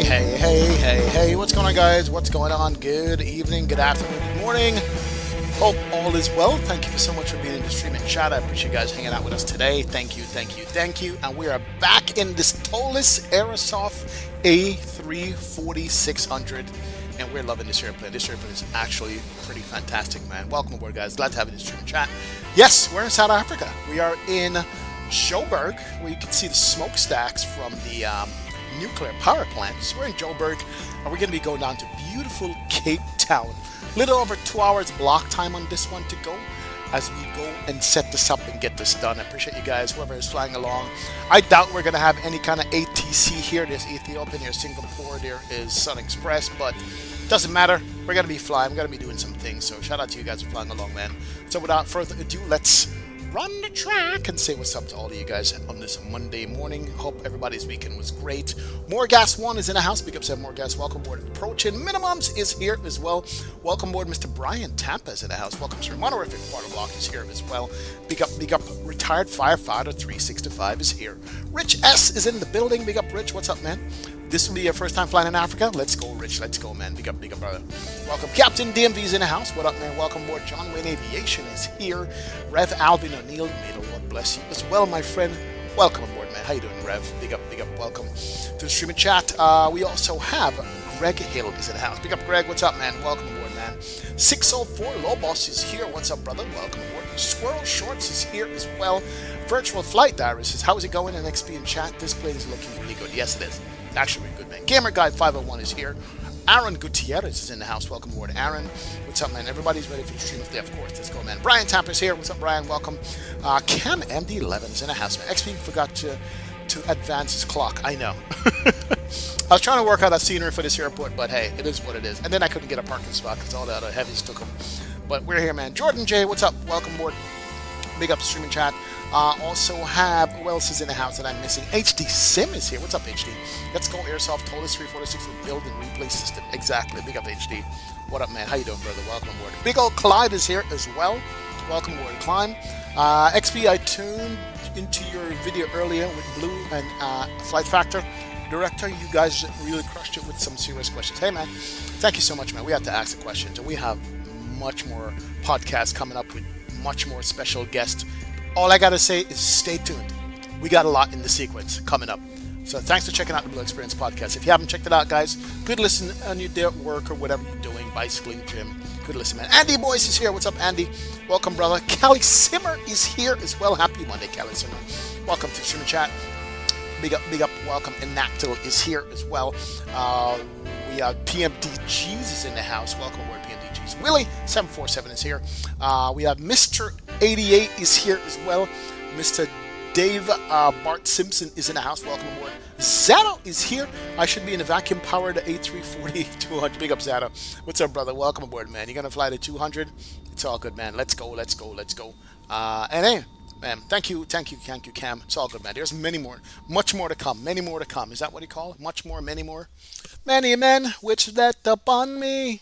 Hey, what's going on, guys? What's going on? Good evening, good afternoon, good morning. Hope all is well. Thank you so much for being in the stream and chat. I appreciate you guys hanging out with us today. Thank you. And we are back in this Toliss Aerosoft A340-600. And we're loving this airplane. This airplane is actually pretty fantastic, man. Welcome aboard, guys. Glad to have you in the stream and chat. Yes, we're in South Africa. We are in Joburg, where you can see the smokestacks from the nuclear power plant. So we're in Joburg, and we're going to be going down to beautiful Cape Town. Little over 2 hours block time on this one to go as we go and set this up and get this done. I appreciate you guys, whoever is flying along. I doubt we're going to have any kind of ATC here. There's Ethiopian, there's Singapore, there is Sun Express, but doesn't matter. We're going to be flying. We're going to be doing some things. So shout out to you guys for flying along, man. So without further ado, let's run the track and say what's up to all of you guys on this Monday morning. Hope everybody's weekend was great. More Gas 1 is in the house. Big up, said More Gas. Welcome aboard. Approaching Minimums is here as well. Welcome aboard. Mr. Brian Tampa is in the house. Welcome, sir. Monorific Water Block is here as well. Big up. Retired Firefighter 365 is here. Rich S is in the building. Big up, Rich. What's up, man? This will be your first time flying in Africa? Let's go, Rich. Let's go, man. Big up, brother. Welcome. Captain DMV's in the house. What up, man? Welcome aboard. John Wayne Aviation is here. Rev Alvin O'Neill, may the Lord bless you as well, my friend. Welcome aboard, man. How you doing, Rev? Big up. Welcome to the stream and chat. We also have Greg Hill is in the house. Big up, Greg. What's up, man? Welcome aboard, man. 604 Low Boss is here. What's up, brother? Welcome aboard. Squirrel Shorts is here as well. Virtual Flight Diary says, how is it going in XP in chat? This plane is looking really good. Yes, it is. Actually really good, man. Gamer Guy 501 is here. Aaron Gutierrez is in the house. Welcome aboard, Aaron. What's up, man? Everybody's ready for the stream today, of course. Let's go, man. Brian Tapper's here. What's up, Brian? Welcome. Cam MD11 is in the house, man. XP forgot to advance his clock. I know. I was trying to work out a scenery for this airport, but hey, it is what it is. And then I couldn't get a parking spot because all the other heavies took them. But we're here, man. Jordan J, what's up? Welcome aboard. Big up streaming chat. Also have, who else is in the house that I'm missing? HD Sim is here. What's up, HD? Let's go, Airsoft Toliss 346 with build and replay system. Exactly. Big up, HD. What up, man? How you doing, brother? Welcome aboard. Big old Clyde is here as well. Welcome aboard, Climb. XP, I tuned into your video earlier with Blue and Flight Factor. Director, you guys really crushed it with some serious questions. Hey, man. Thank you so much, man. We have to ask the questions, and we have much more podcasts coming up with much more special guests. All I gotta say is stay tuned. We got a lot in the sequence coming up. So thanks for checking out the Blue Experience podcast. If you haven't checked it out, guys, good listen on your day at work or whatever you're doing, bicycling, gym. Good listen, man. Andy Boyce is here. What's up, Andy? Welcome, brother. Callie Simmer is here as well. Happy Monday, Callie Simmer. Welcome to the stream chat. Big up. Welcome. And Nactil is here as well. We have PMDGs is in the house. Welcome aboard, PMDGs. Willie 747 is here. We have Mr. 88 is here as well. Mr. Dave Bart Simpson is in the house. Welcome aboard. Zato is here. I should be in a vacuum powered A340-200. Big up, Zato. What's up, brother? Welcome aboard, man. You're gonna fly to 200? It's all good, man. Let's go. And hey, man, thank you, Cam. It's all good, man. There's much more to come. Many more to come. Is that what you call it? Much more, many more. Many men which let upon me.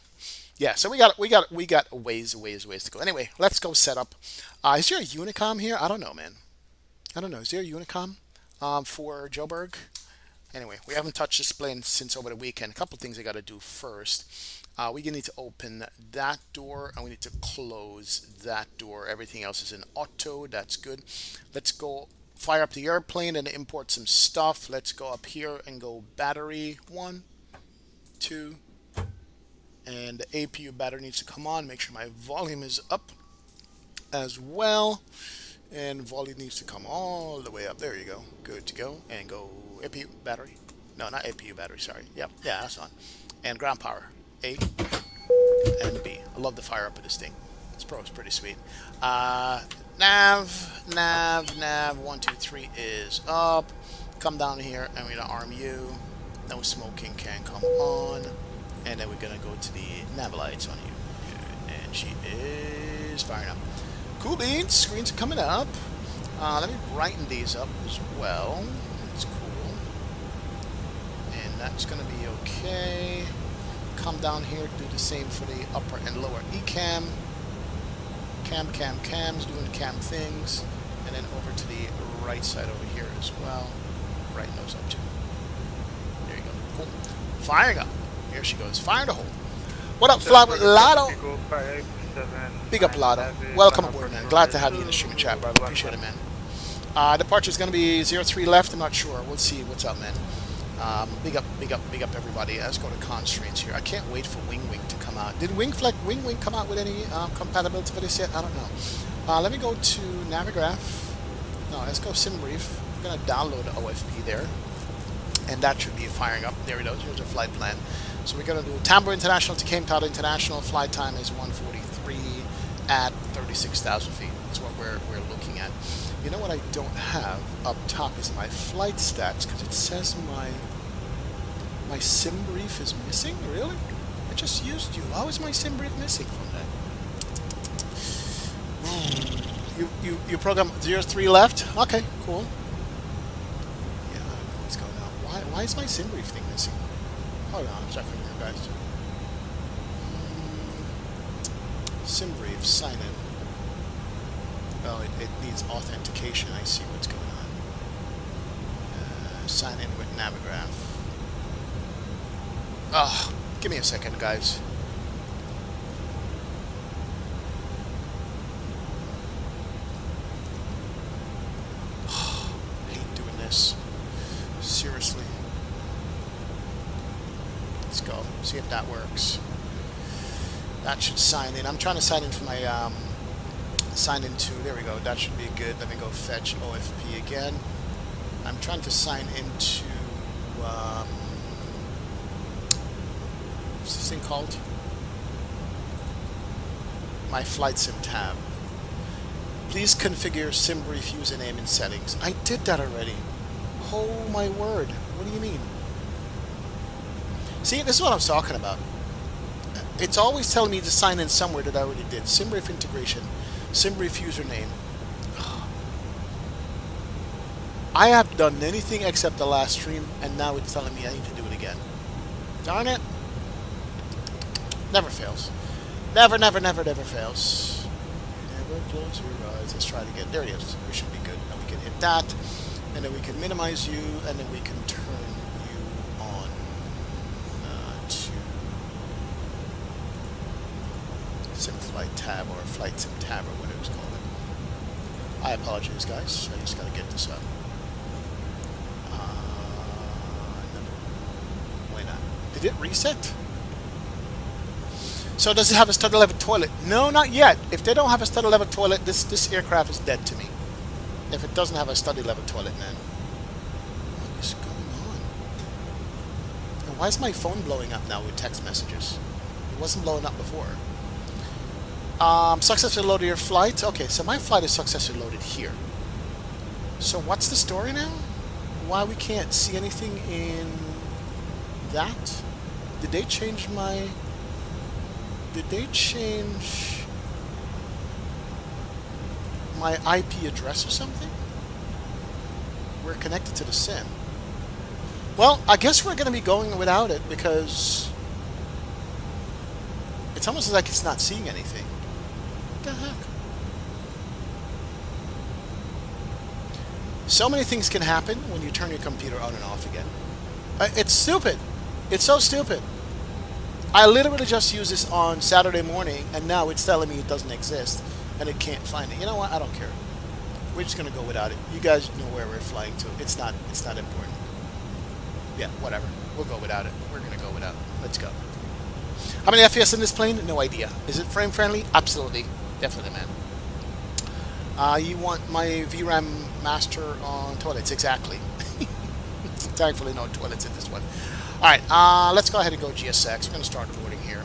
Yeah, so we got ways to go. Anyway, let's go set up. Is there a Unicom here? I don't know, man. I don't know. Is there a Unicom for Joburg? Anyway, we haven't touched this plane since over the weekend. A couple things I got to do first. We need to open that door, and we need to close that door. Everything else is in auto. That's good. Let's go fire up the airplane and import some stuff. Let's go up here and go battery 1, 2, and the APU battery needs to come on. Make sure my volume is up as well. And volume needs to come all the way up. There you go. Good to go. And go APU battery. No, not APU battery, sorry. Yep, yeah, that's on. And ground power. A and B. I love the fire up of this thing. This Pro is pretty sweet. Nav 1, 2, 3 is up. Come down here and we're gonna arm you. No smoking can come on. And then we're gonna go to the nav lights on you. Good. And she is firing up. Cool beans. Screens are coming up. Let me brighten these up as well. That's cool. And that's gonna be okay. Come down here, do the same for the upper and lower ECAM. Cams, doing cam things. And then over to the right side over here as well. Brighten those up too. There you go. Cool. Firing up. Here she goes. Firing the hole. What up, Fly with Lotto? Big up, Lotto. Welcome aboard, man. Glad to have you in the streaming chat, brother. Appreciate it, man. Departure is going to be 03 left. I'm not sure. We'll see. What's up, man? Big up, everybody. Let's go to constraints here. I can't wait for Wing to come out. Did Wing come out with any compatibility for this yet? I don't know. Let me go to Navigraph. No, let's go SimBrief. I'm going to download the OFP there. And that should be firing up. There it goes. Here's our flight plan. So we're going to do Tambo International to Cape Town International. Flight time is 1:43 at 36,000 feet. That's what we're looking at. You know what I don't have up top is my flight stats, because it says my SimBrief is missing. Really? I just used you. How is my SimBrief missing from that? You program 03 left? Okay, cool. Yeah, I don't know what's going on. Why is my SimBrief thing missing? Hold on, I'm checking here, guys. SimBrief, sign in. Oh, it needs authentication. I see what's going on. Sign in with Navigraph. Oh, give me a second, guys. I hate doing this. Seriously. Let's go. See if that works. That should sign in. I'm trying to sign in for my sign into. There we go. That should be good. Let me go fetch OFP again. I'm trying to sign into what's this thing called? My Flightsim tab. Please configure SimBrief username in settings. I did that already. Oh my word. What do you mean? See, this is what I was talking about. It's always telling me to sign in somewhere that I already did. SimBrief integration. SimBrief username. I have done anything except the last stream, and now it's telling me I need to do it again. Darn it. Never fails. Never fails. Never close your eyes. Let's try it again. There it is. We should be good. Now we can hit that, and then we can minimize you, and then we can turn you on to SimFlight tab, or Flightsim tab, or whatever it's called. I apologize, guys. I just gotta get this up. No. Why not? Did it reset? So does it have a study level toilet? No, not yet. If they don't have a study level toilet, this aircraft is dead to me. If it doesn't have a study level toilet, man. What is going on? And why is my phone blowing up now with text messages? It wasn't blowing up before. Successfully loaded your flight. Okay, so my flight is successfully loaded here. So what's the story now? Why we can't see anything in that? Did they change my... Did they change my IP address or something? We're connected to the SIM. Well, I guess we're going to be going without it because it's almost like it's not seeing anything. What the heck? So many things can happen when you turn your computer on and off again. It's stupid. It's so stupid. I literally just used this on Saturday morning, and now it's telling me it doesn't exist, and it can't find it. You know what? I don't care. We're just gonna go without it. You guys know where we're flying to. It's not important. Yeah, whatever. We'll go without it. We're gonna go without it. Let's go. How many FPS in this plane? No idea. Is it frame friendly? Absolutely. Definitely, man. You want my VRAM master on toilets? Exactly. Thankfully, no toilets in this one. Alright, let's go ahead and go GSX. We're going to start boarding here.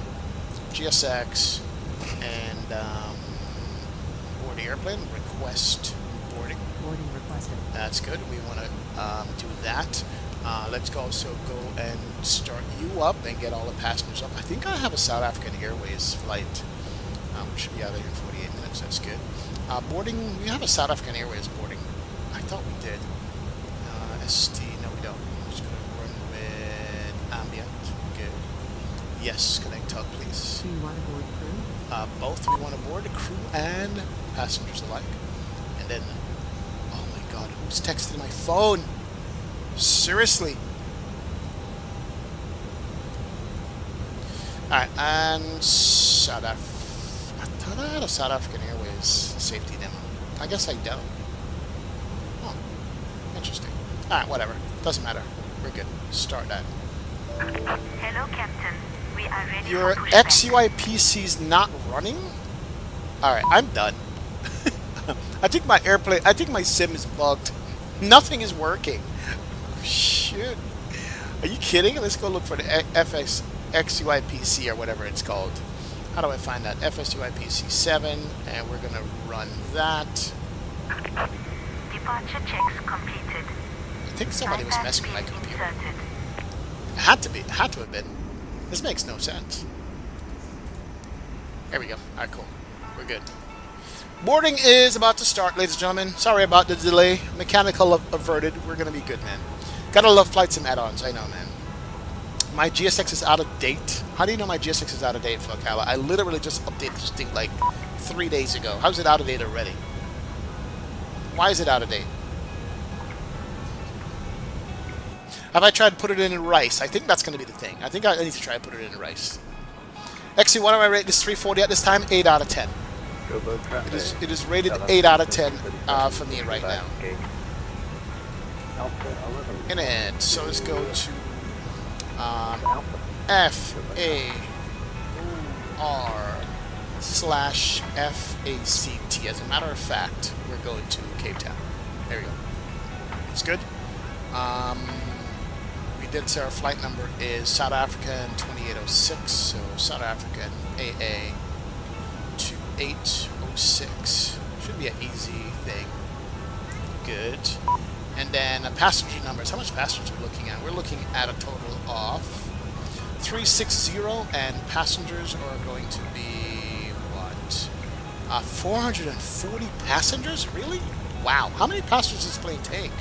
GSX and board the airplane. Request boarding. Boarding requested. That's good. We want to do that. Let's also go and start you up and get all the passengers up. I think I have a South African Airways flight. We should be out of here in 48 minutes. That's good. Boarding, we have a South African Airways boarding. I thought we did. ST, no we don't. I'm just going to run with ambient. Good. Yes, connect up, please. Do you want to board crew? Both. We want to board the crew and passengers alike. And then, oh my god, who's texting my phone? Seriously? Alright, and South I thought I had a South African Airways safety demo. I guess I don't. Oh, interesting. Alright, whatever. Doesn't matter. We're good. Start that. Hello, Captain. We are ready Your for pushback. XUI PC's not running? Alright, I'm done. I think my sim is bugged. Nothing is working. Shit. Are you kidding? Let's go look for the XUI PC or whatever it's called. How do I find that? FSUI PC 7, and we're going to run that. Departure checks completed. I think somebody was messing with my computer. Inserted. It had to have been. This makes no sense. There we go. Alright, cool. We're good. Boarding is about to start, ladies and gentlemen. Sorry about the delay. Mechanical averted. We're going to be good, man. Gotta love Flightsim add-ons. I know, man. My GSX is out of date. How do you know my GSX is out of date, Flocala? I literally just updated this thing like 3 days ago. How's it out of date already? Why is it out of date? Have I tried to put it in rice? I think that's going to be the thing. I think I need to try to put it in rice. Actually, what do I rate this 340 at this time? 8 out of 10. It is rated 8 out of 10 for me right now. In it, so let's go to FAOR/FACT. As a matter of fact, we're going to Cape Town. There we go. It's good. We did say our flight number is South African 2806, so South African AA 2806. Should be an easy thing. Good. And then passenger numbers. How much passengers are we looking at? We're looking at a total of 360, and passengers are going to be what? 440 passengers? Really? Wow. How many passengers does this plane take?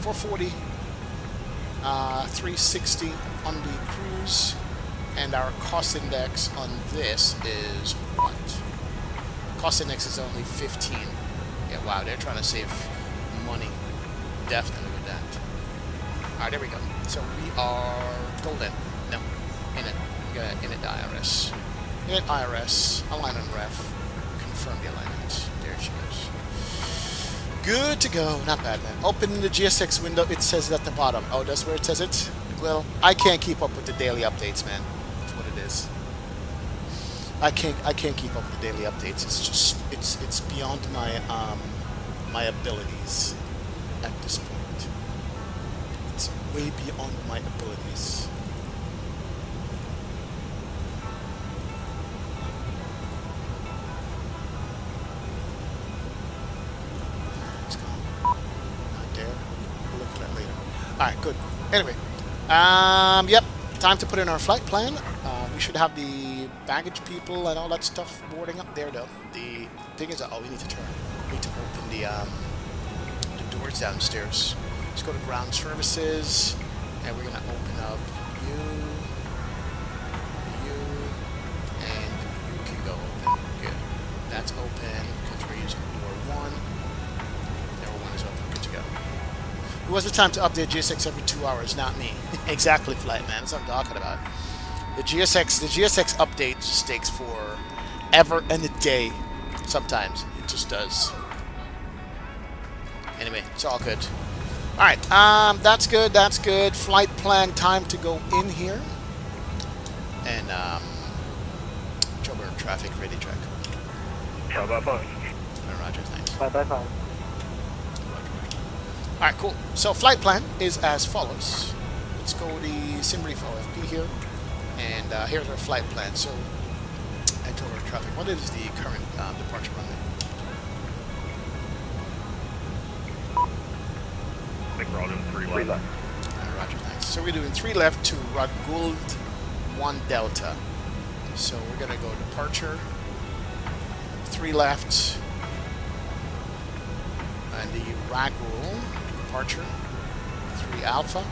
440, 360 on the cruise, and our cost index on this is what? Cost index is only 15. Yeah, wow, they're trying to save money. Definitely with that. Alright, there we go. So we are golden. No, in it. We're gonna in it the IRS. In it IRS, align on ref, confirm the alignment. There she goes. Good to go. Not bad, man. Open the GSX window. It says it at the bottom. Oh, that's where it says it? Well, I can't keep up with the daily updates, man. That's what it is. I can't keep up with the daily updates. It's just it's beyond my my abilities at this point. It's way beyond my abilities. It's gone. Not there. We'll look at that later. Alright, good. Anyway. Yep. Time to put in our flight plan. We should have the baggage people and all that stuff boarding up there, though. The thing is, oh, we need to turn. We need to open the doors downstairs. Let's go to ground services, and we're gonna open up you, and you can go open. Good. That's open because we're using door 1. Door 1 is open. Good to go. It was the time to update GSX every 2 hours, not me. Exactly, flight man. That's what I'm talking about. The GSX update just takes forever and a day. Sometimes it just does. Anyway, it's all good. All right, that's good. That's good. Flight plan time to go in here. And Joburg traffic ready track. Roger, thanks. Bye. All right, cool. So flight plan is as follows. Let's go to the SimBrief OFP here, and here's our flight plan. So, I told our traffic. What is the current departure runway? I think we're all doing 3 left. Roger, thanks. So we're doing 3 left to Ragul 1 Delta. So we're gonna go departure, 3 left, and the Ragul departure, 3 Alpha,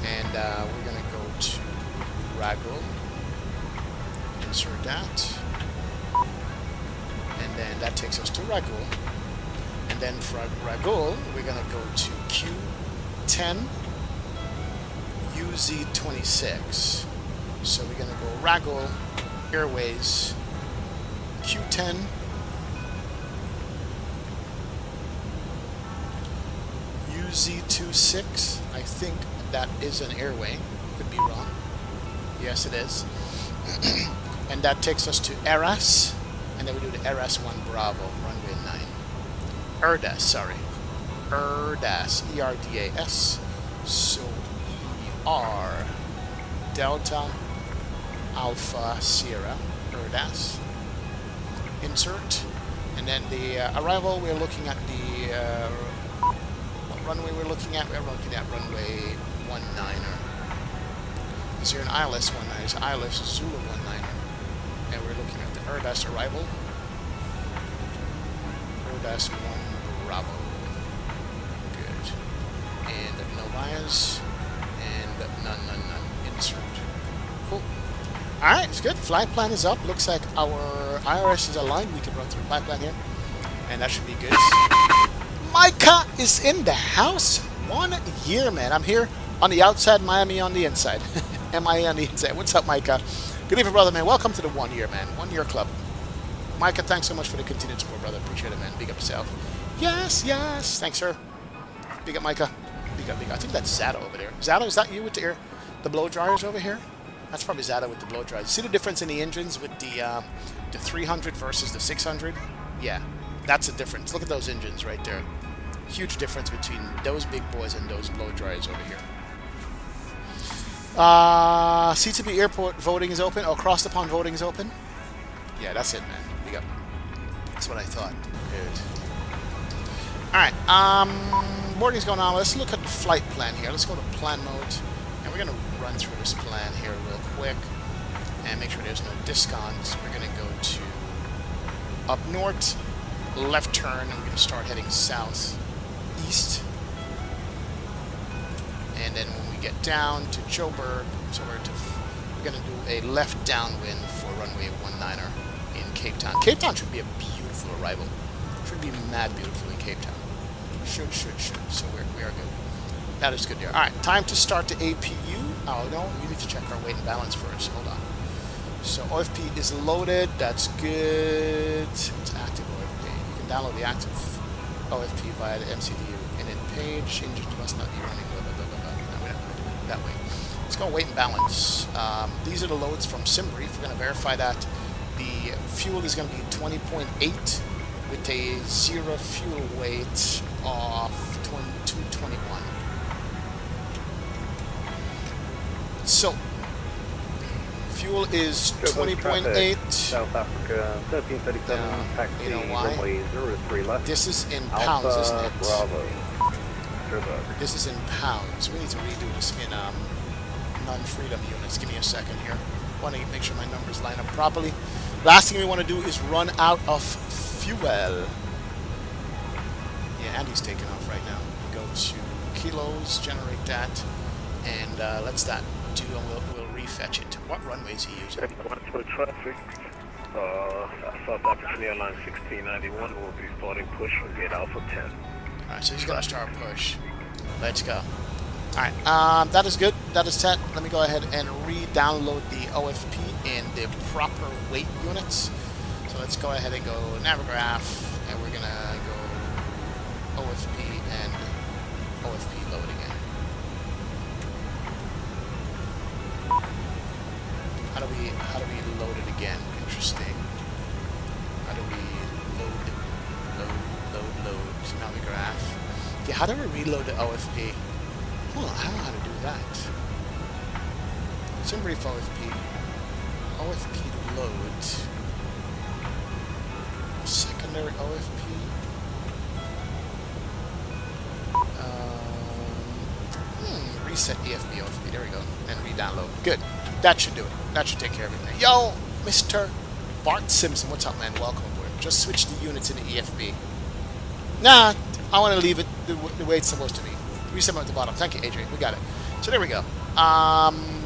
and we're gonna go to Ragul. Insert that, and then that takes us to Ragul. And then for Ragul, we're going to go to Q10 UZ26. So we're going to go Ragul Airways Q10 UZ26. I think that is an airway. Could be wrong. Yes, it is. And that takes us to Eras. And then we do the Eras 1 Bravo, runway 9. Erdas, sorry. Erdas, E-R-D-A-S. So E-R Delta Alpha Sierra, Erdas. Insert. And then the arrival, we're looking at the what runway we're looking at? We're looking at runway 19er. Is there an ILS 19er? It's ILS Zulu 19er. And we're looking at the Erdas arrival. Erdas 1 Bravo. Good. And no bias. And none. Insert. Cool. Alright, it's good. Flight plan is up. Looks like our IRS is aligned. We can run through the flight plan here. And that should be good. Micah is in the house. 1 year, man. I'm here on the outside, Miami on the inside. MIA on the inside. What's up, Micah? Good evening, brother, man. Welcome to the 1 year, man. 1 year club. Micah, thanks so much for the continued support, brother. Appreciate it, man. Big up yourself. Yes. Thanks, sir. Big up, Micah. Big up. I think that's Zada over there. Zada, is that you with the blow dryers over here? That's probably Zada with the blow dryers. See the difference in the engines with the 300 versus the 600? Yeah, that's the difference. Look at those engines right there. Huge difference between those big boys and those blow dryers over here. CTP Airport voting is open. Oh, Across the Pond voting is open. Yeah, that's it, man. Big up. That's what I thought. Good. Alright, boarding's going on. Let's look at the flight plan here. Let's go to plan mode. And we're going to run through this plan here real quick. And make sure there's no discons. We're going to go to up north, left turn, and we're going to start heading southeast. And then when we get down to Joburg, so we're going to do a left downwind for runway 19er in Cape Town. Cape Town should be a beautiful arrival. Should be mad beautiful in Cape Town. Should. So we are good. That is good there. All right, time to start the APU. Oh no, we need to check our weight and balance first. Hold on. So OFP is loaded. That's good. It's active OFP. You can download the active OFP via the MCDU init page. Engine must not be running. Blah, blah, blah, blah, blah. No, we're not going to do it that way. Let's go weight and balance. These are the loads from SimBrief. We're going to verify that the fuel is going to be 20.8 with a zero fuel weight of 221. So, fuel is 20.8. South Africa, 1337, taxi, runway 03 left. This is in pounds, Alpha isn't it? Bravo. This is in pounds. We need to redo this in non-freedom units. Give me a second here. I want to make sure my numbers line up properly. Last thing we want to do is run out of fuel. Yeah, Andy's taking off right now. Go to kilos, generate that, and let's that do, and we'll refetch it. What runways are you using? For traffic, South African Airlines 1691 will be starting push from gate Alpha 10. Alright, so he's going to start push. Let's go. Alright, that is good. That is set. Let me go ahead and re-download the OFP in the proper weight units. So let's go ahead and go Navigraph, and we're going to go OFP and OFP load again. How do we load it again? Interesting. How do we load Navigraph? Yeah, how do we reload the OFP? Hold on, I don't know how to do that. SimBrief OFP. OFP load. Secondary OFP. Reset EFB OFP. There we go. And re-download. Good. That should do it. That should take care of everything. Yo, Mr. Bart Simpson. What's up, man? Welcome aboard. Just switch the units in the EFB. Nah, I want to leave it the way it's supposed to be. Reset them at the bottom. Thank you, Adrian. We got it. So there we go.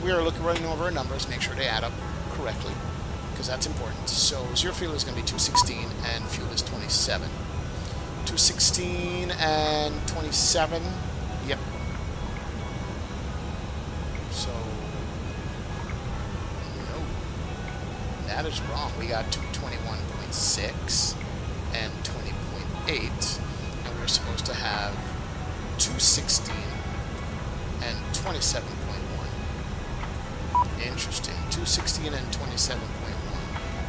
We are running over our numbers. Make sure they add up correctly, because that's important. So zero fuel is going to be 216, and fuel is 27. 216 and 27. Yep. So that is wrong. We got 221.6 and 20.8, and we're supposed to have 216 and 27.1. Interesting. 216 and 27.1.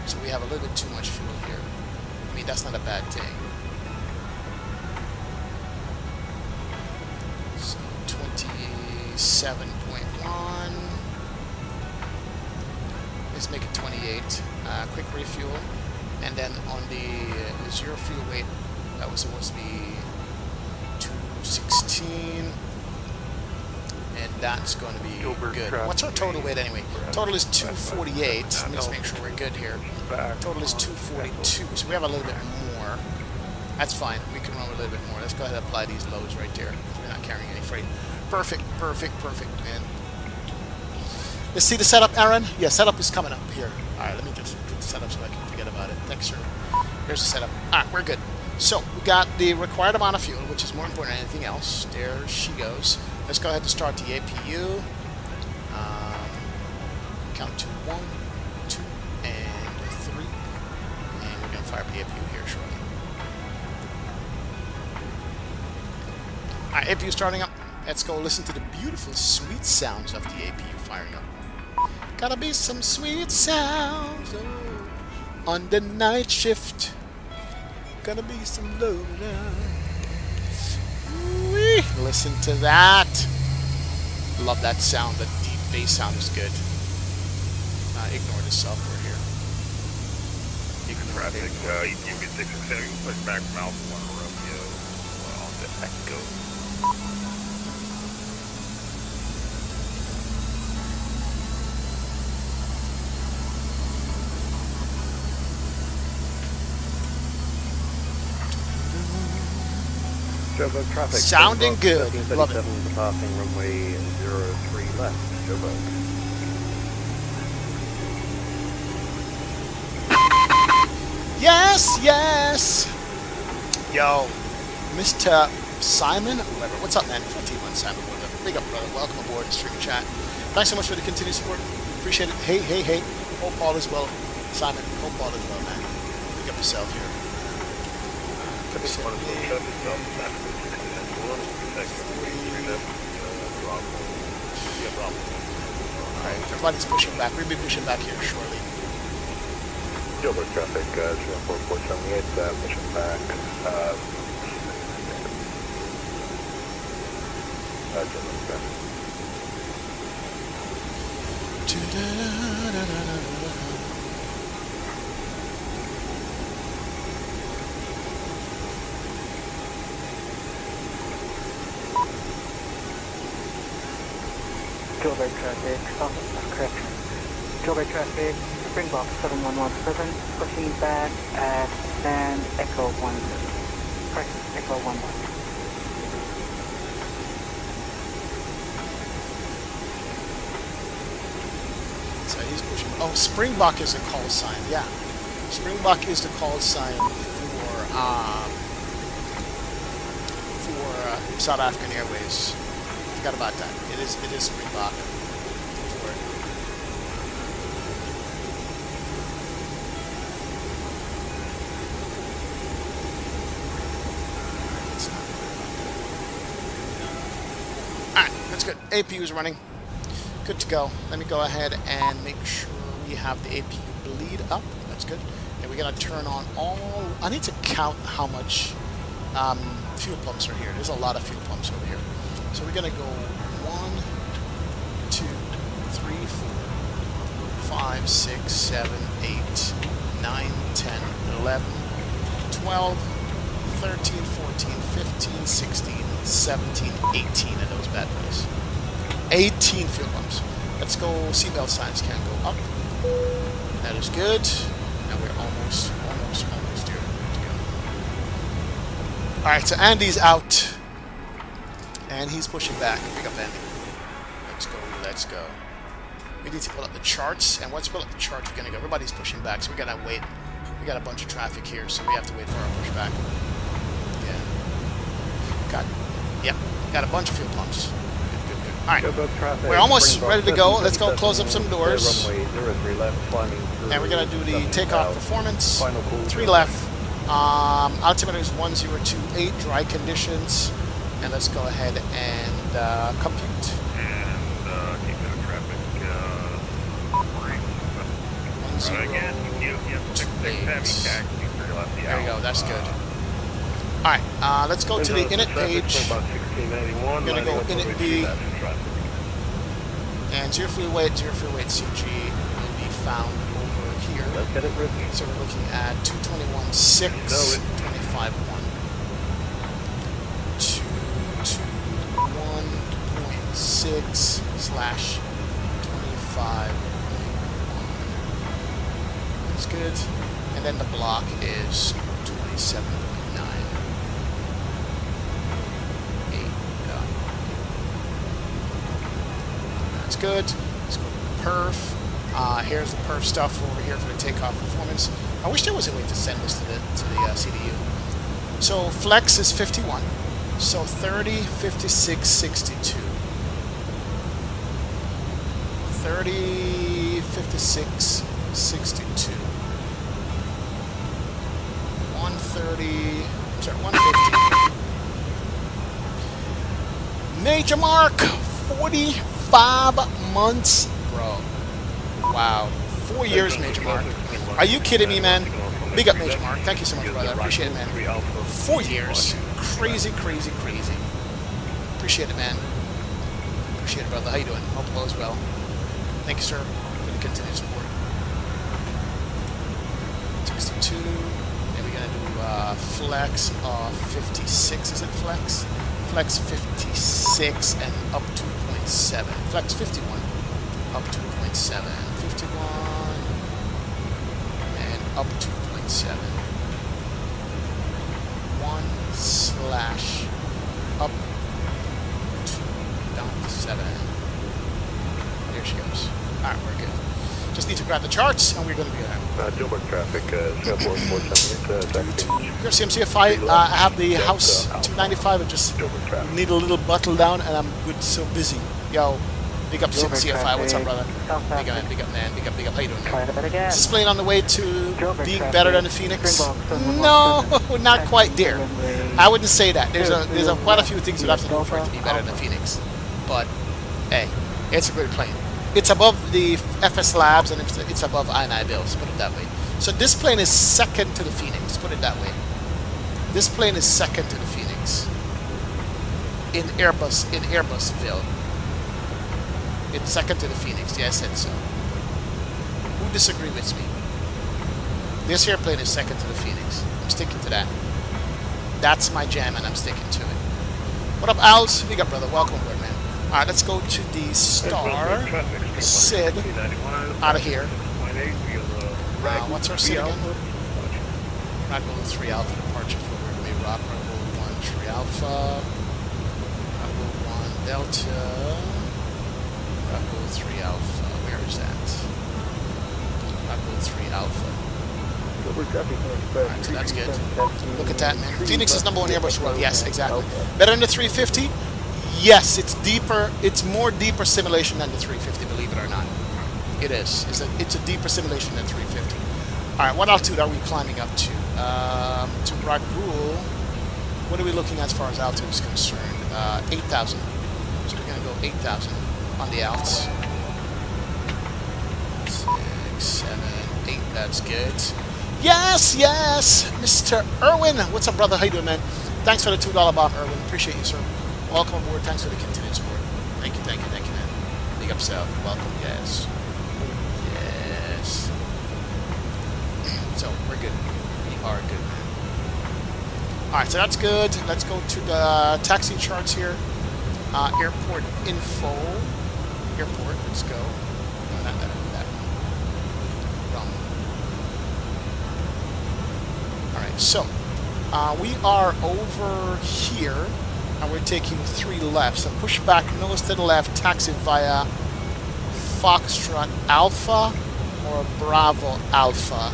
So we have a little bit too much fuel here. I mean, that's not a bad thing. So 27.1. Let's make it 28. Quick refuel. And then on the zero fuel weight, that was supposed to be 216. And that's going to be good. What's our total weight anyway? Total is 248. Let's make sure we're good here. Total is 242. So we have a little bit more. That's fine. We can run a little bit more. Let's go ahead and apply these loads right there. We're not carrying any freight. Perfect, perfect, perfect, man. Let's see the setup, Aaron. Yeah, setup is coming up here. All right, let me just put the setup so I can forget about it. Thanks, sir. Here's the setup. All right, we're good. So we got the required amount of fuel, which is more important than anything else. There she goes. Let's go ahead and start the APU. Count to 1, 2, and 3. And we're going to fire up the APU here shortly. Alright, APU starting up. Let's go listen to the beautiful, sweet sounds of the APU firing up. Gotta be some sweet sounds on the night shift. Gonna be some low down. Listen to that. Love that sound. The deep bass sound is good. Ignore the software here. Traffic, you get 667, you push back from Alpha 1 Romeo on the Echo. Joburg traffic. Sounding good. Love it. Passing runway 03 left, Joburg. Yes, yes. Yo, Mr. Simon Weber. What's up, man? 14 months, Simon Weber. Big up, brother. Welcome aboard the streaming chat. Thanks so much for the continued support. Appreciate it. Hey, hey, hey. Hope all is well. Simon, hope all is well, man. Big up yourself here. Alright, everybody's pushing back. We'll be pushing back here shortly. Joburg traffic, 04478, pushing back. Joburg traffic. Joburg traffic, correction. Joburg traffic, Springbok 7117, pushing back at Stand Echo 10. Correct, Echo 11. So he's pushing. Oh, Springbok is a call sign. Yeah, Springbok is the call sign for South African Airways. Forgot about that. It is Springbok for it. Alright, that's good. APU is running. Good to go. Let me go ahead and make sure we have the APU bleed up. That's good. And we're going to turn on all... I need to count how much fuel pumps are here. There's a lot of fuel pumps over here. So we're going to go 1, 2, 3, 4, 5, 6, 7, 8, 9, 10, 11, 12, 13, 14, 15, 16, 17, 18 of those bad boys. 18 fuel pumps. Let's go. Seatbelt signs can go up. That is good. Now we're almost there. Good to go. Alright, so Andy's out. And he's pushing back. Pick up Andy. Let's go. We need to pull up the charts. And once we pull up the charts, we're going to go. Everybody's pushing back, so we got to wait. We got a bunch of traffic here, so we have to wait for our pushback. Yeah. Got a bunch of fuel pumps. Good. Alright, we're almost ready to go. Let's go close up some doors. Runway 03 left, climbing through. And we're going to do the takeoff performance. Final cool 3 left. Altimeter is 1028, dry conditions. And let's go ahead and compute. And keep it in traffic. Again, you have 667 There you go, that's good. Alright, let's go to the init page. We're going to go init B. And zero free weight CG will be found over here. Let's get it written. So we're looking at 221.6, 25.1. 221.6/25.1. That's good. And then the block is 27.9. That's good. Let's go to the perf. Here's the perf stuff over here for the takeoff performance. I wish there was a way to send this to the CDU. So flex is 51. So 30, 56, 62. 30, 56, 62. 130, sorry, 150. Major mark, 45 months, bro. Wow, 4 years, Major Mark. Are you kidding me, man? Big up, Major Mark. Thank you so much, brother. I appreciate it, man. 4 years. Crazy, crazy, crazy. Appreciate it, man. Appreciate it, brother. How you doing? Hope all is well. Thank you, sir, for the continued support. 62. And we're gonna do flex of 56. Is it flex? Flex 56 and up 2.7. Flex 51 up 2.7. 51 and up 2.7. 1 slash up 2 down to 7. There she goes. Alright, we're good. Just need to grab the charts and we're going to be there. Gilbert traffic, Singapore 478, Your CMCFI, I have the house 295. I just need a little buttle down and I'm good, so busy. Yo, big up CMCFI. What's up, brother? Big up, man. Big up, man. Big up, big up. How you doing, man? Is this plane on the way to being better than the Phoenix? No, not quite there. I wouldn't say that. There's quite a few things you have to do for it to be better than the Phoenix. But, hey, it's a great plane. It's above the FS Labs and it's above I&I Bills, put it that way. So this plane is second to the Phoenix, put it that way. This plane is second to the Phoenix. In Airbusville. It's second to the Phoenix, yeah, I said so. Who disagree with me? This airplane is second to the Phoenix. I'm sticking to that. That's my jam and I'm sticking to it. What up, Als? Big up, brother. Welcome aboard, man. Alright, let's go to the Star Sid out of here. What's our Sid again? Bravo 3 Alpha departure for where we rock. Bravo 1 3 Alpha. Bravo 1 Delta. Bravo 3 Alpha. Where is that? Bravo 3 Alpha. Alright, so that's good. Look at that, man. Phoenix is #1 Airbus world. Yes, exactly. Better than the 350? Yes, it's deeper. It's more deeper simulation than the 350, believe it or not. It is. It's a deeper simulation than 350. All right, what altitude are we climbing up to? To Ragul, what are we looking at as far as altitude is concerned? 8,000. So we're going to go 8,000 on the alts. 6, 7, 8. That's good. Yes, yes, Mr. Irwin. What's up, brother? How you doing, man? Thanks for the $2 bomb, Irwin. Appreciate you, sir. Welcome aboard. Thanks for the continued support. Thank you, thank you, thank you, man. Big up, South. Welcome. Yes. Yes. So, we're good. We are good. Alright, so that's good. Let's go to the taxi charts here. Airport info. Airport, let's go. No, not that one. Wrong. Alright, so, we are over here. And we're taking 3 left. So push back, nose to the left, taxi via Foxtrot Alpha or Bravo Alpha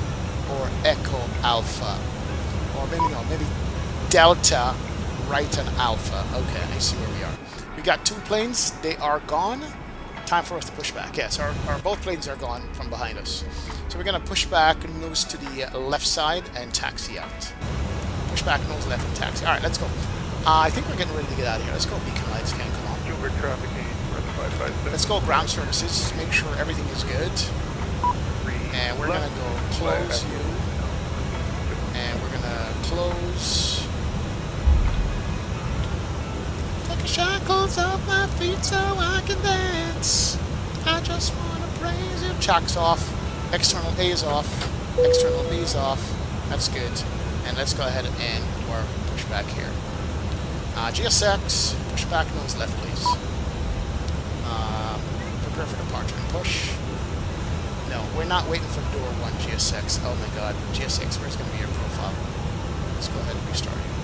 or Echo Alpha. Or maybe Delta, right and Alpha. Okay, I see where we are. We're got 2 planes. They are gone. Time for us to push back. Yes, our both planes are gone from behind us. So we're going to push back, nose to the left side, and taxi out. Push back, nose left, and taxi. All right, let's go. I think we're getting ready to get out of here. Let's go, beacon lights. Can come on. Gilbert traffic gauge, 556. Let's go ground services. Make sure everything is good. And we're going to go close you. And we're going to close. Take the shackles off my feet so I can dance. I just want to praise you. Chocks off. External A is off. External B is off. That's good. And let's go ahead and do our pushback here. GSX, pushback nose left, please. Prepare for departure and push. No, we're not waiting for door 1 GSX. Oh my god. GSX, where's going to be your profile? Let's go ahead and restart here.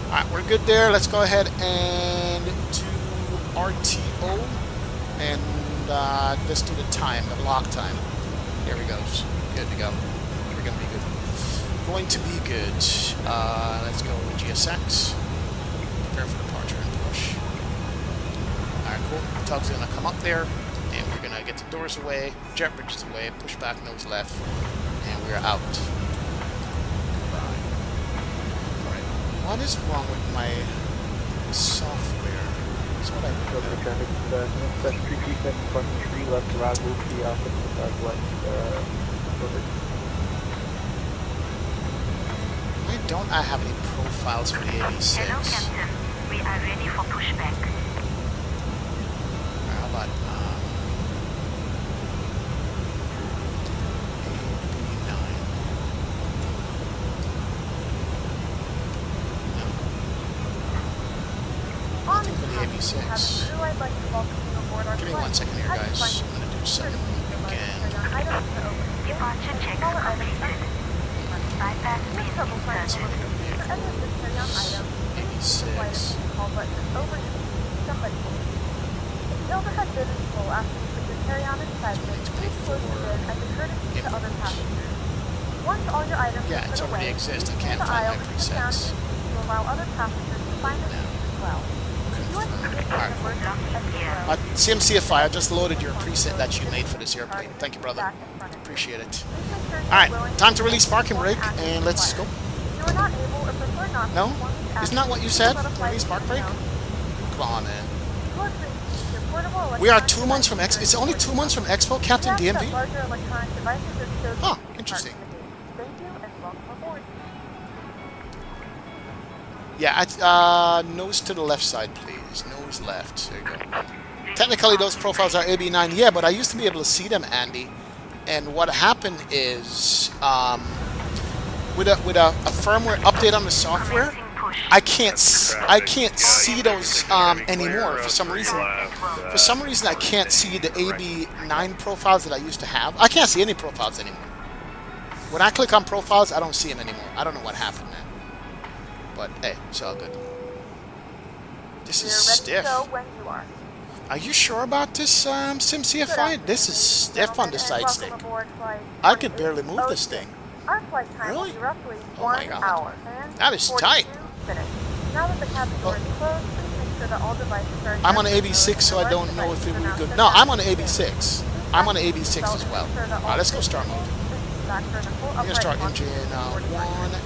Alright, we're good there. Let's go ahead and do RTO. And let's do the time, the lock time. There we go. Good to go. We're going to be good. Going to be good. Let's go with GSX. Prepare for departure and push. Alright, cool. Tug's going to come up there. And we're going to get the doors away. Jet bridges away. Push back, nose left. And we're out. What is wrong with my software? That's what I Gilbert traffic, MSFS 337, parking 3 left to route, move to the office to southwest, Gilbert. Why don't I have any profiles for the AB6? Hello, Captain. We are ready for pushback. Alright, how about AB6. Give me 1 second here, guys. I'm gonna do something again. Departure check completed. Bypass means inserted. AB6. Yeah, it's already exists. I can't find my presets. Alright. CMCFI, I just loaded your preset that you made for this airplane. Thank you, brother. Appreciate it. Alright, time to release parking brake, and let's go. No? Isn't that what you said? Release park brake? Come on, man. We are 2 months from Expo. It's only 2 months from Expo, Captain DMV? Oh, interesting. Yeah, nose to the left side, please. Nose left. There you go. Technically, those profiles are AB9. Yeah, but I used to be able to see them, Andy. And what happened is, with a firmware update on the software, I can't see those anymore for some reason. For some reason, I can't see the AB9 profiles that I used to have. I can't see any profiles anymore. When I click on profiles, I don't see them anymore. I don't know what happened, man. But hey, it's all good. This is stiff. Are you sure about this, SimCFI? This is stiff on the side stick. I can barely move this thing. Really? Oh my god. That is tight. I'm on AB6, so I don't know if it will be good. No, I'm on AB6. I'm on AB6 as well. Alright, let's go start mode. I'm going to start engine 1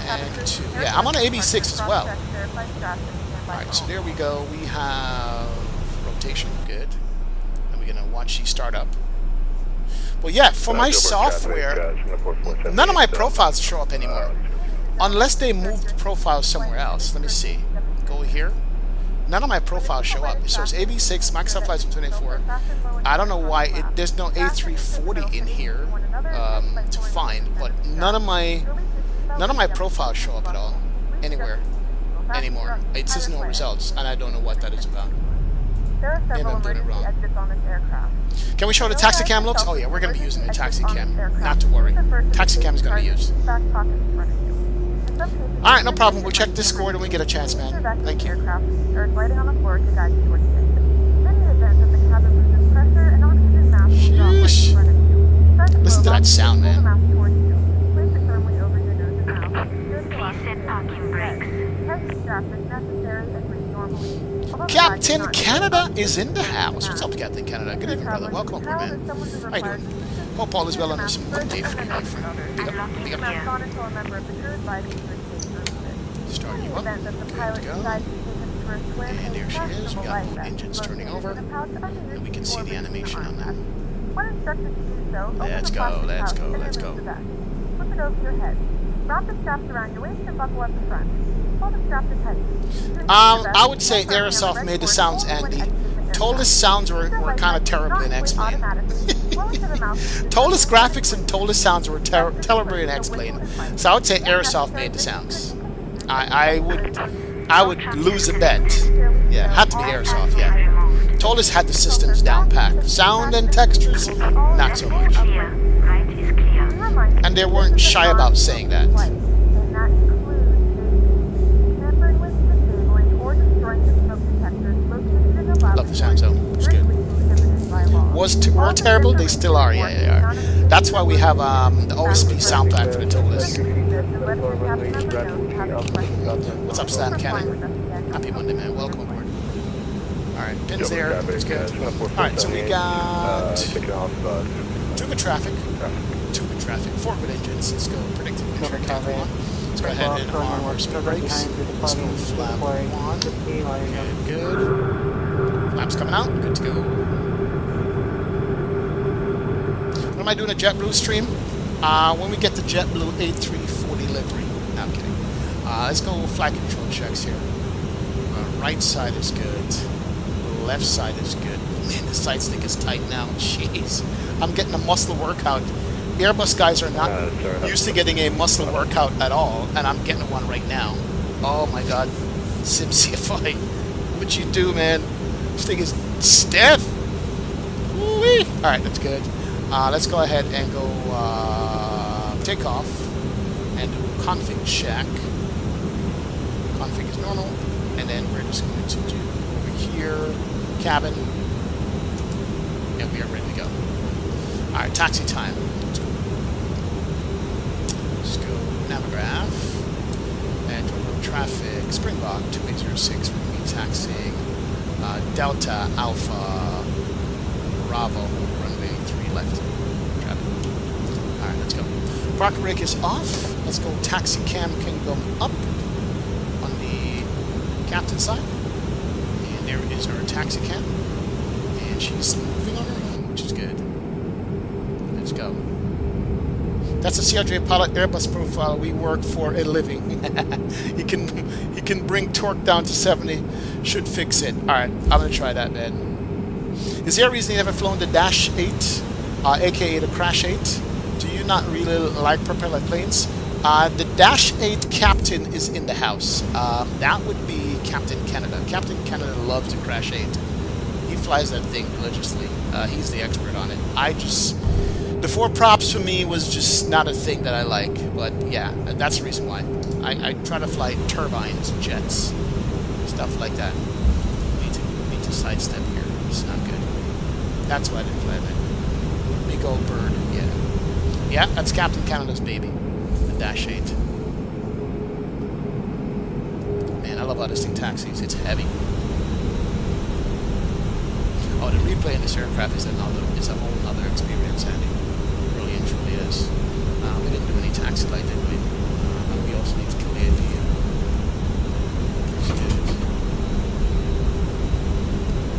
and 2. Yeah, I'm on AB6 as well. Alright, so there we go. We have rotation. Good. And we're going to watch these start up. Well, yeah, for my software, none of my profiles show up anymore. Unless they moved profiles somewhere else. Let me see. Go here. None of my profiles show up. So it's AB6, Microsoft Flightsim 24. I don't know why there's no A340 in here to find, but none of my profiles show up at all anywhere anymore. It says no results, and I don't know what that is about. Maybe I'm doing it wrong. Can we show the taxi cam looks? Oh yeah, we're going to be using the taxi cam. Not to worry. Taxi cam is going to be used. Alright, no problem. We'll check Discord when we get a chance, man. Thank you. Sheesh. Listen to that sound, man. Reset parking brakes. normally. Although the Captain flight is not Canada safe, is in the it's house. not. What's up, Captain Canada? Good evening, brother. Welcome aboard, man. Someone who How you requires doing? assistance, Hope all is well under please some first good day for you, and my then friend. others. Big up, big up. Pimax on until a member of the crew advises you to take your route. Start In you the up. event that the Good pilot to go. decides to take us for a swim, And there she is. We fashionable got life both vest engines located turning in over. the pouch under your And we can seat see or the between animation on armrests. that. When instructed to do so, open Let's the go, plastic let's pouch go, and let's remove go. the vest. Flip it over your head. Wrap the straps around your waist and buckle at the front. Pull the strap to tight. I would say Aerosoft made the sounds, Andy. Toliss sounds were kind of terribly inexplained. Toliss graphics and Toliss sounds were terribly inexplained. So I would say Aerosoft made the sounds. I would lose a bet. Yeah, had to be Aerosoft, yeah. Toliss had the systems down packed. Sound and textures, not so much. Clear. Right is clear. And they weren't shy about saying that. And that includes tampering with, disabling, or destroying the smoke detectors located in the Love the sound zone. It's good. Were terrible, they still are, yeah, they are. That's why we have the OSP sound pack for the Toliss. What's up, Slam Cannon? Happy Monday, man. Welcome aboard. Alright, pins there. That's good. Alright, so we got Tuga traffic. Tuga traffic. Forward engines. Let's go. Predicted mission. Let's go ahead and arm our speed brakes. Let's go flap 1. Good. Flaps coming out. Good to go. What am I doing a JetBlue stream? When we get the JetBlue A340 livery. No, I'm kidding. Let's go flight control checks here. Right side is good. Left side is good. Man, the side stick is tight now. Jeez. I'm getting a muscle workout. Airbus guys are not used to getting a muscle workout at all, and I'm getting one right now. Oh my god. SimCFI. What you do, man? This thing is stiff. Woo-wee. Alright, that's good. Let's go ahead and go takeoff and do config check. Config is normal, and then we're just going to do over here, cabin, and we are ready to go. Alright, taxi time. Let's go Navigraph, and road traffic, Springbok 2806, we're going to be taxiing Delta Alpha Bravo, runway 3 left. Traffic. Alright, let's go. Park brake is off. Let's go. Taxi cam can go up on the captain's side. And there is our taxi cam. And she's moving on her own, which is good. Let's go. That's a CRJ pilot Airbus profile. We work for a living. He can bring torque down to 70. Should fix it. Alright, I'm gonna try that, man. Is there a reason you've never flown the Dash 8, aka the Crash 8? Do you not really like propeller planes? The Dash 8 captain is in the house. That would be Captain Canada. Captain Canada loves the Crash 8. He flies that thing religiously. He's the expert on it. The 4 props for me was just not a thing that I like. But yeah, that's the reason why. I try to fly turbines, jets, stuff like that. Need to sidestep here. It's not good. That's why I didn't fly that. Big old bird, yeah. Yeah, that's Captain Canada's baby. The Dash 8. Man, I love how this thing taxis. It's heavy. Oh, the replay in this aircraft is a whole other experience, Andy. It really and truly is. We didn't do any taxi light, did we? But we also need to kill the APU.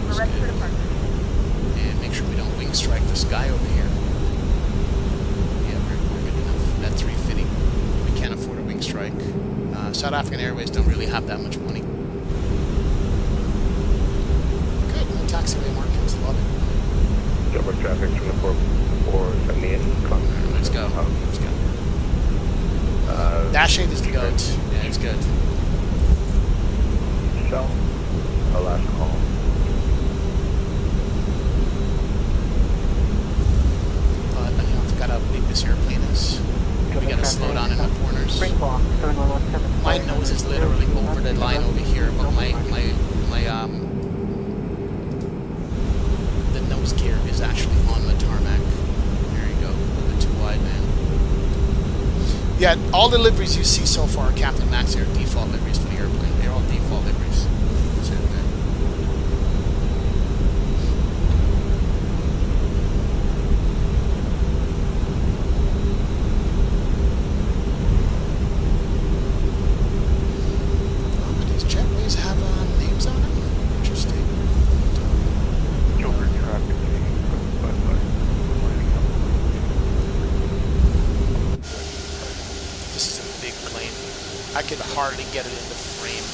We're ready for departure. And make sure we don't wing strike this guy over here. Yeah, we're good enough. That 350, we can't afford a wing strike. South African Airways don't really have that much money. Good, no taxiway markings, love it. Joburg traffic 2478. Let's go. Let's go. Dash 8 is the goat. Yeah, it's good. Shell. Our last call. But I forgot how big this airplane is. We gotta slow down in the corners. My nose is literally over the line over here, but the nose gear is actually on the tarmac. There you go. A little bit too wide, man. Yeah, all the liveries you see so far, Captain Max, are default liveries for the airplane. They're all default liveries. That's it. hardly get it in the frame.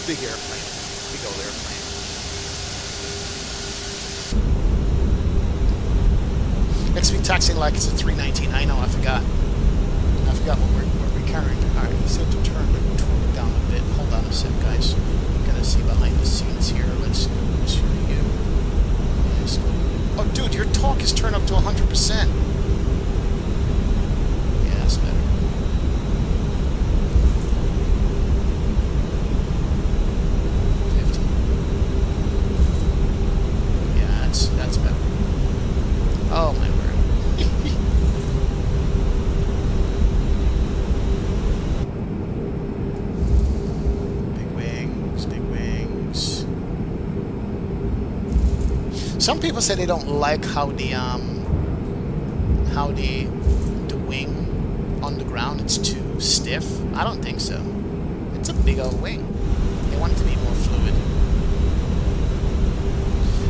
Big airplane. Big old airplane. XP taxing like it's a 319. I know, I forgot. I forgot what we're carrying. Alright, let's have to turn the torque down a bit. Hold on a sec, guys. We're gonna see behind the scenes here. Let's go to you. Let's go. Oh, dude, your torque is turned up to 100%. Yeah, that's better. That's better. Oh my word. Big wings, big wings. Some people say they don't like how the wing on the ground, it's too stiff. I don't think so. It's a big old wing. They want it to be more fluid.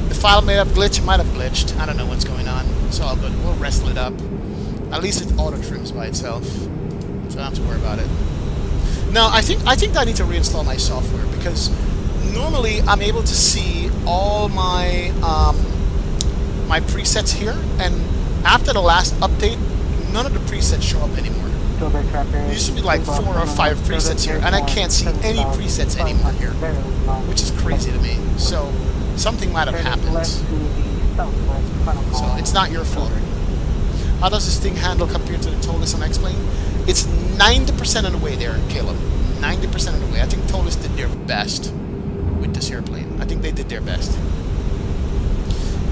The file may have glitched, it might have glitched. I don't know what's going on. It's all good. We'll wrestle it up. At least it auto trims by itself, so I don't have to worry about it. No, I think I need to reinstall my software because normally I'm able to see all my my presets here, and after the last update, none of the presets show up anymore. There used to be like 4 or 5 presets here, and I can't see any presets anymore here, which is crazy to me. So something might have happened. So it's not your fault. How does this thing handle compared to the Toliss on X-Plane? It's 90% of the way there, Caleb. 90% of the way. I think Toliss did their best with this airplane. I think they did their best.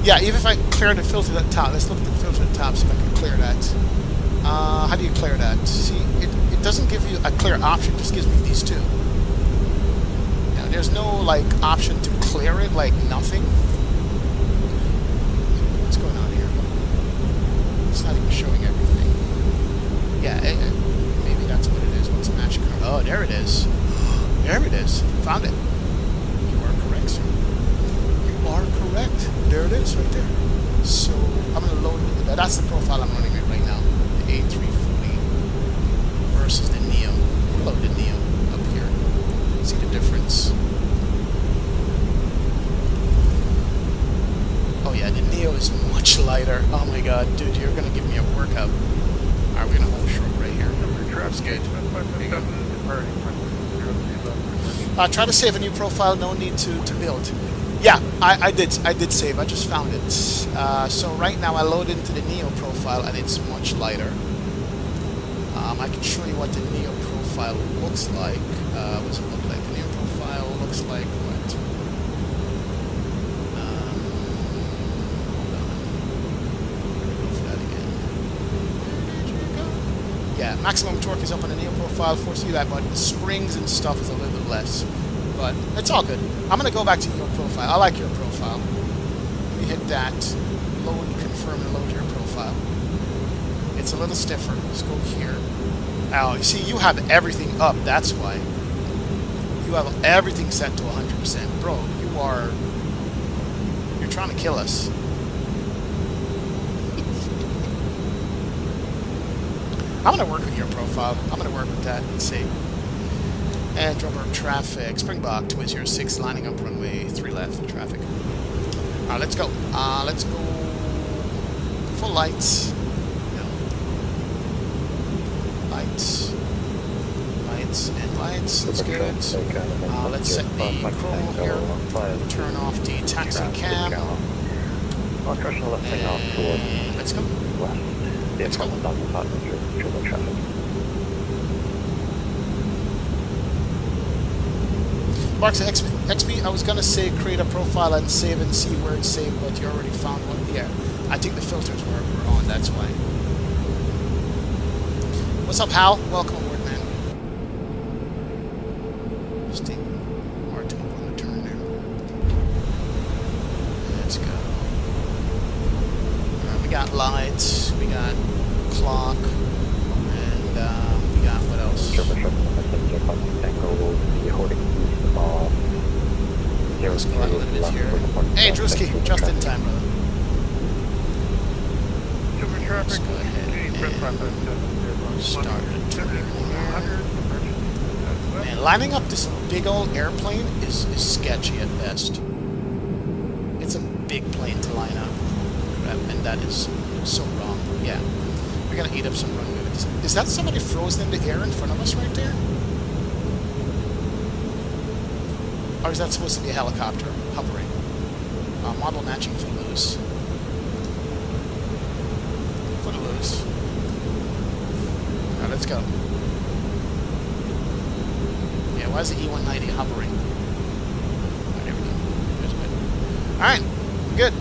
Yeah, even if I clear the filter at the top, let's look at the filter at the top, see if I can clear that. How do you clear that? See, it doesn't give you a clear option, it just gives me these two. Now, there's no, like, option to clear it, like nothing. What's going on here? It's not even showing everything. Yeah, maybe that's what it is. What's the match card? Oh, there it is. There it is. Found it. You are correct, sir. You are correct. There it is, right there. So, I'm going to load it. That's the profile I'm running it right now. The A340 versus the Neo. We'll load the Neo up here. See the difference. Oh yeah, the Neo is much lighter. Oh my god, dude, you're gonna give me a workout. Alright, we're gonna hold short right here. That's good. There you go. Try to save a new profile, no need to build. Yeah, I did save, I just found it. So right now I load into the Neo profile and it's much lighter. I can show you what the Neo profile looks like. What does it look like? The Neo profile looks like what? Yeah, maximum torque is up on the Neo profile, force you that, but the springs and stuff is a little bit less. But it's all good. I'm going to go back to your profile. I like your profile. Let me hit that. Load, confirm, and load your profile. It's a little stiffer. Let's go here. Oh, you see, you have everything up. That's why. You have everything set to 100%. Bro, you're trying to kill us. I'm going to work with your profile. I'm going to work with that. Let's see. And Joburg traffic. Springbok 206 lining up runway 3 left traffic. Alright, let's go. Let's go. Full lights. No. Lights. Lights and lights. That's good. Let's set the chrome here. Turn off the taxi cam. And let's go. Let's go. Mark's XP, I was gonna say create a profile and save and see where it's saved, but you already found one. Yeah, I think the filters were on, that's why. What's up, Hal? Welcome aboard, man. Just take more to move on the turn there. Let's go. Alright, we got lights, we got clock, and we got what else? Let's go out a little bit here. Hey, Drewski, just in time, brother. Let's go ahead and Start turning here. Man, lining up this big old airplane is sketchy at best. It's a big plane to line up, and that is so wrong. Yeah, we're gonna eat up some runway with this. Is that somebody frozen in the air in front of us right there? Or is that supposed to be a helicopter hovering? Model matching Footloose. Footloose. Alright, let's go. Yeah, why is the E190 hovering? Alright, there we go. There's good. Alright, good.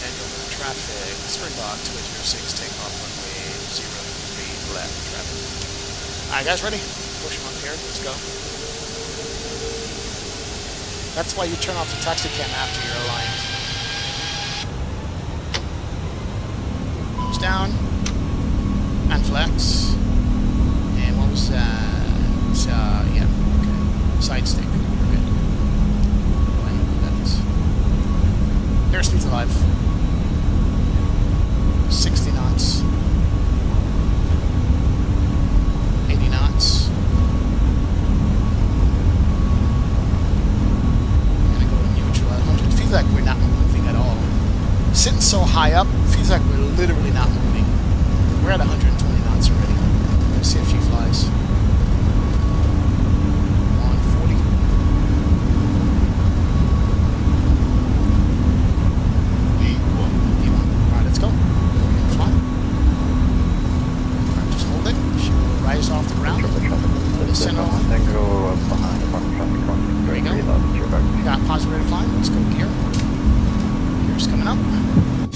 And over the traffic. Springbok 206, takeoff runway 03 left traffic. Alright, guys, ready? Push them up here. Let's go. That's why you turn off the taxi cam after you're aligned. Nose down. And flex. And what was that? Yeah, okay. Side stick. We're good. I know what that is. Airspeed's alive. 60 knots. 80 knots. Feels like we're not moving at all. Sitting so high up, feels like we're literally not moving. We're at 120 knots already. Let's see if she flies. 140. Alright, let's go. We're gonna fly. Alright, just hold it. She will rise off the ground. Descend off. There we go. We got positive rate of climb. Let's go gear. Gear's coming up. And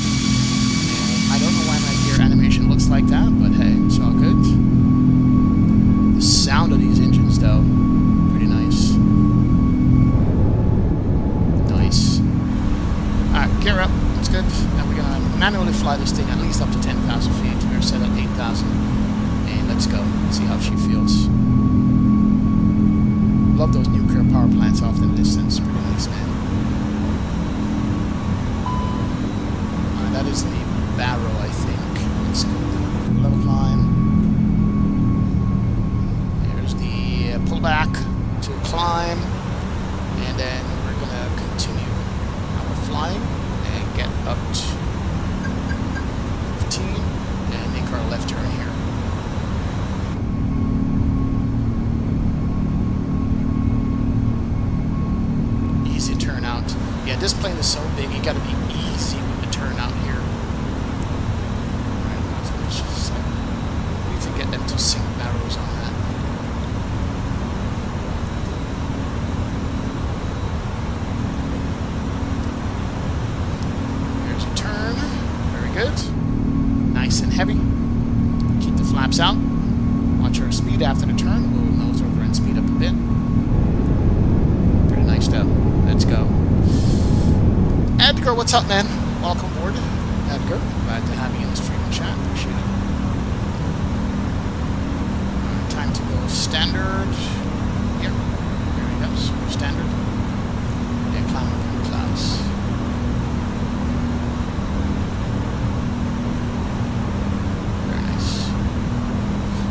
I don't know why my gear animation looks like that, but hey, it's all good. The sound of these engines, though, pretty nice. Nice. Alright, gear up. That's good. Now we're gonna manually fly this thing at least up to 10,000 feet. We're set at 8,000. And let's go. See how she feels. Love those nuclear power plants off in the distance. Pretty nice, man. That is the barrel, I think. Let's go. Level climb. There's the pullback to climb. And then we're going to continue our flying and get up to 15 and make our left turn here. Yeah, this plane is so big, you gotta be easy with the turnout here. Alright, let's just we need to get them to sink barrels on that. There's a turn. Very good. Nice and heavy. Keep the flaps out. Watch our speed after the turn. We'll nose over and speed up a bit. Pretty nice though. Let's go. Edgar, what's up, man? Welcome aboard, Edgar. Glad to have you in the stream and chat. Appreciate it. Time to go standard. Here. There he goes. Standard. And climb up in the clouds. Very nice.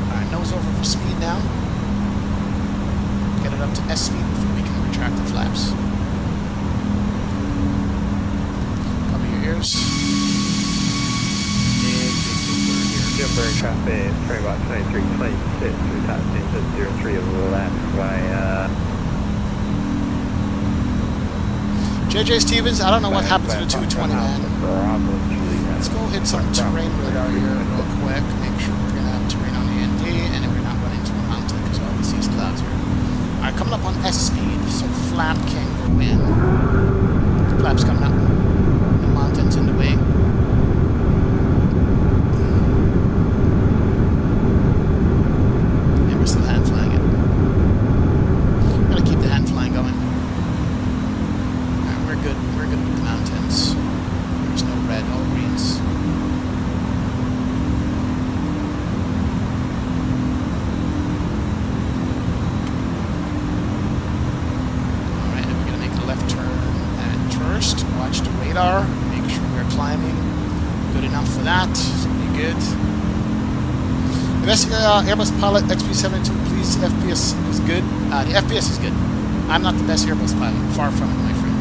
Alright, nose over for speed now. Get it up to S speed before we can retract the flaps. Ears. Joburg traffic, Springbok 2326, we tapped into 03 of the left by JJ Stevens, I don't know what happened to the 220, man. Let's go hit some terrain radar here real quick. Make sure we're going to have terrain on the ND and then we're not running into a mountain because all we see is clouds here. Alright, coming up on S speed, so flap can go in. Flap's coming up. Mountains in the way. And we're still hand flying it. Gotta keep the hand flying going. Alright, we're good. We're good with the mountains. There's no red, all greens. Alright, and we're gonna make a left turn at first. Watch the radar. Make sure we're climbing. Good enough for that. So be good. Alright, we're gonna make a left turn at first. Watch the radar. Make sure we're climbing. Good enough for that. So be good. Alright, now we're gonna make a left turn at first. Watch the radar. Make sure we're climbing. Good enough for that. So be good. Best Airbus pilot XP72, please. FPS is good. The FPS is good. I'm not the best Airbus pilot. Far from it, my friend.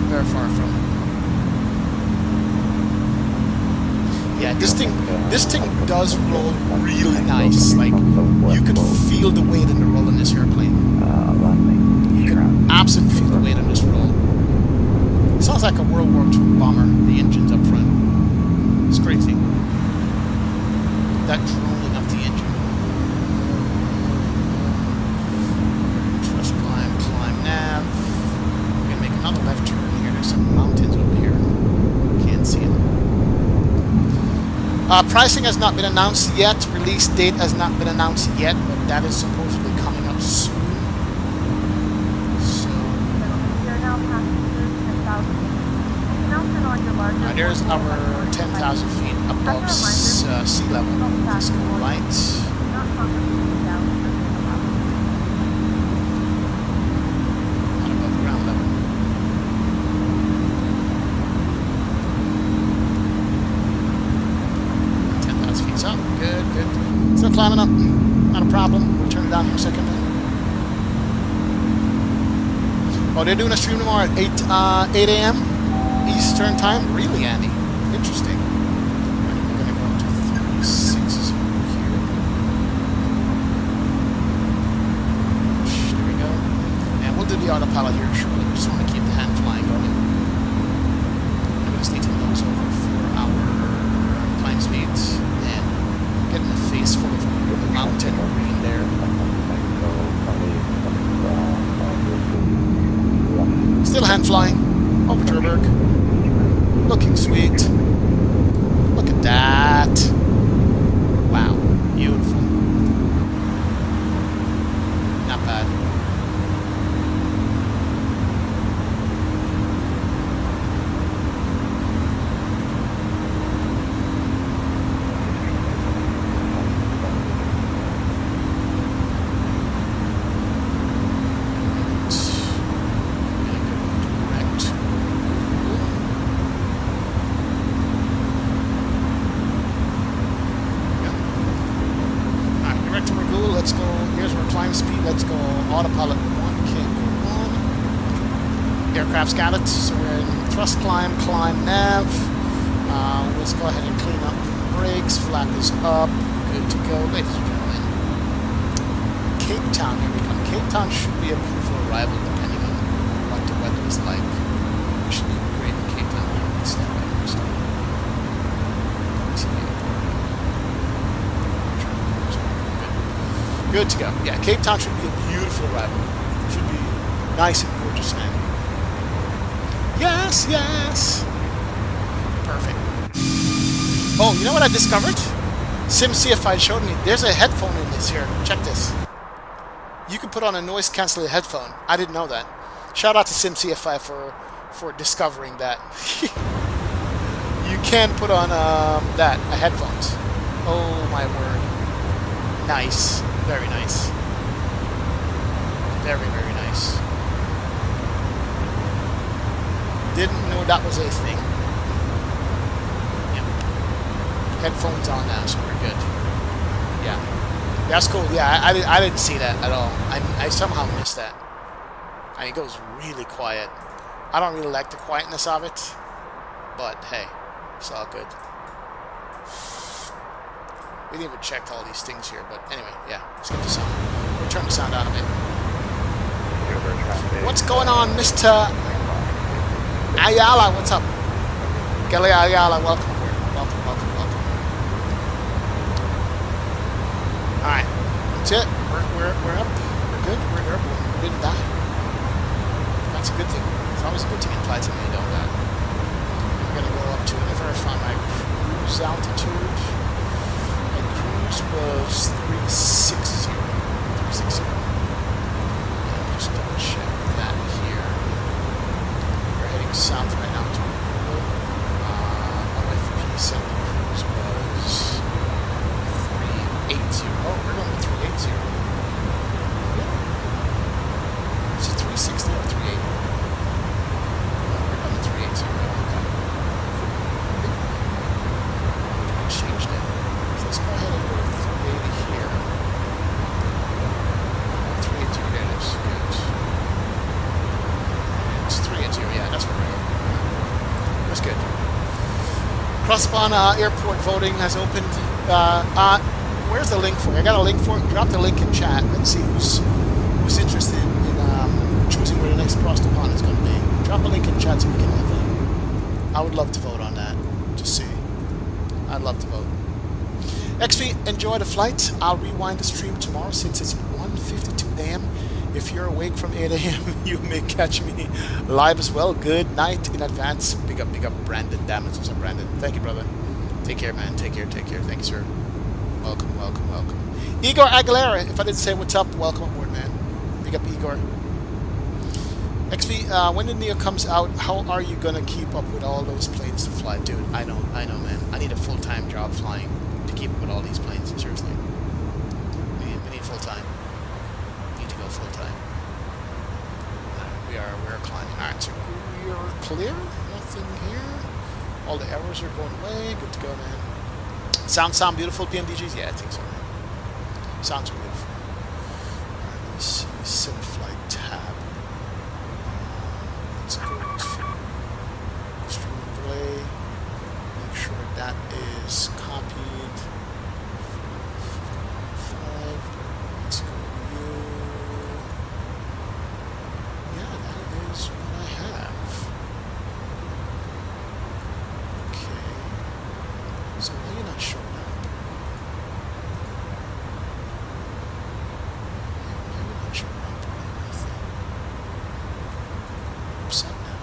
Very far from it. Yeah, this thing does roll really nice. Like, you could feel the weight in the roll in this airplane. You can absolutely feel the weight in this roll. It sounds like a World War II bomber. The engine's up front. It's crazy. That droning of the engine. Trust climb nav. We're gonna make another left turn here. There's some mountains over here. Can't see it. Pricing has not been announced yet. Release date has not been announced yet, but that is supposedly coming up soon. So Here now passengers 10,000 feet. Announcement on your larger. there's our 10,000 feet above sea level. Let's go right. Not complicated down. Not above ground level. Up. Good, good. Still climbing up. Not a problem. We'll turn it down in a second. Oh, they're doing a stream tomorrow at 8 a.m. Eastern time? Really, Andy? Interesting. Right, we're going to go to 36 here. There we go. And we'll do the autopilot here shortly. We just want to keep the hand flying going. We just need to nose over for our climb speeds. Getting a face full of the mountain green there. Still hand flying over Turberg. Looking sweet. Look at that. Wow, beautiful. Not bad. Aircraft's got it, so we're in thrust climb nav. Let's go ahead and clean up brakes. Flap is up. Good to go, ladies and gentlemen. Cape Town, here we come. Cape Town should be a beautiful arrival depending on what the weather is like. We should be great in Cape Town. Stand by here, stand by. Good to go. Yeah, Cape Town should be a beautiful arrival. Should be nice and gorgeous, man. Yes, yes. Perfect. Oh, you know what I discovered? SimCFI showed me. There's a headphone in this here. Check this. You can put on a noise canceling headphone. I didn't know that. Shout out to SimCFI for discovering that. You can put on a headphones. Oh my word. Nice. Very nice. Very, very nice. Didn't know that was a thing. Yep. Headphones on now, so we're good. Yeah. That's cool. Yeah, I didn't see that at all. I somehow missed that. And it goes really quiet. I don't really like the quietness of it. But hey, it's all good. We didn't even check all these things here, but anyway, yeah. Let's get the sound. We'll turn the sound out a bit. What's going on, Mr. Ayala? What's up? Kelly Ayala, welcome aboard. Welcome, welcome, welcome. Alright. That's it. We're up. We're good. We're airborne. We didn't die. That's a good thing. It's always a good thing in flights when you don't die. I'm gonna go up to whenever I find my cruise altitude. My cruise was 360. 360. Just double check that here. We're heading south right now to my wife said the cruise was 380. Oh, we're going to 380. Is it 360 or 380? No, we're going to 380. Okay. I changed it. So let's go ahead and go to 380 upon airport voting has opened. Where's the link for it? I got a link for it. Drop the link in chat. Let's see who's interested in choosing where the next cross the pond is going to be. Drop a link in chat so we can all vote. I would love to vote on that. Just see. I'd love to vote. XP, enjoy the flight. I'll rewind the stream tomorrow since it's 1:52 a.m. If you're awake from 8 a.m., you may catch me live as well. Good night in advance. Big up, Brandon. Damn it, what's up, Brandon? Thank you, brother. Take care, man. Take care. Thank you, sir. Welcome. Igor Aguilera, if I didn't say what's up, welcome aboard, man. Big up, Igor. XP, when the Neo comes out, how are you going to keep up with all those planes to fly? Dude, I know, man. I need a full-time job flying to keep up with all these planes, seriously. We need full-time. We need to go full-time. We're climbing. Alright, so we're clear. Nothing here. All the arrows are going away. Good to go, man. Sound beautiful, PMDGs? Yeah, I think so, man. Sounds beautiful. Alright, let's see. Sim flight tab. Let's go to stream overlay. Make sure that is copied. 5. Let's go to you. Yeah, that is what I have. Okay. So why are you not showing up? Why are you not showing up on anything? I'm upset now.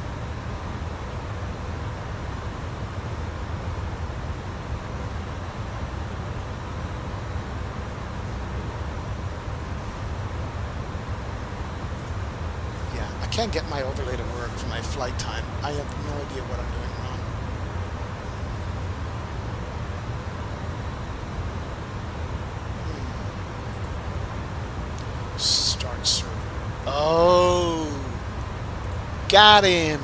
Yeah, I can't get my overlay to work for my flight time. I have no idea what I'm doing wrong. Start server. Oh, got him.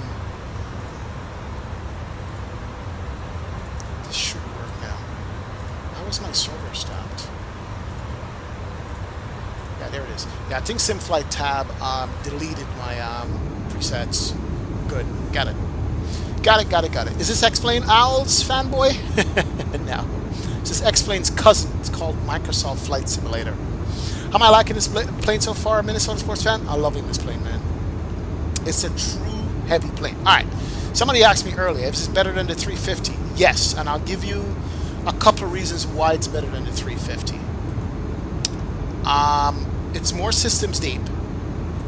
This should work now. How was my server stopped? Yeah, there it is. Yeah, I think SimFlight tab deleted my presets. Good, got it. Got it. Is this X-Plane Owls fanboy? No. This is X-Plane's cousin. It's called Microsoft Flight Simulator. How am I liking this plane so far, Minnesota sports fan? I'm loving this plane, man. It's a true heavy plane. All right. Somebody asked me earlier if this is better than the 350. Yes, and I'll give you a couple of reasons why it's better than the 350. It's more systems deep,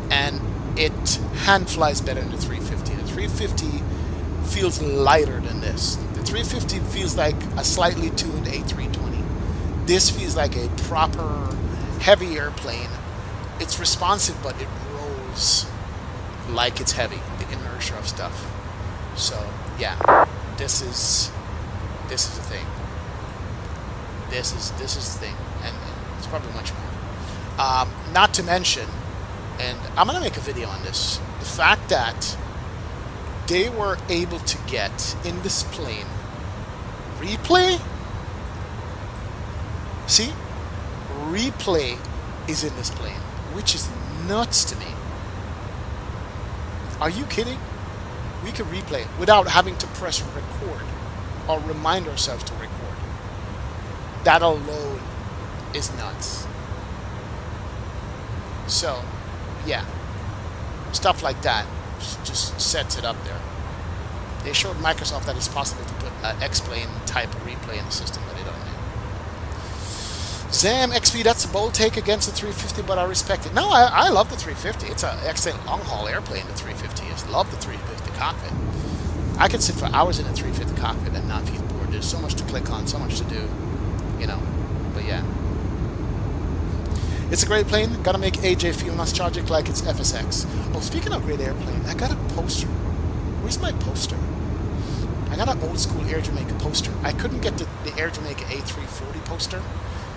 and it hand flies better than the 350. The 350 feels lighter than this. The 350 feels like a slightly tuned A320. This feels like a proper heavy airplane. It's responsive, but it rolls like it's heavy. The inertia of stuff. So yeah, this is the thing. This is the thing, and it's probably much more. Not to mention, and I'm gonna make a video on this. The fact that they were able to get in this plane replay. See? Replay is in this plane, which is nuts to me. Are you kidding? We can replay without having to press record or remind ourselves to record. That alone is nuts. So, yeah, stuff like that just sets it up there. They showed Microsoft that it's possible to put an X-Plane type of replay in the system, but they don't do. Zam XP, that's a bold take against the 350, but I respect it. No, I love the 350. It's an excellent long-haul airplane, the 350 is. Love the 350 cockpit. I could sit for hours in a 350 cockpit and not feel bored. There's so much to click on, so much to do, you know. But yeah. It's a great plane. Gotta make AJ feel nostalgic like it's FSX. Oh, speaking of great airplane, I got a poster. Where's my poster? I got an old school Air Jamaica poster. I couldn't get the Air Jamaica A340 poster.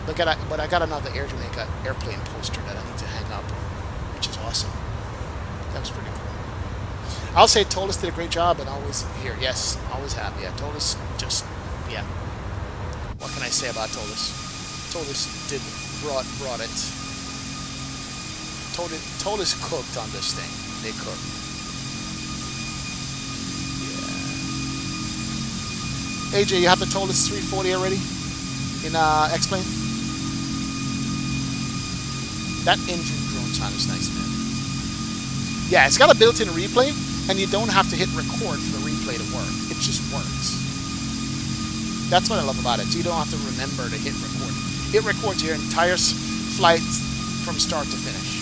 But I got another Air Jamaica airplane poster that I need to hang up, which is awesome. That was pretty cool. I'll say Toliss did a great job and always here. Yes, always have. Yeah, Toliss just, yeah. What can I say about Toliss? Toliss brought it. Toliss cooked on this thing. They cooked. AJ, you have the Toliss 340 already in X-Plane? That engine drone sound is nice, man. Yeah, it's got a built-in replay, and you don't have to hit record for the replay to work. It just works. That's what I love about it. So you don't have to remember to hit record. It records your entire flight from start to finish.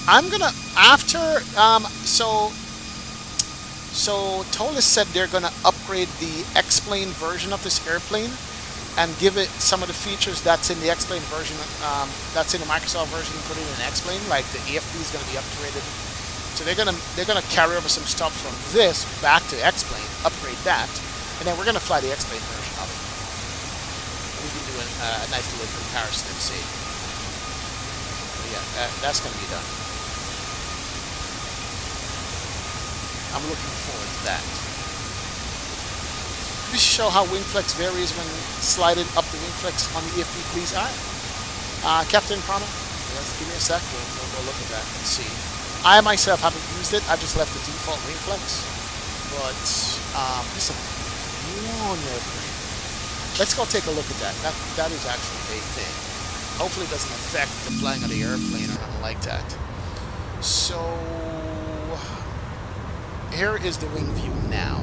I'm gonna so Toliss said they're gonna upgrade the X-Plane version of this airplane and give it some of the features that's in the X-Plane version, that's in the Microsoft version, and put it in X-Plane. Like the AFB is gonna be upgraded. So they're gonna carry over some stuff from this back to X-Plane, upgrade that, and then we're gonna fly the X-Plane version of it. We can do a nice little comparison and see. But yeah, that's gonna be done. I'm looking forward to that. Please show how wing flex varies when sliding up the wing flex on the EFB, please. All right. Captain Prana, yes, give me a sec. We'll go look at that and see. I myself haven't used it. I just left the default wing flex. But this is a long airplane. Let's go take a look at that. That is actually a big thing. Hopefully it doesn't affect the flying of the airplane or nothing like that. So here is the wing view now,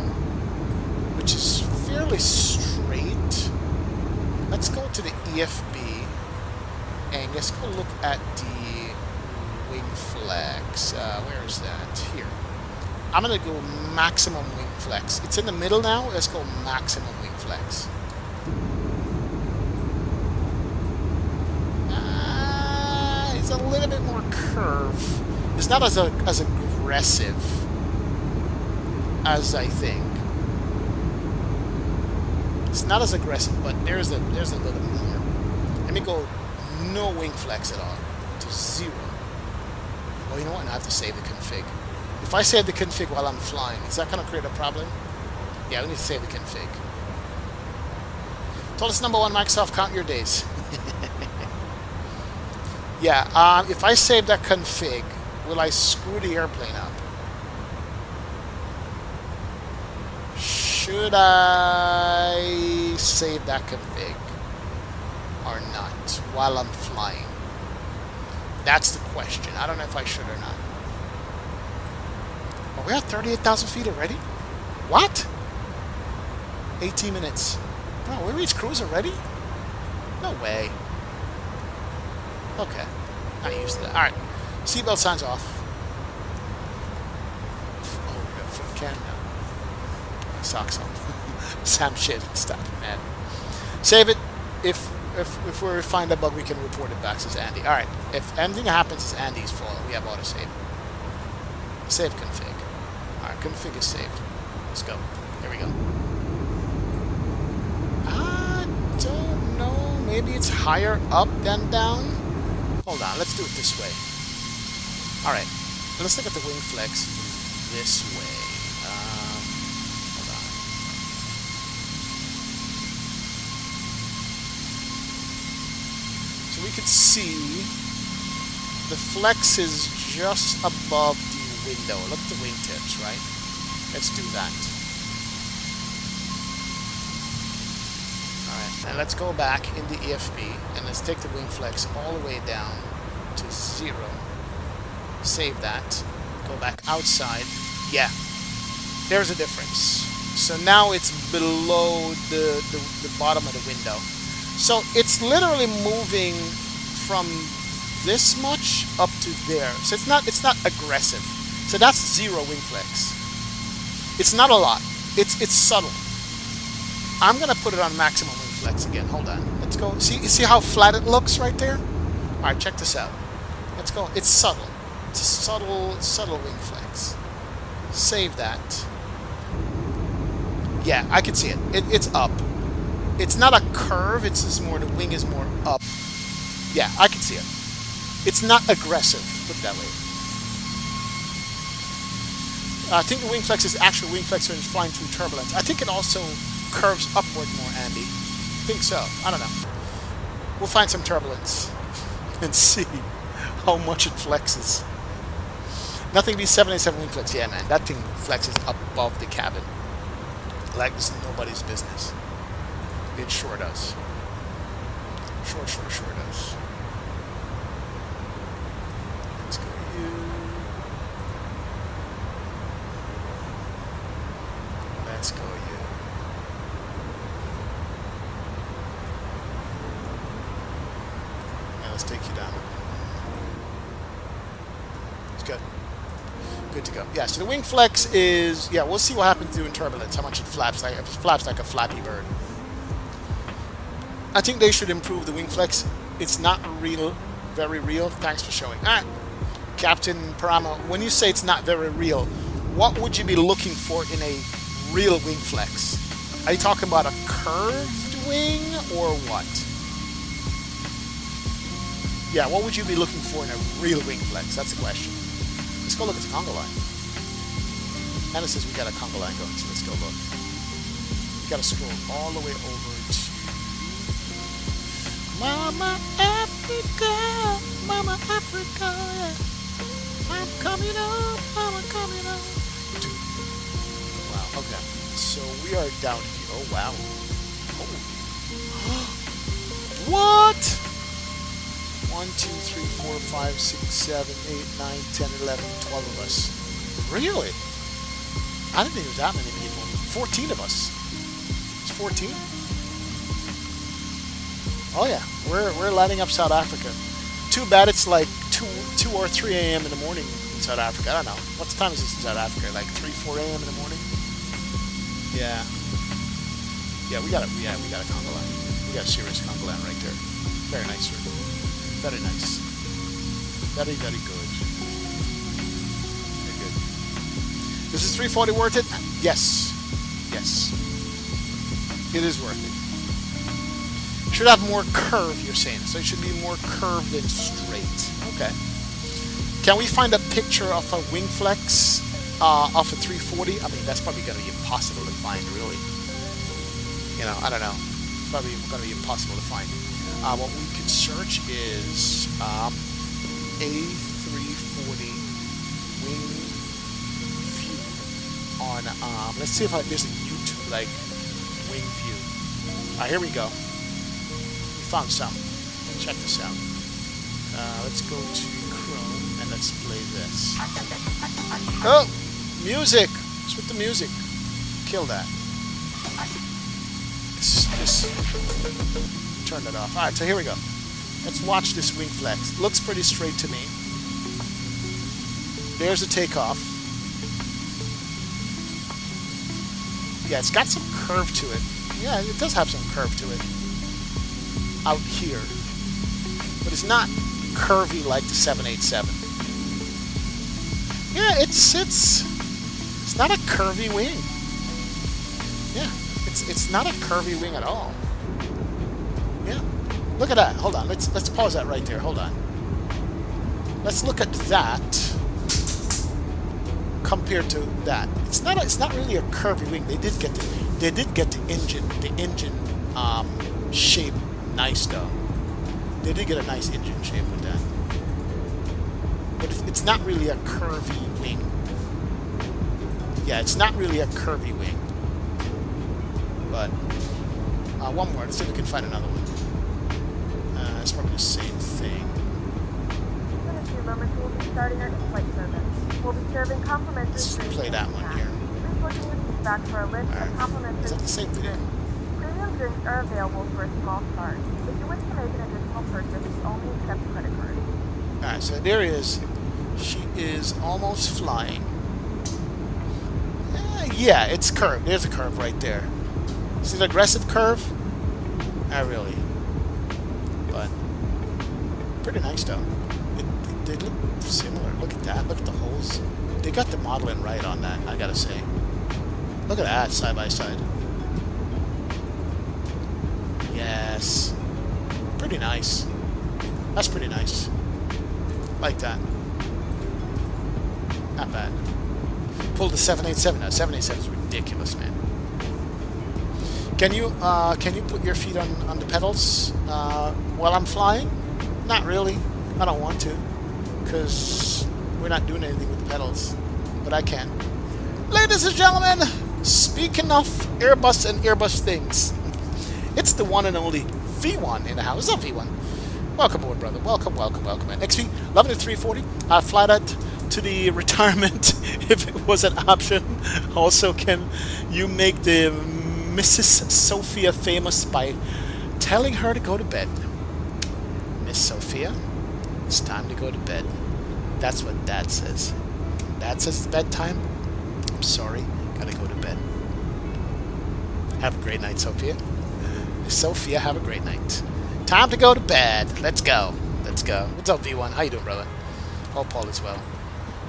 which is fairly straight. Let's go to the EFB and let's go look at the wing flex. Where is that? Here. I'm gonna go maximum wing flex. It's in the middle now. Let's go maximum wing flex. It's a little bit more curve. It's not as aggressive as I think. It's not as aggressive, but there's a little more. Let me go no wing flex at all to 0. Well, you know what? I have to save the config. If I save the config while I'm flying, is that going to create a problem? Yeah, we need to save the config. Toliss #1 Microsoft, count your days. Yeah, if I save that config, will I screw the airplane up? Should I save that config or not while I'm flying? That's the question. I don't know if I should or not. Are we at 38,000 feet already? What? 18 minutes. Bro, we reached cruise already? No way. Okay. Not used to that. Alright. Seatbelt signs off. Oh, we got foot can now. Socks on. Sam shit. Stop, man. Save it. If we find a bug, we can report it back, says Andy. Alright. If anything happens, it's Andy's fault. We have autosave. Save config. Alright, config is saved. Let's go. Here we go. I don't know. Maybe it's higher up than down? Hold on. Let's do it this way. Alright. Let's look at the wing flex this way. Hold on. So we could see the flex is just above the window. Look at the wingtips, right? Let's do that. Alright, and let's go back in the EFB and let's take the wing flex all the way down to 0. Save that. Go back outside. Yeah, there's a difference. So now it's below the bottom of the window. So it's literally moving from this much up to there. So it's not aggressive. So that's 0 wing flex. It's not a lot. It's subtle. I'm gonna put it on maximum wing flex again. Hold on. Let's go. See how flat it looks right there? All right, check this out. Let's go. It's subtle. It's a subtle wing flex. Save that. Yeah, I can see it. It's up. It's not a curve. It's just more, the wing is more up. Yeah, I can see it. It's not aggressive. Put it that way. I think the wing flex is actually wing flex when it's flying through turbulence. I think it also curves upward more, Andy. I think so. I don't know. We'll find some turbulence and see how much it flexes. Nothing beats 787 wing flex. Yeah, man, that thing flexes above the cabin like it's nobody's business. It sure does. Sure does. Let's go you. Let's go you. Now let's take you down. It's good. Good to go. Yeah, so the wing flex is, yeah, we'll see what happens during turbulence, how much it flaps like, if it flaps like a Flappy Bird. I think they should improve the wing flex. It's not real, very real. Thanks for showing. Alright, Captain Parama, when you say it's not very real, what would you be looking for in a real wing flex? Are you talking about a curved wing or what? Yeah, what would you be looking for in a real wing flex? That's the question. Let's go look at the conga line. Anna says we got a conga line going, so let's go look. We gotta scroll all the way over to Mama Africa, Mama Africa, yeah. I'm coming up, I'm coming up. Wow, okay. So we are down here. Oh, wow. Oh. What? 1, 2, 3, 4, 5, 6, 7, 8, 9, 10, 11, 12 of us. Really? I didn't think there was that many people. 14 of us. It's 14? Oh yeah, we're lighting up South Africa. Too bad it's like 2 or 3 a.m. in the morning in South Africa. I don't know. What time is this in South Africa? Like 3, 4 a.m. in the morning? Yeah. Yeah, we got a conga line. We got a serious conga line right there. Very nice, sir. Very nice. Very, very good. Very good. Is this 340 worth it? Yes. Yes. It is worth it. Should have more curve, you're saying. So it should be more curved than straight. Okay. Can we find a picture of a wing flex off a 340? I mean, that's probably going to be impossible to find, really. You know, I don't know. It's probably going to be impossible to find. What we could search is A340 wing view on, let's see if there's a YouTube, like, wing view. Here we go. We found some. Check this out. Let's go to Chrome and let's play this. Oh! Music! What's with the music? Kill that. Just turn it off. Alright, so here we go. Let's watch this wing flex. Looks pretty straight to me. There's a takeoff. Yeah, it's got some curve to it. Yeah, it does have some curve to it. Out here. But it's not curvy like the 787. Yeah, it's not a curvy wing. Yeah, it's not a curvy wing at all. Yeah. Look at that. Hold on. Let's pause that right there. Hold on. Let's look at that compared to that. It's not really a curvy wing. They did get the engine shape nice though. They did get a nice engine shape with that. But it's not really a curvy wing. Yeah, it's not really a curvy wing. But one more. Let's see if we can find another one. It's probably the same thing. In a few moments, we'll be starting our in-flight service. We'll be serving complimentary Let's drinks. play that one here. Please look in your seat back for a list of complimentary Is that the same thing? Premium drinks are available for a small charge. If you wish to make an additional purchase, we only accept credit cards. Alright, so there is. She is almost flying. Yeah, it's curved. There's a curve right there. Is it an aggressive curve? Not really. But pretty nice though. They look similar. Look at that. Look at the holes. They got the modeling right on that, I gotta say. Look at that, side by side. Yes. Pretty nice. That's pretty nice. Like that. Not bad. Pulled the 787 now. 787 is ridiculous, man. Can you put your feet on the pedals while I'm flying? Not really. I don't want to, because we're not doing anything with the pedals, but I can. Ladies and gentlemen, speaking of Airbus and Airbus things, it's the one and only V1 in the house. What's up, V1? Welcome aboard, brother. Welcome, welcome, welcome. Man. XP, loving the 340. I fly that to the retirement if it was an option. Also, can you make the Mrs. Sophia famous by telling her to go to bed? Miss Sophia, it's time to go to bed. That's what Dad says. Dad says it's bedtime. I'm sorry, gotta go to bed. Have a great night, Sophia. Miss Sophia, have a great night. Time to go to bed. Let's go. Let's go. What's up, V1? How you doing, brother? Hope all is well.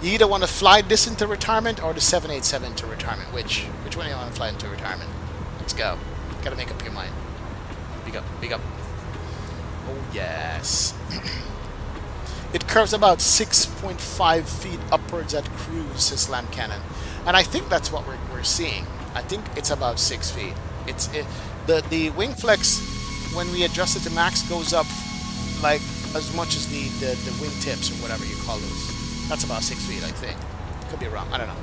You either want to fly this into retirement or the 787 to retirement. Which one do you want to fly into retirement? Let's go. Gotta make up your mind. Big up, big up. Oh, yes. It curves about 6.5 feet upwards at cruise, says Slam Cannon. And I think that's what we're seeing. I think it's about 6 feet. The wing flex, when we adjust it to max, goes up like as much as the wing tips or whatever you call those. That's about 6 feet, I think. Could be wrong. I don't know.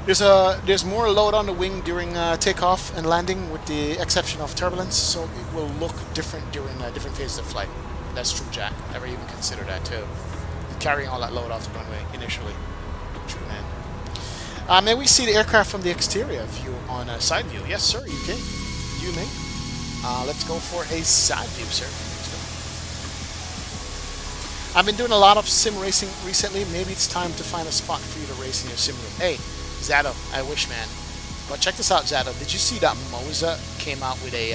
There's more load on the wing during takeoff and landing, with the exception of turbulence, so it will look different during different phases of flight. That's true, Jack. Never even considered that too. Carrying all that load off the runway initially. True, man. May we see the aircraft from the exterior view on a side view? Yes, sir. You can. You may. Let's go for a side view, sir. I've been doing a lot of sim racing recently. Maybe it's time to find a spot for you to race in your sim room. Hey, Zato, I wish, man. But check this out, Zato. Did you see that Moza came out with a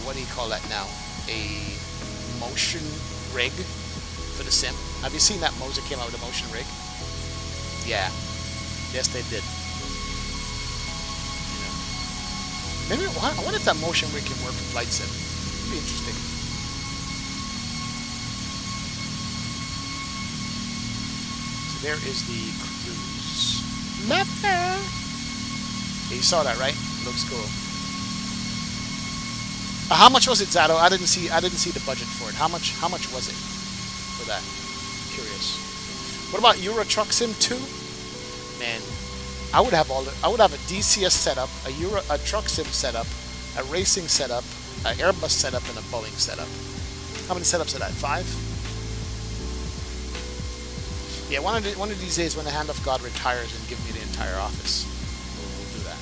what do you call that now? A motion rig for the sim. Have you seen that Moza came out with a motion rig? Yeah. Yes, they did. Maybe I wonder if that motion rig can work for Flightsim. It'd be interesting. So there is the cruise mapper. Yeah, you saw that, right? Looks cool. How much was it, Zato? I didn't see the budget for it. How much was it for that? Curious. What about Euro Truck Sim 2? Man, I would have a DCS setup, a Truck Sim setup, a racing setup, an Airbus setup, and a Boeing setup. How many setups did I have? 5? Yeah, one of these days when the Hand of God retires and give me the entire office, we'll do that.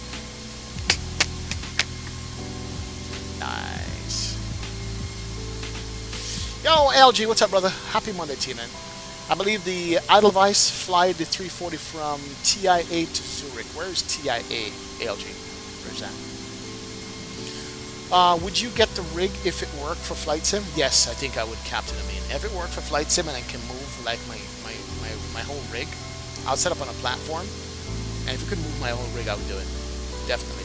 Nice. Yo, LG, what's up, brother? Happy Monday to you, man. I believe the Edelweiss fly the 340 from TIA to Zurich. Where is TIA, ALG? Where's that? Would you get the rig if it worked for Flightsim? Yes, I think I would, Captain. I mean, if it worked for Flightsim and I can move like my whole rig, I'll set up on a platform. And if it could move my whole rig, I would do it. Definitely.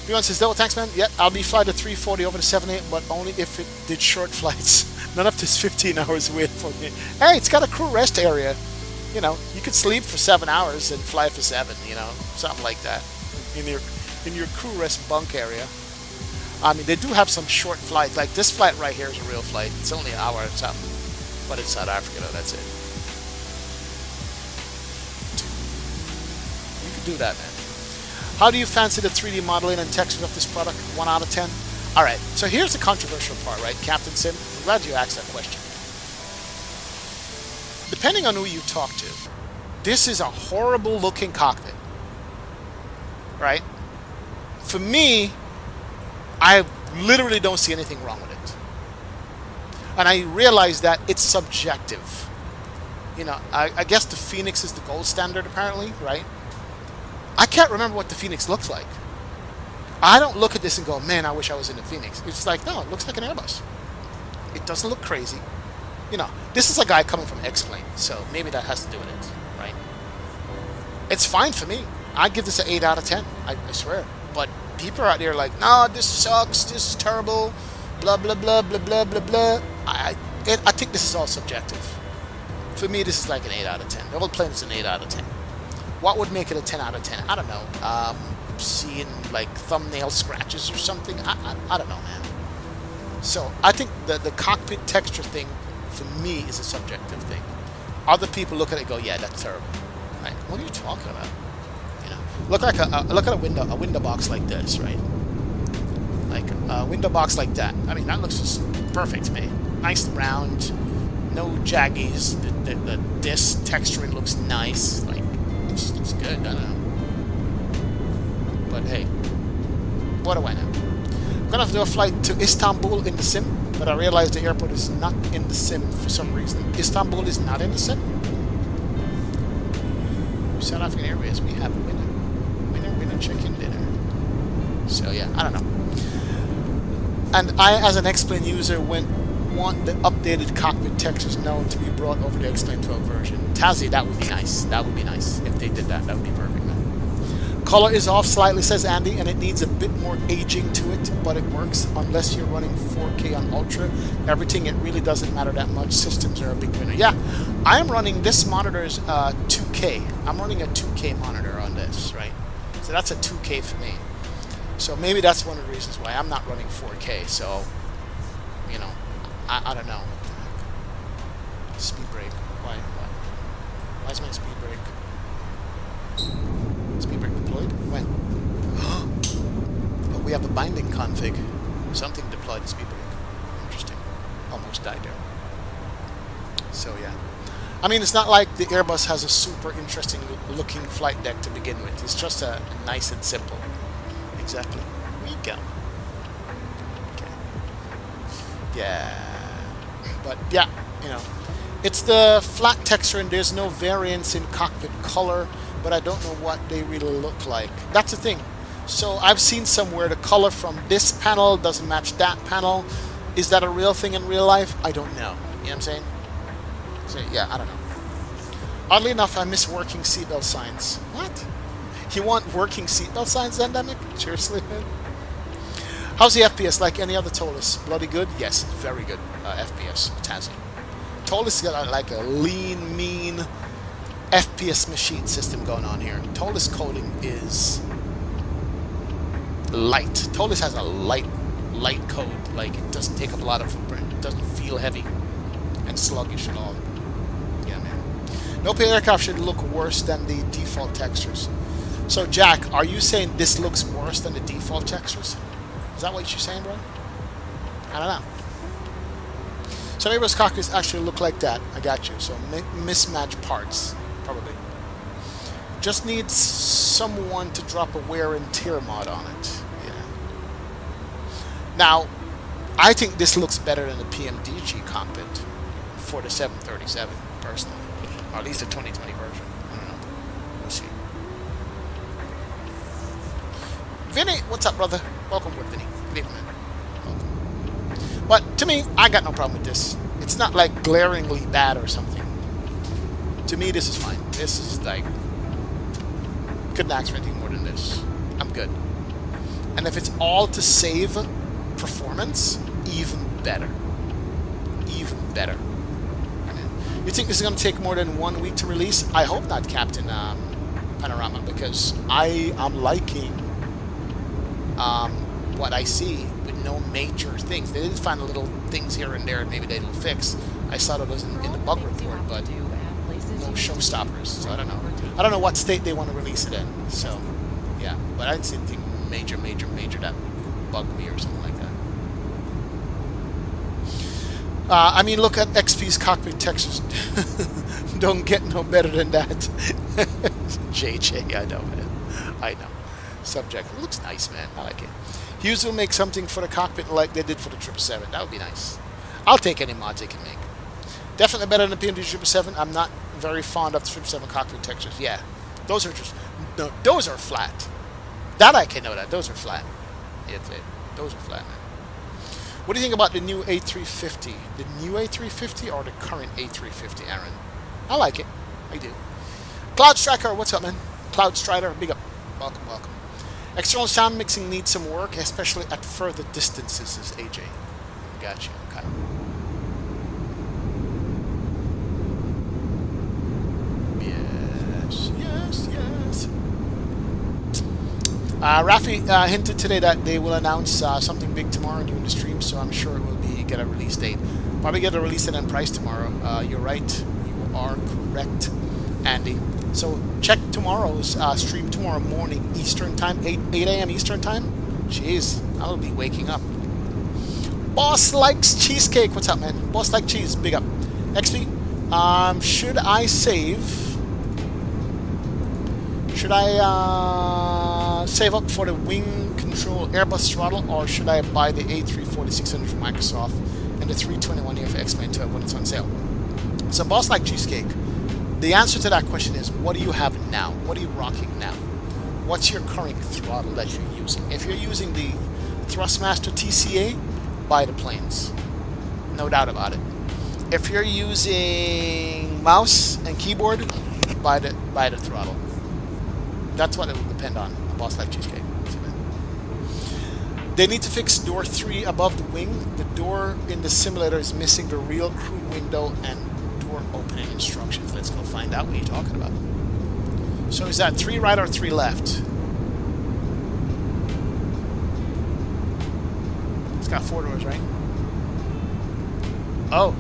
Beyond says, "Devil, thanks, man. Yeah, I'll be flying the 340 over the 78, but only if it did short flights. None of this 15 hours away for me. Hey, it's got a crew rest area. You know, you could sleep for 7 hours and fly for 7. You know, something like that in your crew rest bunk area. I mean, they do have some short flights. Like this flight right here is a real flight. It's only an hour or something, but it's South Africa though. That's it. You could do that, man. How do you fancy the 3D modeling and textures of this product? 1 out of 10. All right, so here's the controversial part, right, Captain Sim? I'm glad you asked that question. Depending on who you talk to, this is a horrible looking cockpit, right? For me, I literally don't see anything wrong with it. And I realize that it's subjective. You know, I guess the Phoenix is the gold standard apparently, right? I can't remember what the Phoenix looks like. I don't look at this and go, man, I wish I was in the Phoenix. It's like, no, it looks like an Airbus. It doesn't look crazy. You know, this is a guy coming from X-Plane, so maybe that has to do with it, right? It's fine for me. I give this an 8 out of 10, I swear. But people are out there like, no, this sucks, this is terrible, blah, blah, blah, blah, blah, blah, blah. I think this is all subjective. For me, this is like an 8 out of 10. The whole plane is an 8 out of 10. What would make it a 10 out of 10? I don't know. Seeing like thumbnail scratches or something. I don't know, man. So I think the cockpit texture thing for me, is a subjective thing. Other people look at it and go, yeah, that's terrible. Right? What are you talking about? You know, look at a window box like this, right? Like a window box like that. I mean, that looks just perfect to me. Nice and round, no jaggies. The disc texturing looks nice. Like, it just looks good. I don't know. But hey, what do I know? I'm gonna have to do a flight to Istanbul in the sim, but I realized the airport is not in the sim for some reason. Istanbul is not in the sim. South African Airways, we have a winner. Winner, chicken dinner. So yeah, I don't know. And I, as an X-Plane user, want the updated cockpit textures known to be brought over the X-Plane 12 version. Tazzy, that would be nice. That would be nice. If they did that, that would be perfect, man. Color is off slightly, says Andy, and it needs a bit more aging to it, but it works unless you're running 4K on Ultra. Everything, it really doesn't matter that much. Systems are a big winner. Yeah, I am running, this monitor's 2K. I'm running a 2K monitor on this, right? So that's a 2K for me. So maybe that's one of the reasons why I'm not running 4K. So, you know, I don't know. Speed brake. Why is my speed brake? Speed brake deployed? When? Oh, we have a binding config. Something deployed the speed brake. Interesting. Almost died there. So yeah. I mean, it's not like the Airbus has a super interesting looking flight deck to begin with. It's just a nice and simple. Exactly. Here we go. Okay. Yeah. But yeah, you know, it's the flat texture and there's no variance in cockpit color, but I don't know what they really look like. That's the thing. So I've seen somewhere the color from this panel doesn't match that panel. Is that a real thing in real life? I don't know. You know what I'm saying? So yeah, I don't know. Oddly enough, I miss working seatbelt signs. What? You want working seatbelt signs, Endemic? Seriously, man? How's the FPS like any other Toliss? Bloody good? Yes, very good FPS. Tazzy. Toliss got like a lean, mean FPS machine system going on here. Toliss coding is light. Toliss has a light code. Like, it doesn't take up a lot of footprint. It doesn't feel heavy and sluggish at all. Yeah, man. No pay aircraft should look worse than the default textures. So, Jack, are you saying this looks worse than the default textures? Is that what you're saying, bro? I don't know. So Airbus cockpits actually look like that. I got you. So mismatch parts, probably. Just needs someone to drop a wear and tear mod on it. Yeah. Now, I think this looks better than the PMDG cockpit for the 737, personally. Or at least the 2020 version. I don't know. We'll see. Vinny, what's up, brother? Welcome with Vinny. Good evening, man. Welcome. But to me, I got no problem with this. It's not like glaringly bad or something. To me, this is fine. This is like, couldn't ask for anything more than this. I'm good. And if it's all to save performance, even better. Even better. I mean, you think this is going to take more than 1 week to release? I hope not, Captain Panorama, because I am liking what I see with no major things. They did find little things here and there maybe they'll fix. I saw it was in the bug report, but no showstoppers, so I don't know. I don't know what state they want to release it in, so yeah. But I didn't see anything major that would bug me or something like that. I mean, look at XP's cockpit textures. Don't get no better than that. JJ, I know, man. I know. Subject. It looks nice, man. I like it. Hughes will make something for the cockpit like they did for the 777. That would be nice. I'll take any mods they can make. Definitely better than the PMD 777. I'm not very fond of the 777 cockpit textures. Yeah. Those are just... No, those are flat. That I can know that. Those are flat. Yeah, those are flat, man. What do you think about the new A350? The new A350 or the current A350, Aaron? I like it. I do. Cloud Striker, what's up, man? Cloud Strider, big up. Welcome, welcome. External sound mixing needs some work, especially at further distances, says AJ. Gotcha. Okay. Yes. Rafi hinted today that they will announce something big tomorrow during the stream, so I'm sure it will get a release date. Probably get a release and then price tomorrow. You're right. You are correct, Andy. So check tomorrow's stream tomorrow morning Eastern time, 8 a.m. Eastern time. Jeez, I'll be waking up. Boss likes cheesecake. What's up, man? Boss like cheese. Big up. XP. Should I save? Should I save up for the wing control Airbus throttle, or should I buy the A340-600 from Microsoft and the 321 here for X-Men12 when it's on sale? So, boss like cheesecake. The answer to that question is, what do you have now? What are you rocking now? What's your current throttle that you're using? If you're using the Thrustmaster TCA, buy the planes. No doubt about it. If you're using mouse and keyboard, buy the throttle. That's what it will depend on. A boss like cheesecake. They need to fix door 3 above the wing. The door in the simulator is missing the real crew window and door opening instructions. Let's go find out what you're talking about. So is that 3 right or 3 left? It's got 4 doors, right? Oh.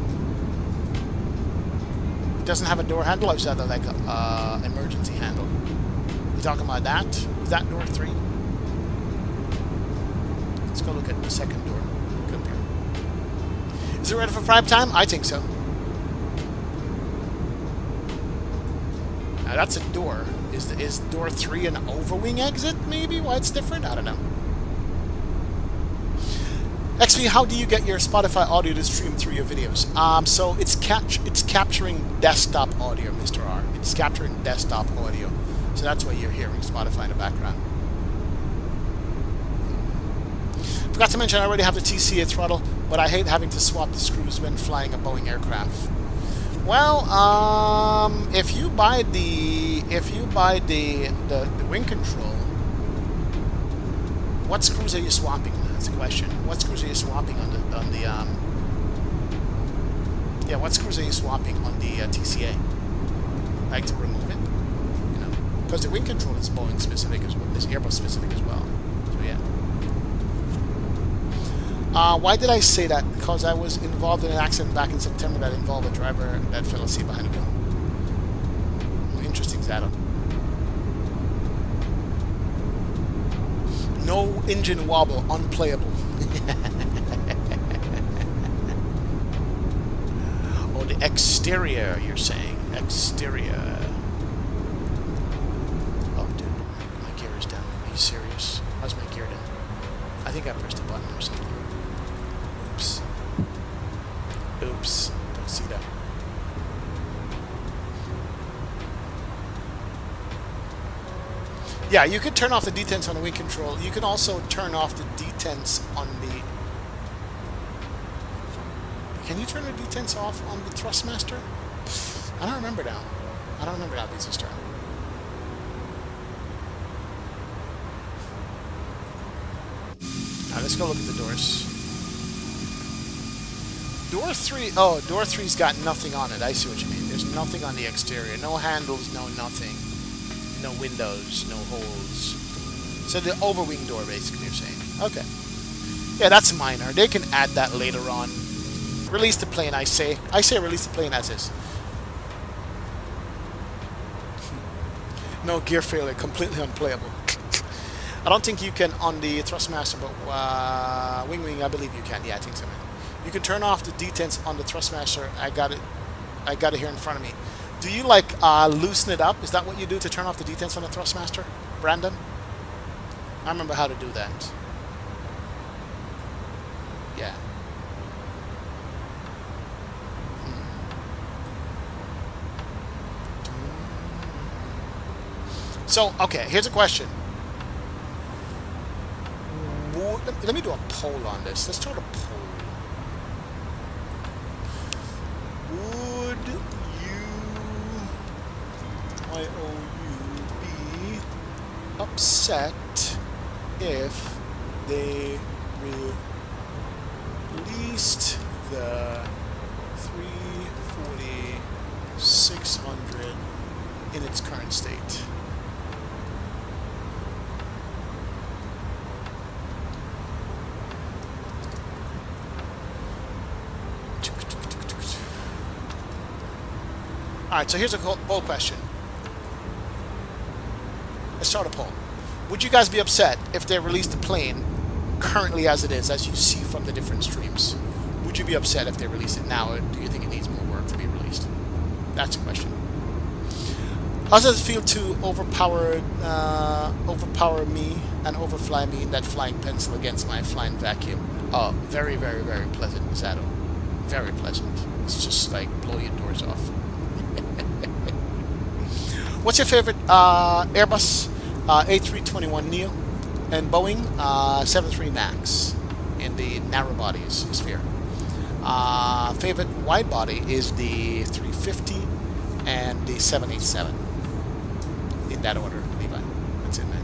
It doesn't have a door handle, or is that like a emergency handle? You talking about that? Is that door 3? Let's go look at the second door. Look up here. Is it ready for prime time? I think so. Now that's a door. Is door 3 an overwing exit? Maybe why it's different? I don't know. XP, how do you get your Spotify audio to stream through your videos? So it's capturing desktop audio, Mr. R. It's capturing desktop audio. So that's why you're hearing Spotify in the background. Forgot to mention, I already have the TCA throttle, but I hate having to swap the screws when flying a Boeing aircraft. Well, if you buy the wing control, what screws are you swapping? That's the question. What screws are you swapping on the what screws are you swapping on the TCA? Like to remove it, you know, because the wing control is Boeing specific as well, is Airbus specific as well. So yeah. Why did I say that? Because I was involved in an accident back in September that involved a driver that fell asleep behind the wheel. Interesting, Zado. No engine wobble, unplayable. Oh, the exterior, you're saying. Exterior. Oh, dude, my gear is down. Are you serious? How's my gear down? I think I pressed a button or something. Oops. Oops. Don't see that. Yeah, you could turn off the detents on the wing control. You can also turn off the detents on the... Can you turn the detents off on the Thrustmaster? I don't remember now. I don't remember how these are started. Now let's go look at the doors. Door 3... Oh, door 3's got nothing on it. I see what you mean. There's nothing on the exterior. No handles, no nothing. No windows, no holes. So the overwing door, basically, you're saying. Okay. Yeah, that's minor. They can add that later on. Release the plane, I say. I say release the plane as is. No gear failure. Completely unplayable. I don't think you can on the Thrustmaster, but Wing, I believe you can. Yeah, I think so, man. You can turn off the detents on the Thrustmaster. I got it here in front of me. Do you like loosen it up? Is that what you do to turn off the detents on the Thrustmaster, Brandon? I remember how to do that. Yeah. So, okay, here's a question. Let me do a poll on this. Let's start a poll. Would you be upset if they released the 340-600 in its current state? Alright, so here's a poll question. Let's start a poll. Would you guys be upset if they released the plane currently as it is, as you see from the different streams? Would you be upset if they released it now, or do you think it needs more work to be released? That's the question. How does it feel to overpower me and overfly me in that flying pencil against my flying vacuum? Oh, very, very, very pleasant, Misato. Very pleasant. It's just like blow your doors off. What's your favorite Airbus A321neo and Boeing 73 Max in the narrow bodies sphere? Favorite wide body is the 350 and the 787. In that order, Levi. That's it, man.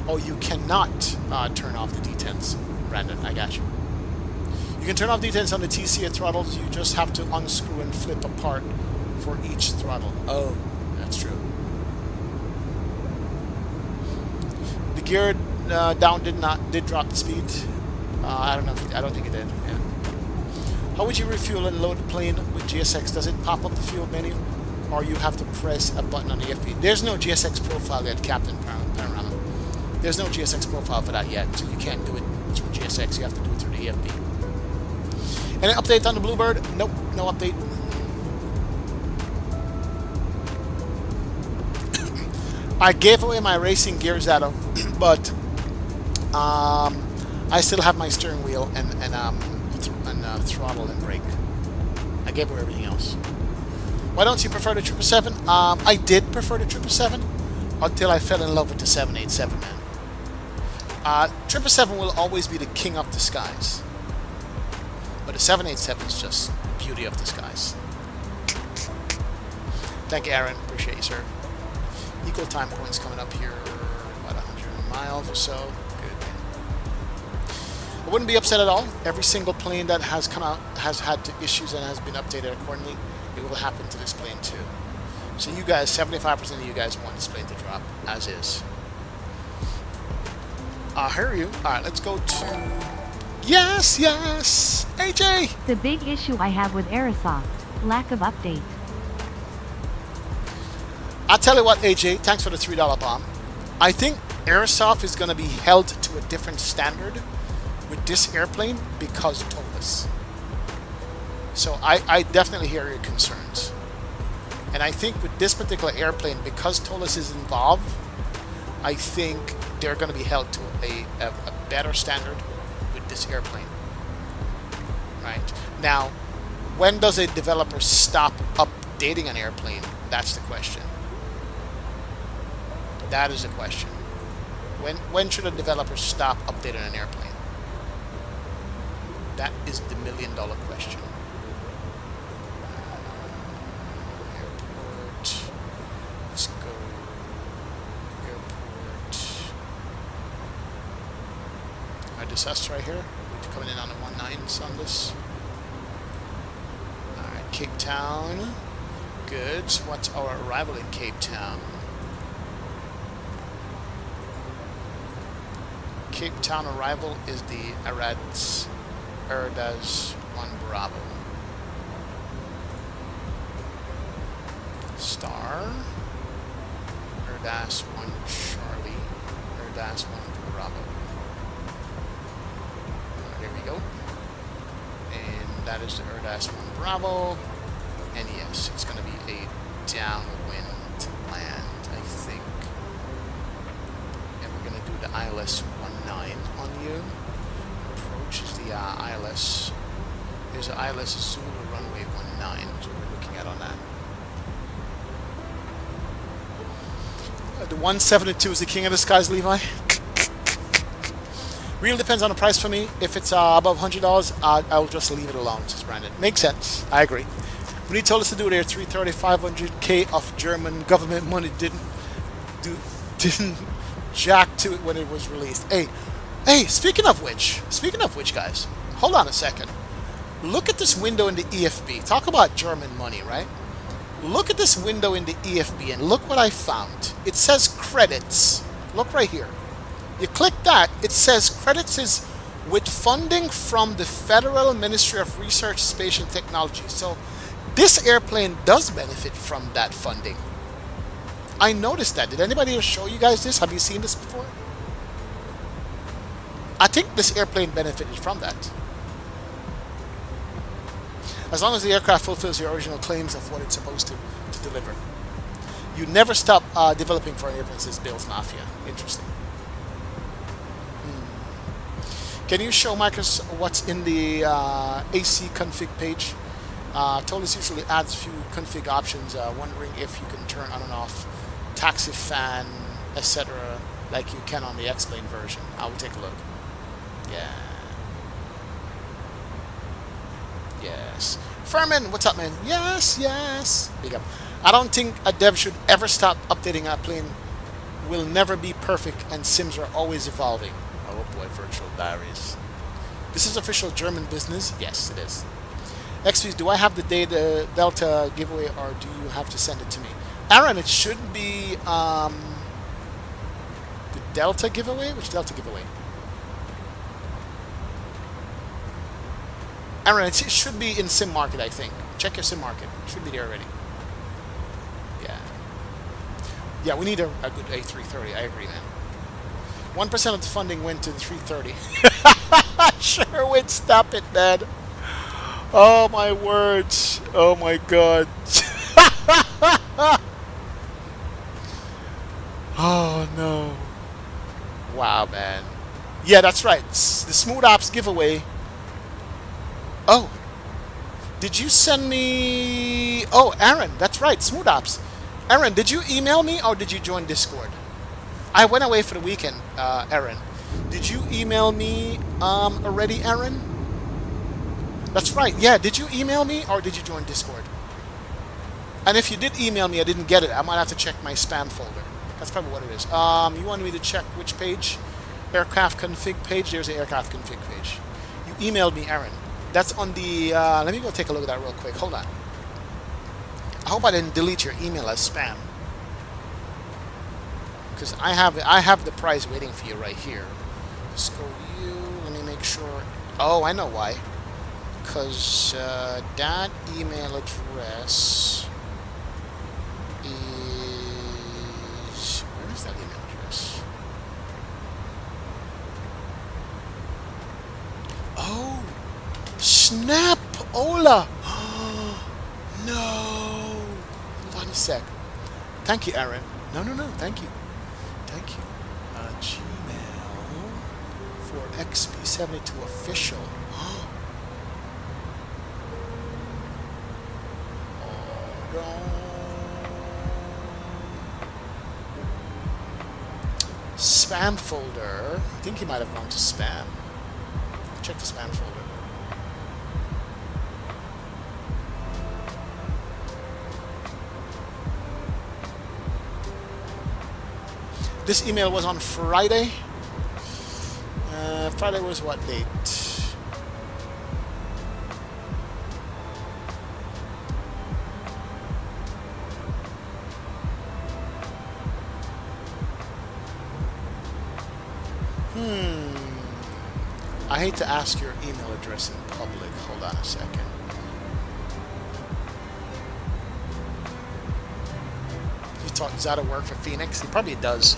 Oh, you cannot turn off the detents, Brandon. I got you. You can turn off detents on the TCA throttles. You just have to unscrew and flip apart for each throttle. Oh, that's true. The gear down did drop the speed. I don't know. I don't think it did. Yeah. How would you refuel and load the plane with GSX? Does it pop up the fuel menu, or you have to press a button on the EFB? There's no GSX profile yet, Captain Panorama. There's no GSX profile for that yet, so you can't do it through GSX. You have to do it through the EFB. Any update on the Bluebird? Nope, no update. I gave away my racing gear, Zato, but I still have my steering wheel and throttle and brake. I gave away everything else. Why don't you prefer the 777? I did prefer the 777 until I fell in love with the 787, man. 777 will always be the king of the skies. But the 787 is just beauty of the skies. Thank you, Aaron. Appreciate you, sir. Equal time points coming up here, about 100 miles or so. Good, man. I wouldn't be upset at all. Every single plane that has come out has had issues and has been updated accordingly. It will happen to this plane too. So you guys, 75% of you guys want this plane to drop as is. I hear you. All right, let's go to... Yes, yes! AJ! The big issue I have with Aerosoft, lack of update. I'll tell you what, AJ, thanks for the $3 bomb. I think Aerosoft is going to be held to a different standard with this airplane because of Toliss. So I definitely hear your concerns. And I think with this particular airplane, because Toliss is involved, I think they're going to be held to a better standard with this airplane. Right. Now, when does a developer stop updating an airplane? That's the question. That is the question. When should a developer stop updating an airplane? That is the million-dollar question. Airport. Let's go. Airport. Alright, this us right here. We're coming in on the 19s on this. Alright, Cape Town. Good. So what's our arrival in Cape Town? Cape Town arrival is the Aradas 1 Bravo. Star. Aradas 1 Charlie. Aradas 1 Bravo. There we go. And that is the Aradas 1 Bravo. And yes, it's going to be a downwind land, I think. And we're going to do the ILS 19 on you. Approach is the ILS. There's an ILS Zulu runway 19, so we're looking at on that. The 172 is the king of the skies, Levi. Really depends on the price for me. If it's above $100, I'll just leave it alone, says Brandon. Makes sense. I agree. When he told us to do their 330-500K of German government money, didn't jack to it when it was released. Hey, speaking of which, guys, hold on a second. Look at this window in the EFB. Talk about German money, right? Look at this window in the EFB and look what I found. It says credits. Look right here. You click that, it says credits is with funding from the Federal Ministry of Research, Space and Technology. So This airplane does benefit from that funding. I noticed that. Did anybody else show you guys this? Have you seen this before? I think this airplane benefited from that. As long as the aircraft fulfills the original claims of what it's supposed to deliver. You never stop developing for an airplane, says Bill's Mafia. Interesting. Can you show Microsoft what's in the AC config page? Toliss usually adds a few config options, wondering if you can turn on and off taxi fan, etc. like you can on the X-Plane version. I will take a look. Yeah. Yes. Furman, what's up, man? Yes, yes. Big up. I don't think a dev should ever stop updating a plane. Will never be perfect, and sims are always evolving. Oh boy, virtual diaries. This is official German business? Yes, it is. XPs, do I have the data Delta giveaway, or do you have to send it to me? Aaron, it should be the Delta giveaway? Which Delta giveaway? Aaron, it should be in Sim Market, I think. Check your Sim Market. It should be there already. Yeah. Yeah, we need a good A330. I agree, man. 1% of the funding went to the 330. Sherwin, stop it, man. Oh, my words. Oh, my God. Oh, no. Wow, man. Yeah, that's right. The Smooth Ops giveaway. Oh. Did you send me... Oh, Aaron, that's right. Smooth Ops. Aaron, did you email me or did you join Discord? I went away for the weekend, Aaron. Did you email me already, Aaron? That's right. Yeah, did you email me or did you join Discord? And if you did email me, I didn't get it. I might have to check my spam folder. That's probably what it is. You wanted me to check which page? Aircraft config page. There's the aircraft config page. You emailed me, Aaron. That's on the... let me go take a look at that real quick. Hold on. I hope I didn't delete your email as spam. Because I have the prize waiting for you right here. Just go you. Let me make sure. Oh, I know why. Because that email address is... Where is that email address? Oh! Snap! Ola! No! Hold on a sec. Thank you, Aaron. No. Thank you. Thank you. Gmail for XP72 official. Spam folder. I think he might have gone to spam. Check the spam folder. This email was on Friday. Friday was what date? I hate to ask your email address in public. Hold on a second. You thought, does that work for Phoenix? It probably does.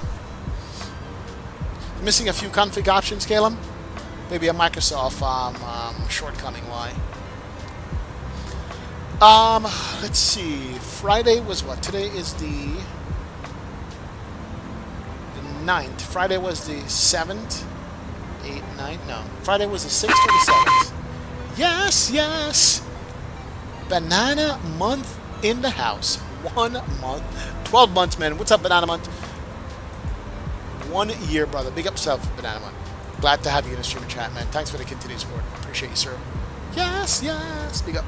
Missing a few config options, Caleb? Maybe a Microsoft shortcoming. Why? Let's see. Friday was what? Today is the 9th. Friday was the 7th. 8, 9? No. Friday was the 6th or the 7th. Yes! Banana month in the house. 1 month. 12 months, man. What's up, Banana month? 1 year, brother. Big up yourself, Banana month. Glad to have you in the stream and chat, man. Thanks for the continued support. Appreciate you, sir. Yes! Big up.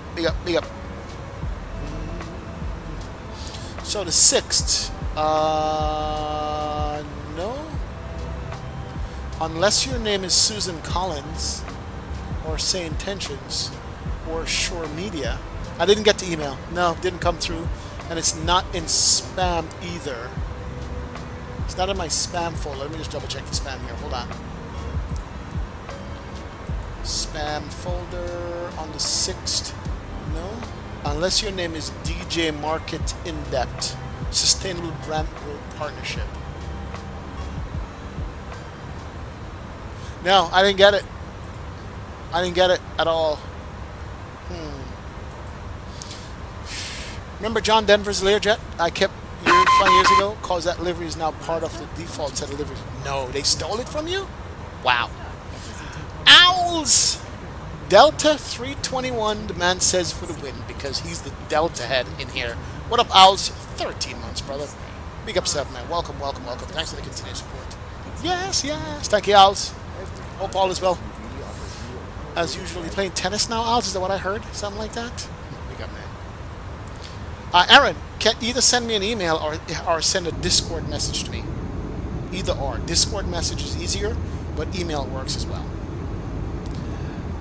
So the 6th. No. Unless your name is Susan Collins, or Say Intentions, or Shore Media. I didn't get the email. No, didn't come through. And it's not in spam either. It's not in my spam folder. Let me just double check the spam here. Hold on. Spam folder on the 6th. No. Unless your name is DJ Market In-Depth. Sustainable Brand Growth Partnership. No, I didn't get it. I didn't get it at all. Remember John Denver's Learjet I kept flying years ago? Cause that livery is now part of the default set of liveries. No, they stole it from you? Wow. Owls! Delta 321, the man says for the win because he's the Delta head in here. What up, Owls? 13 months, brother. Big up, Seth, man. Welcome, welcome, welcome. Thanks for the continued support. Yes, yes. Thank you, Owls. Hope all is well. As usual, you playing tennis now, Owls? Is that what I heard? Something like that? Big up, man. Aaron, can either send me an email or send a Discord message to me. Either or. Discord message is easier, but email works as well.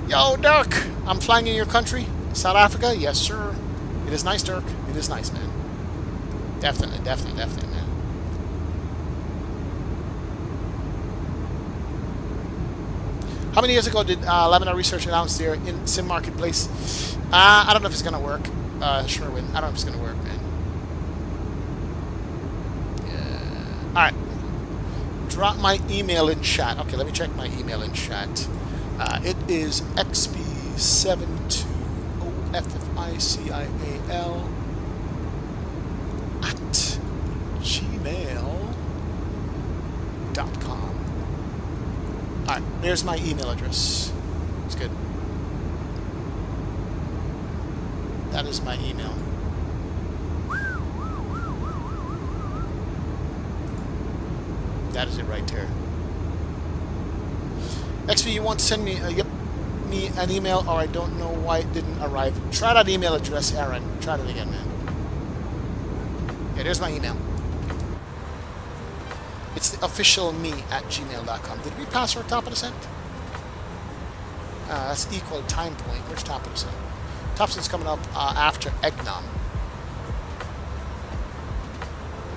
Yo, Dirk! I'm flying in your country. South Africa? Yes, sir. It is nice, Dirk. It is nice, man. Definitely, definitely, definitely, man. How many years ago did Laminar Research announce their SIM marketplace? I don't know if it's going to work. Sherwin, I don't know if it's going to work, man. Yeah. Alright. Drop my email in chat. Okay, let me check my email in chat. It is xb720ffical at gmail.com. Alright, there's my email address. It's good. That is my email. That is it right there. XP, you want to send me me an email, or I don't know why it didn't arrive. Try that email address, Aaron. Try it again, man. Yeah, there's my email. It's the official me@gmail.com. Did we pass our top of the cent? That's equal time point. Where's top of the cent? Top of the cent's coming up after Egnom.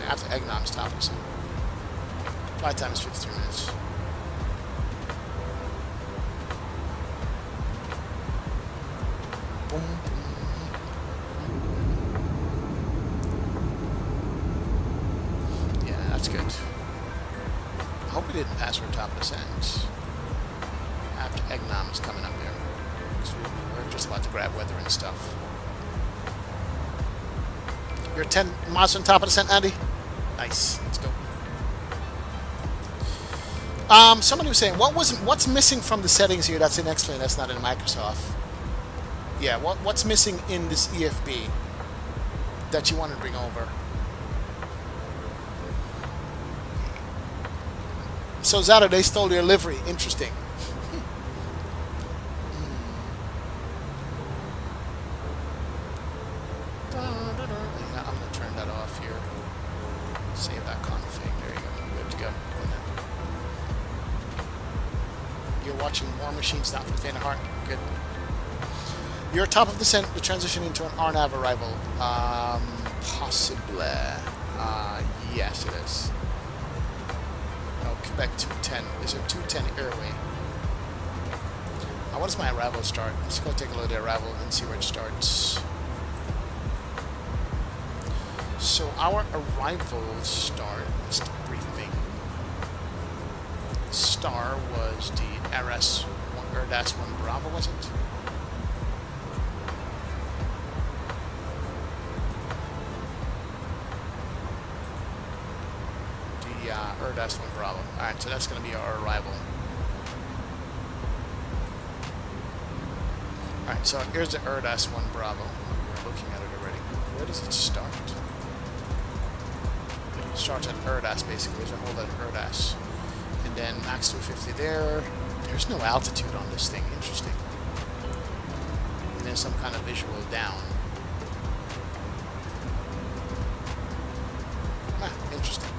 After Egnom's top of the cent. Flight time is 53 minutes. Boom, boom. Yeah, that's good. I hope we didn't pass our top of the cent. After Egnom is coming up there. Because we're just about to grab weather and stuff. You're 10 miles on top of the cent, Andy? Nice. Let's go. Somebody was saying, what's missing from the settings here that's in X-Plane that's not in Microsoft? Yeah, what's missing in this EFB that you want to bring over? So Zara, they stole your livery. Interesting. I'm going to turn that off here. Save that config. There you go. Good to go. You're watching War Machines, not for the faint of heart. Good. You're top of the descent to transition into an RNAV arrival. Possibly. Yes, it is. No, Quebec 210. Is it 210 Airway? What does my arrival start? Let's go take a look at the arrival and see where it starts. So our arrival start, let's do briefing. Star was the Aerosoft 1 Bravo, was it? The Aerosoft 1 Bravo. Alright, so that's going to be our arrival. Alright, so here's the Aerosoft 1 Bravo. We're looking at it already. Where does it start? It starts at Aerosoft, basically. There's a whole lot of Aerosoft. And then max 250 there. There's no altitude on this thing. Interesting. And then some kind of visual down. Interesting.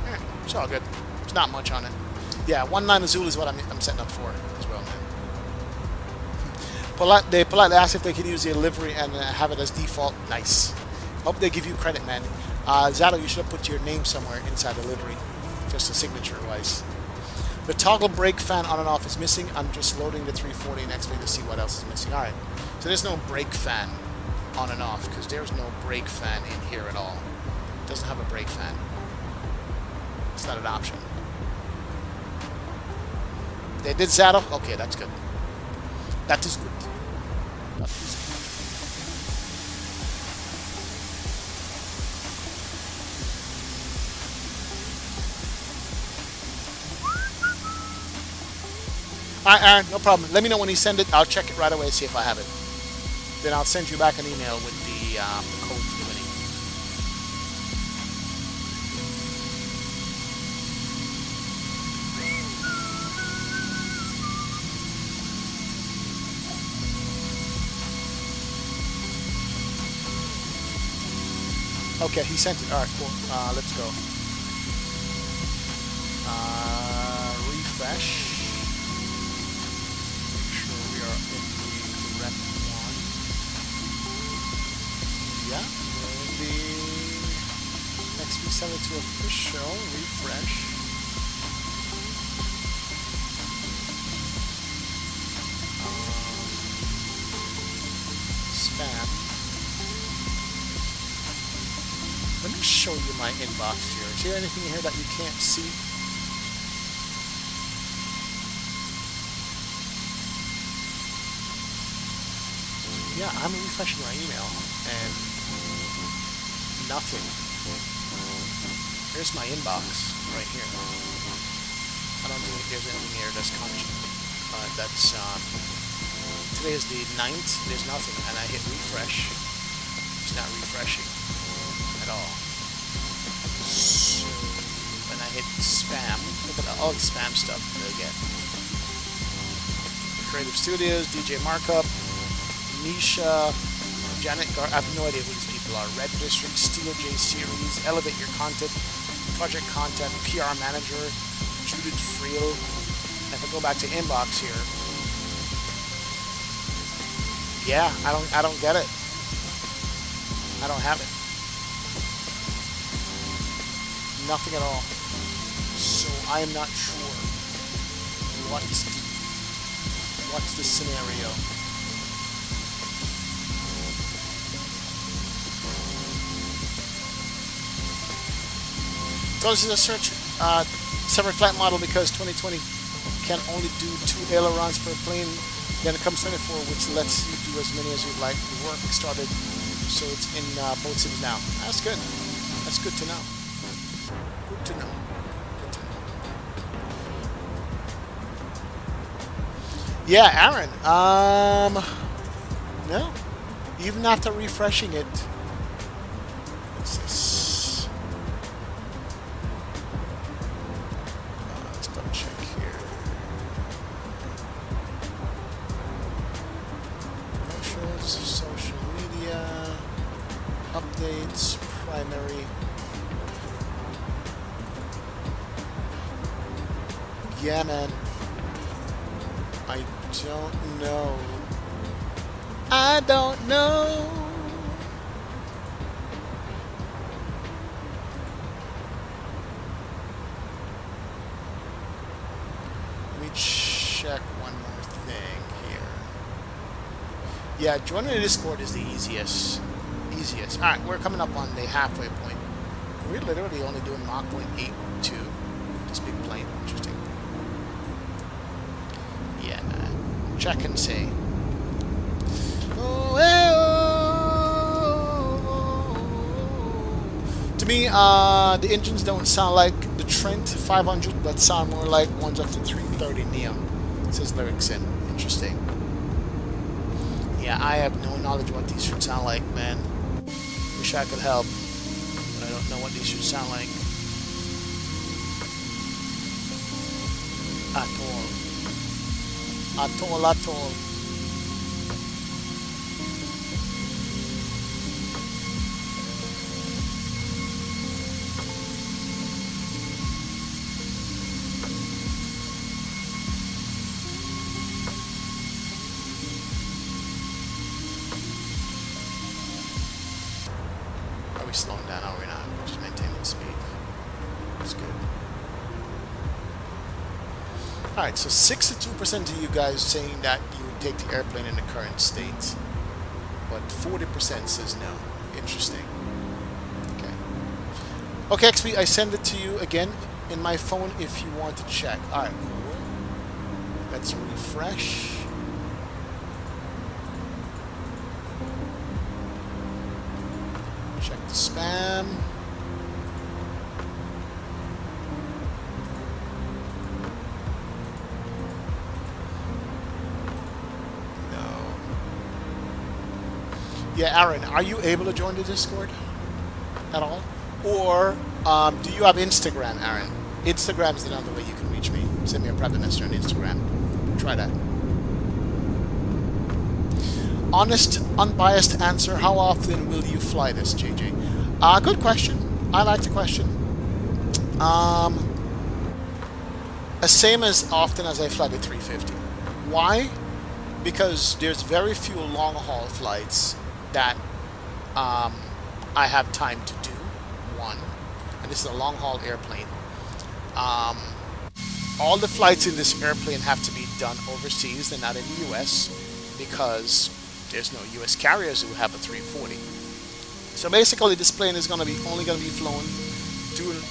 Alright, it's all good. There's not much on it. Yeah, 19 Azul is what I'm setting up for as well, man. They politely asked if they could use the livery and have it as default. Nice. Hope they give you credit, man. Zato, you should have put your name somewhere inside the livery. Just a signature-wise. The toggle brake fan on and off is missing. I'm just loading the 340 next week to see what else is missing. Alright. So there's no brake fan on and off because there's no brake fan in here at all. It doesn't have a brake fan. It's not an option. They did saddle? Okay, that's good. That is good. That is good. Alright, Aaron, no problem. Let me know when you send it. I'll check it right away, see if I have it. Then I'll send you back an email with the code for the winning. Okay, he sent it. Alright, cool. Let's go. Refresh. Yeah, maybe next we send it to official, refresh. Spam. Let me show you my inbox here. Is there anything here that you can't see? Yeah, I'm refreshing my email and nothing. Here's my inbox right here. I don't think there's anything here that's constant. That's today is the 9th. There's nothing, and I hit refresh. It's not refreshing at all. So when I hit spam, look at all the spam stuff that I get. Creative Studios, DJ Markup, Nisha, Janet Gar. I have no idea who these people are. Red District, Steel J Series, Elevate Your Content, Project Content, PR Manager, Judith Friel. And if I go back to inbox here, yeah, I don't get it. I don't have it. Nothing at all. So I am not sure what's the scenario. So this is a search separate flight model because 2020 can only do 2 ailerons per plane. Then it comes 24, which lets you do as many as you'd like. The work started, so it's in both cities now. That's good. That's good to know. Good to know. Good to know. Yeah, Aaron. No. Even after refreshing it. What's this? Let's double check here. Promotions, social media, updates, primary. Yeah, man. I don't know. I don't know. Let me check one more thing here. Yeah, joining the Discord is the easiest. Alright, we're coming up on the halfway point. We're literally only doing Mach 0.82. This big plane. Interesting. Yeah. Check and say. To me, the engines don't sound like the Trent 500, but sound more like ones of the 330 Neo. It says Flightsim. Interesting. Yeah, I have no knowledge what these should sound like, man. Wish I could help, but I don't know what these should sound like. At all. Are we slowing down? Are we not? We're just maintaining speed. That's good. Alright, so 62% of you guys saying that you would take the airplane in the current state. but 40% says no. Interesting. Okay. Okay, XP, I send it to you again in my phone if you want to check. Alright, cool. Let's refresh. Check the spam. Yeah, Aaron, are you able to join the Discord at all? Or do you have Instagram, Aaron? Instagram is another way you can reach me. Send me a private message on Instagram. Try that. Honest, unbiased answer. How often will you fly this, JJ? Good question. I like the question. Same as often as I fly the 350. Why? Because there's very few long-haul flights that I have time to do, one, and this is a long-haul airplane. All the flights in this airplane have to be done overseas and not in the US because there's no US carriers who have a 340. So basically this plane is only going to be flown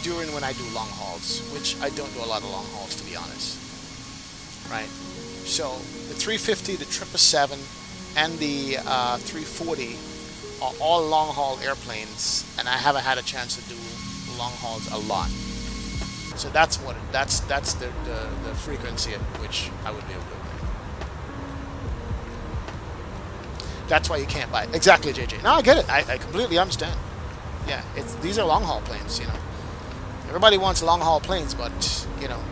during when I do long hauls, which I don't do a lot of long hauls, to be honest. Right? So the 350, the 777, and the 340 are all long-haul airplanes, and I haven't had a chance to do long hauls a lot. So that's the frequency at which I would be able to do it. That's why you can't buy it. Exactly, JJ. No, I get it. I completely understand. Yeah, these are long-haul planes, you know. Everybody wants long-haul planes, but, you know,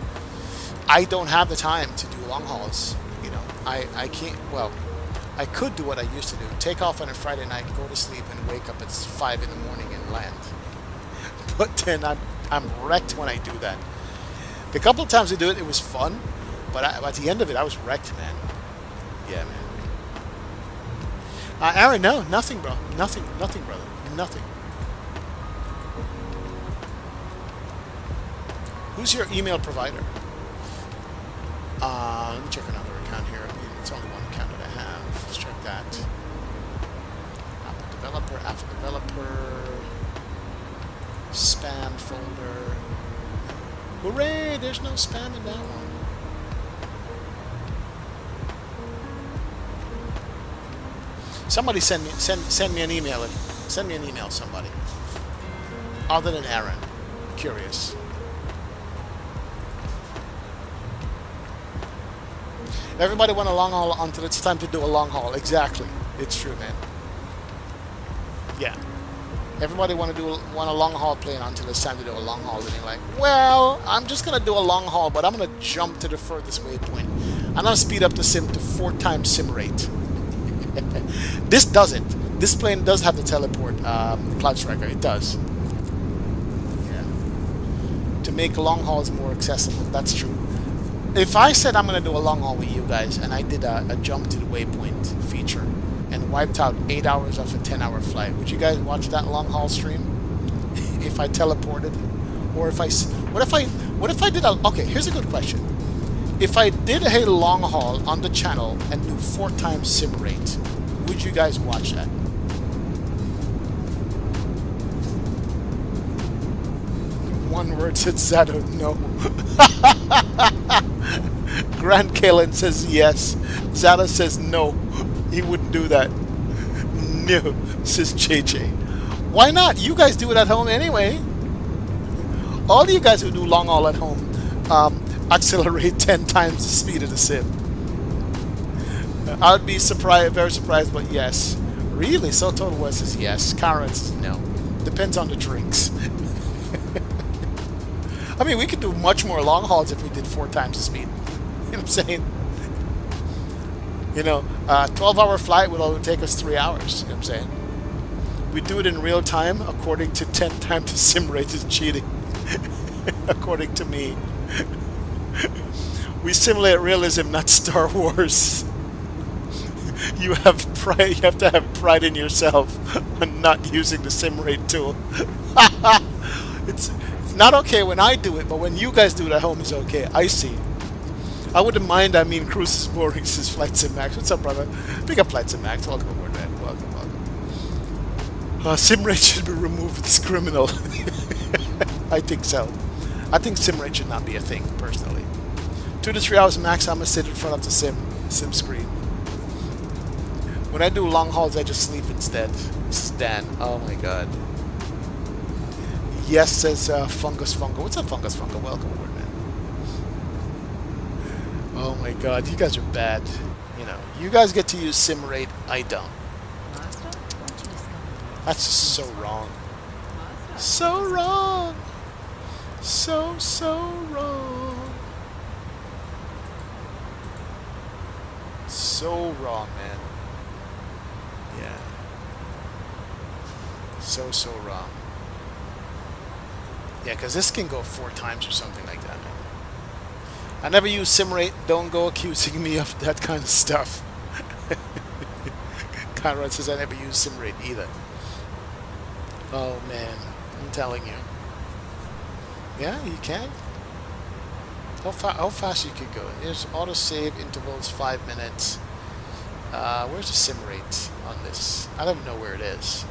I don't have the time to do long hauls. You know, I can't, well, I could do what I used to do. Take off on a Friday night, go to sleep, and wake up at 5 in the morning and land. But then I'm wrecked when I do that. The couple of times I do it, it was fun. But at the end of it, I was wrecked, man. Yeah, man. Aaron, no, nothing, bro. Nothing, brother. Nothing. Who's your email provider? Let me check another account here. I mean, it's only one account that I have. Let's check that. Apple developer, spam folder. Hooray! There's no spam in that one. Somebody send me an email. Send me an email, somebody. Other than Aaron. Curious. Everybody want a long haul until it's time to do a long haul. Exactly. It's true, man. Yeah. Everybody want a long haul plane until it's time to do a long haul. And you're like, well, I'm just going to do a long haul, but I'm going to jump to the furthest waypoint. I'm going to speed up the sim to 4 times sim rate. This doesn't. This plane does have the teleport Cloud Striker. It does. Yeah. To make long hauls more accessible. That's true. If I said I'm going to do a long haul with you guys and I did a jump to the waypoint feature and wiped out 8 hours off a 10-hour flight, would you guys watch that long haul stream? If I teleported? Or if I... What if I did a... Okay, here's a good question. If I did a long haul on the channel and do 4 times sim rate, would you guys watch that? One word said Zado, no. Grant Kalen says yes. Zada says no. He wouldn't do that. No, says JJ. Why not? You guys do it at home anyway. All of you guys who do long haul at home accelerate 10 times the speed of the sim. I'd be surprised, very surprised, but yes. Really? So Total West says yes. Karen says no. Depends on the drinks. I mean, we could do much more long hauls if we did 4 times the speed. You know what I'm saying? You know, 12-hour flight would only take us 3 hours. You know what I'm saying? We do it in real time according to 10 times the sim rate is cheating. According to me. We simulate realism, not Star Wars. You have pride. You have to have pride in yourself on not using the sim rate tool. It's not okay when I do it, but when you guys do it at home, it's okay. I see. I wouldn't mind. I mean, Cruise is boring, says Flightsim Max. What's up, brother? Pick up Flightsim Max. Welcome aboard, man. Welcome. Sim rate should be removed. It's criminal. I think so. I think sim rate should not be a thing, personally. 2 to 3 hours max, I'm gonna sit in front of the sim screen. When I do long hauls, I just sleep instead. This is Dan. Oh my god. Yes, says Fungus Fungo. What's up, Fungus Fungo? Welcome aboard, man. Oh my god, you guys are bad. You know, you guys get to use sim rate. I don't. That's just so wrong. So wrong. So wrong. So wrong, man. Yeah. So wrong. Yeah, because this can go 4 times or something like that, man. I never use sim rate. Don't go accusing me of that kind of stuff. Conrad says I never use sim rate either. Oh man, I'm telling you. Yeah, you can. How fast you could go? There's autosave intervals 5 minutes. Where's the sim rate on this? I don't even know where it is.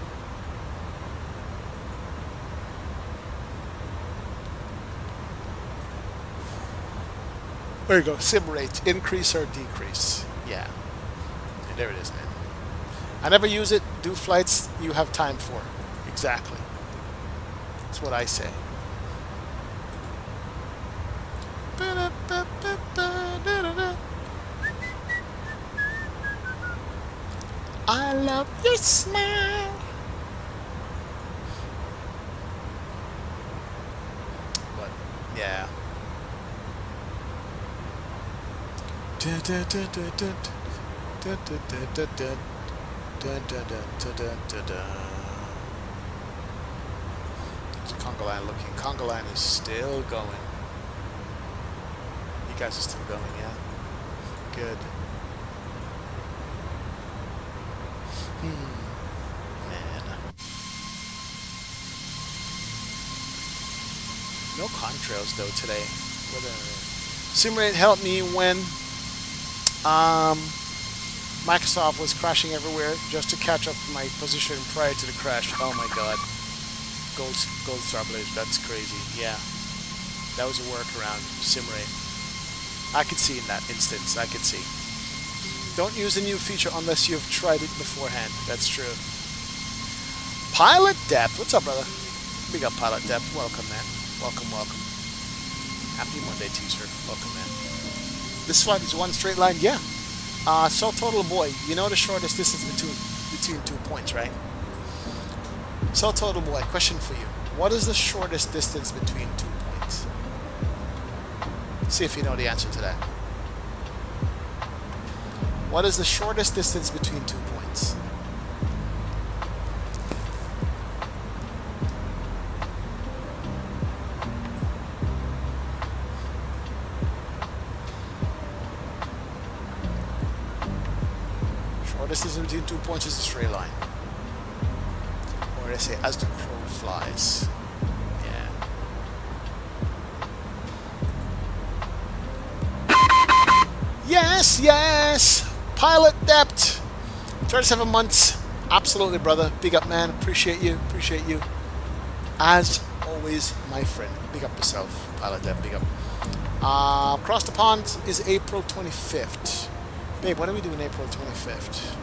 There you go. Sim rate, increase or decrease? Yeah. There it is, man. I never use it. Do flights you have time for. Exactly. That's what I say. I love your smile. But yeah. Conga line looking. Conga line is still going. You guys are still going, yeah? Good. Man. No contrails though today. Simrate helped me when Microsoft was crashing everywhere just to catch up my position prior to the crash. Oh my god. Gold Star Blaze, that's crazy. Yeah. That was a workaround. Simrate. I could see in that instance. I could see. Don't use a new feature unless you've tried it beforehand. That's true. Pilot Depth. What's up, brother? Big up, Pilot Depth. Welcome, man. Welcome, welcome. Happy Monday to you, sir. Welcome, man. This flight is one straight line? Yeah. So Total Boy, you know the shortest distance between 2 points, right? So Total Boy, question for you. What is the shortest distance between 2 points? See if you know the answer to that. What is the shortest distance between 2 points? Shortest distance between 2 points is a straight line. Or they say, as the crow flies. Yeah. Yes, yes! Pilot Depth! 37 months. Absolutely, brother. Big up, man. Appreciate you. Appreciate you. As always, my friend. Big up yourself. Pilot Depth, big up. Across the pond is April 25th. Babe, what are we doing April 25th?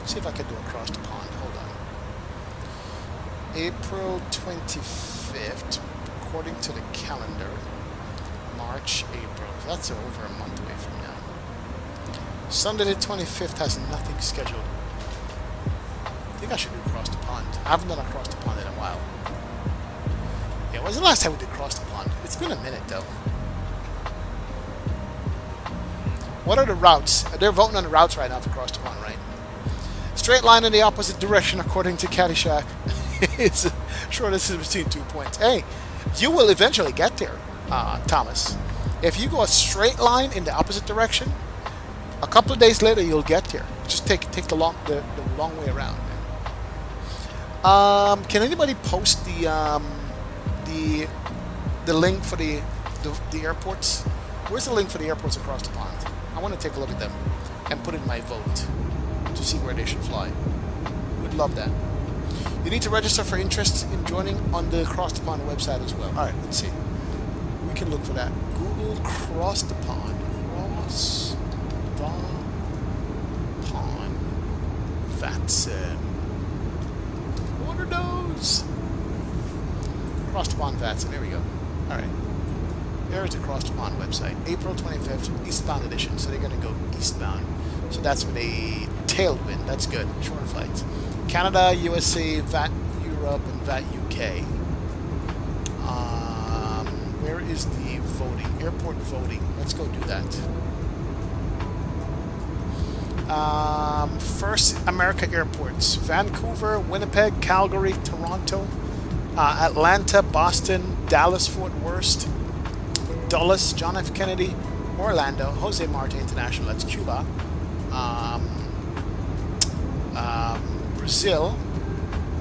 See if I can do across the pond. Hold on. April 25th, according to the calendar. March, April. That's over a month away from now. Sunday the 25th has nothing scheduled. I think I should do across the pond. I haven't done across the pond in a while. Yeah, when was the last time we did across the pond? It's been a minute though. What are the routes? They're voting on the routes right now for across the pond, right? Straight line in the opposite direction according to Caddyshack. It's shortest between 2 points. Hey, you will eventually get there, Thomas. If you go a straight line in the opposite direction, a couple of days later you'll get there. Just take the long way around. Can anybody post the link for the airports? Where's the link for the airports across the pond? I want to take a look at them and put in my vote to see where they should fly. Would love that. You need to register for interest in joining on the Cross the Pond website as well. Alright, let's see. We can look for that. Google Cross the Pond. Cross the Pond. VATSIM. What are those? Cross the Pond VATSIM. There we go. Alright. There is the Cross the Pond website. April 25th, eastbound edition. So they're going to go eastbound. So that's with a tailwind. That's good. Shorter flights. Canada, USA, VAT Europe, and VAT UK. Where is the voting? Airport voting. Let's go do that. First America airports. Vancouver, Winnipeg, Calgary, Toronto, Atlanta, Boston, Dallas, Fort Worth, Dulles, John F. Kennedy, Orlando, Jose Marte International, that's Cuba, Brazil,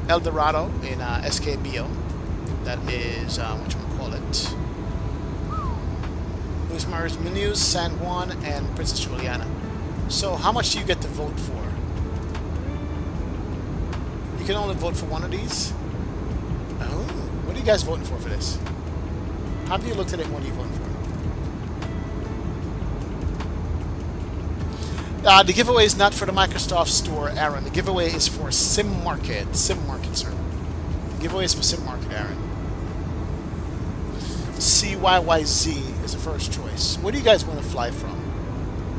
El Dorado in SKBO, that is, whatchamacallit, Luis Maris Munoz, San Juan, and Princess Juliana. So how much do you get to vote for? You can only vote for one of these? Oh, what are you guys voting for this? Have you looked at it? What are you voting for? The giveaway is not for the Microsoft Store, Aaron. The giveaway is for Sim Market. Sim Market, sir. The giveaway is for Sim Market, Aaron. CYYZ is the first choice. Where do you guys want to fly from?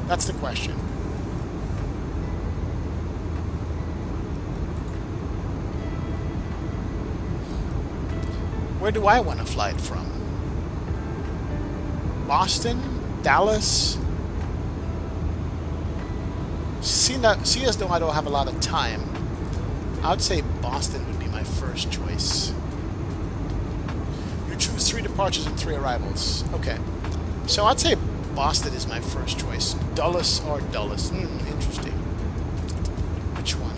That's the question. Where do I want to fly it from? Boston? Dallas? See as though I don't have a lot of time. I would say Boston would be my first choice. You choose 3 departures and 3 arrivals. Okay. So I'd say Boston is my first choice. Dulles or Dulles. Interesting. Which one?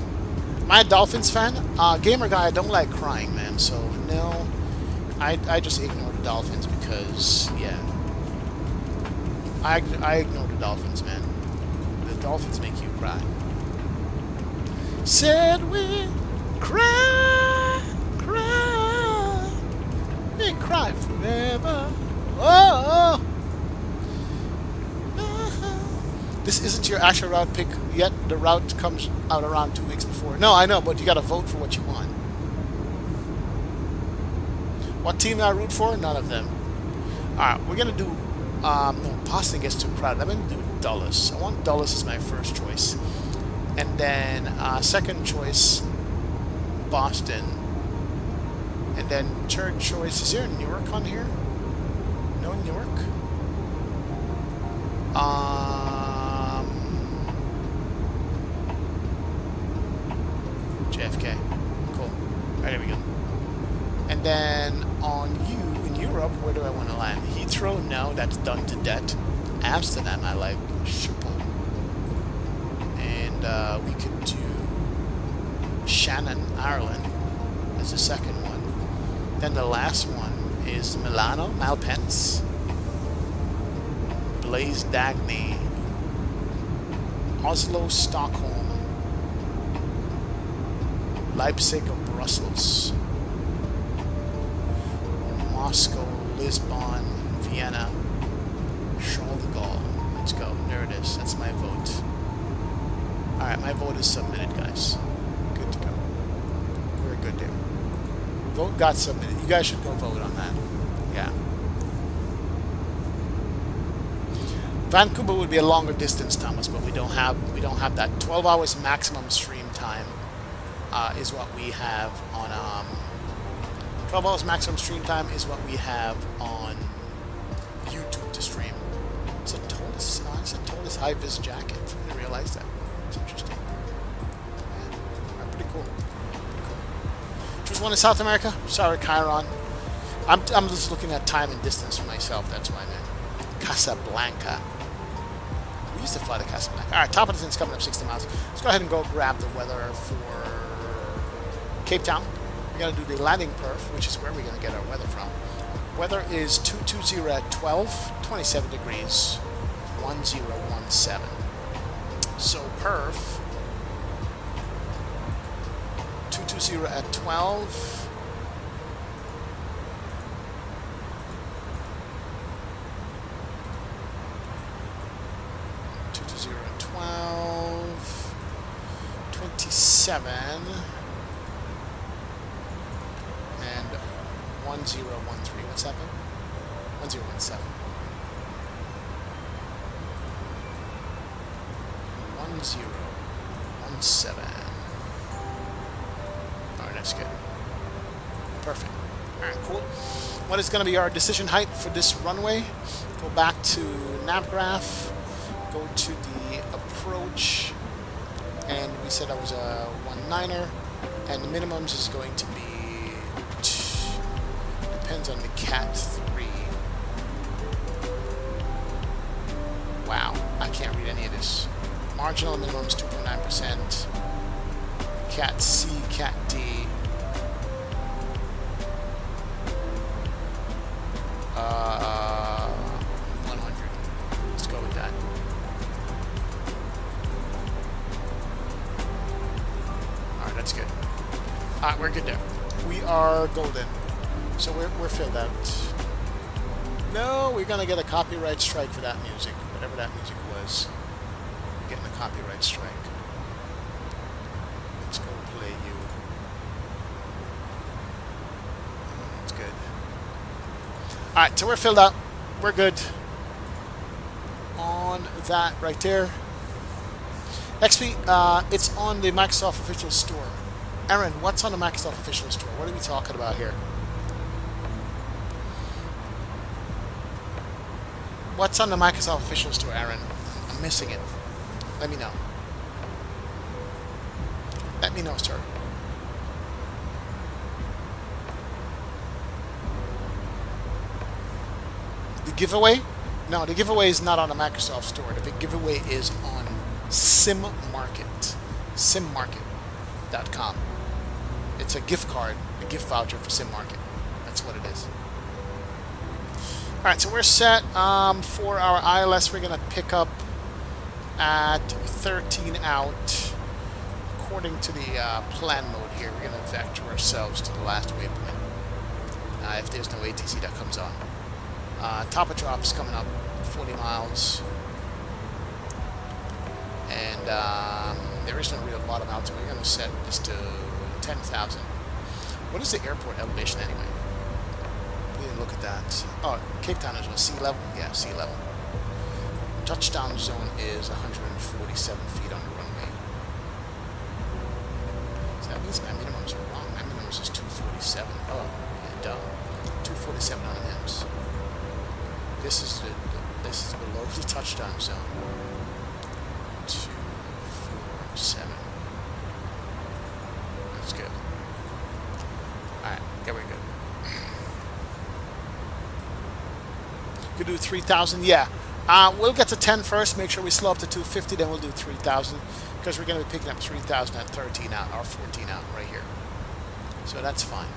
Am I a Dolphins fan? Gamer guy, I don't like crying, man. So, no. I just ignore the Dolphins because, yeah. I ignore the Dolphins, man. The Dolphins make you cry. Said we cry, cry, we cry forever. Oh, this isn't your actual route pick yet. The route comes out around 2 weeks before. No, I know, but you got to vote for what you want. What team do I root for? None of them. Alright, we're going to do... no, Boston gets too crowded. I'm going to do Dulles. I want Dulles as my first choice. And then, second choice, Boston. And then third choice... Is there Newark on here? No Newark? JFK. Cool. Alright, there we go. And then on in Europe, where do I want to land? Heathrow? No, that's done to death. Amsterdam, I like. Schiphol. And we could do Shannon, Ireland as the second one. Then the last one is Milano, Malpensa. Blaise Dagny. Oslo, Stockholm. Leipzig or Brussels. Moscow, Lisbon, Vienna, Charles de Gaulle. Let's go. There it is. That's my vote. Alright, my vote is submitted, guys. Good to go. We're good there. Vote got submitted. You guys should go vote on that. Yeah. Vancouver would be a longer distance, Thomas, but we don't have that. 12 hours maximum stream time is what we have on 12 hours maximum stream time is what we have on YouTube to stream. It's a Toliss high-vis jacket. I didn't realize that. It's interesting. Yeah. Pretty cool. Pretty cool. Choose one in South America. Sorry, Chiron. I'm just looking at time and distance for myself. That's why, man. Casablanca. We used to fly to Casablanca. All right, top of the thing's coming up 60 miles. Let's go ahead and go grab the weather for Cape Town. We're going to do the landing perf, which is where we're going to get our weather from. Weather is 220 at 12, 27 degrees, 1017. So perf, 220 220 at 12. At 12, 27, and 1013. What's happening? 1017. 1017. Alright, that's good. Perfect. Alright, cool. What is going to be our decision height for this runway? Go back to nav graph. Go to the approach, and we said that was a 19er, and the minimums is going to be, depends on the Cat 3. Wow, I can't read any of this. Marginal minimums 2.9%, Cat C, Cat D. 100. Let's go with that. Alright, that's good. Alright, we're good there. We are golden. So we're filled out. No, we're gonna get a copyright strike for that music. Whatever that music was. We're getting a copyright strike. Let's go play you. That's good. Alright, so we're filled out. We're good. On that right there. XP, it's on the Microsoft official store. Aaron, what's on the Microsoft official store? What are we talking about here? What's on the Microsoft official store, Aaron? I'm missing it. Let me know. Let me know, sir. The giveaway? No, the giveaway is not on the Microsoft store. The big giveaway is on SimMarket. SimMarket.com. It's a gift card, a gift voucher for SimMarket. That's what it is. Alright, so we're set for our ILS. We're going to pick up at 13 out. According to the plan mode here, we're going to vector ourselves to the last waypoint. If there's no ATC that comes on. Top of drop's coming up 40 miles. And there is no real bottom out, so we're going to set this to 10,000. What is the airport elevation anyway? We didn't look at that. Oh, Cape Town is what, sea level? Yeah, sea level. Touchdown zone is 147 feet on the runway. So that means my minimums are wrong. My minimums is 247. Oh, yeah, duh. 247 on the MIMS. This is below the touchdown zone. 247. That's good. Alright, yeah, we're good. Could do 3,000, yeah. We'll get to 10 first, make sure we slow up to 250, then we'll do 3,000. Because we're going to be picking up 3,000 at 13 out, or 14 out right here. So that's fine.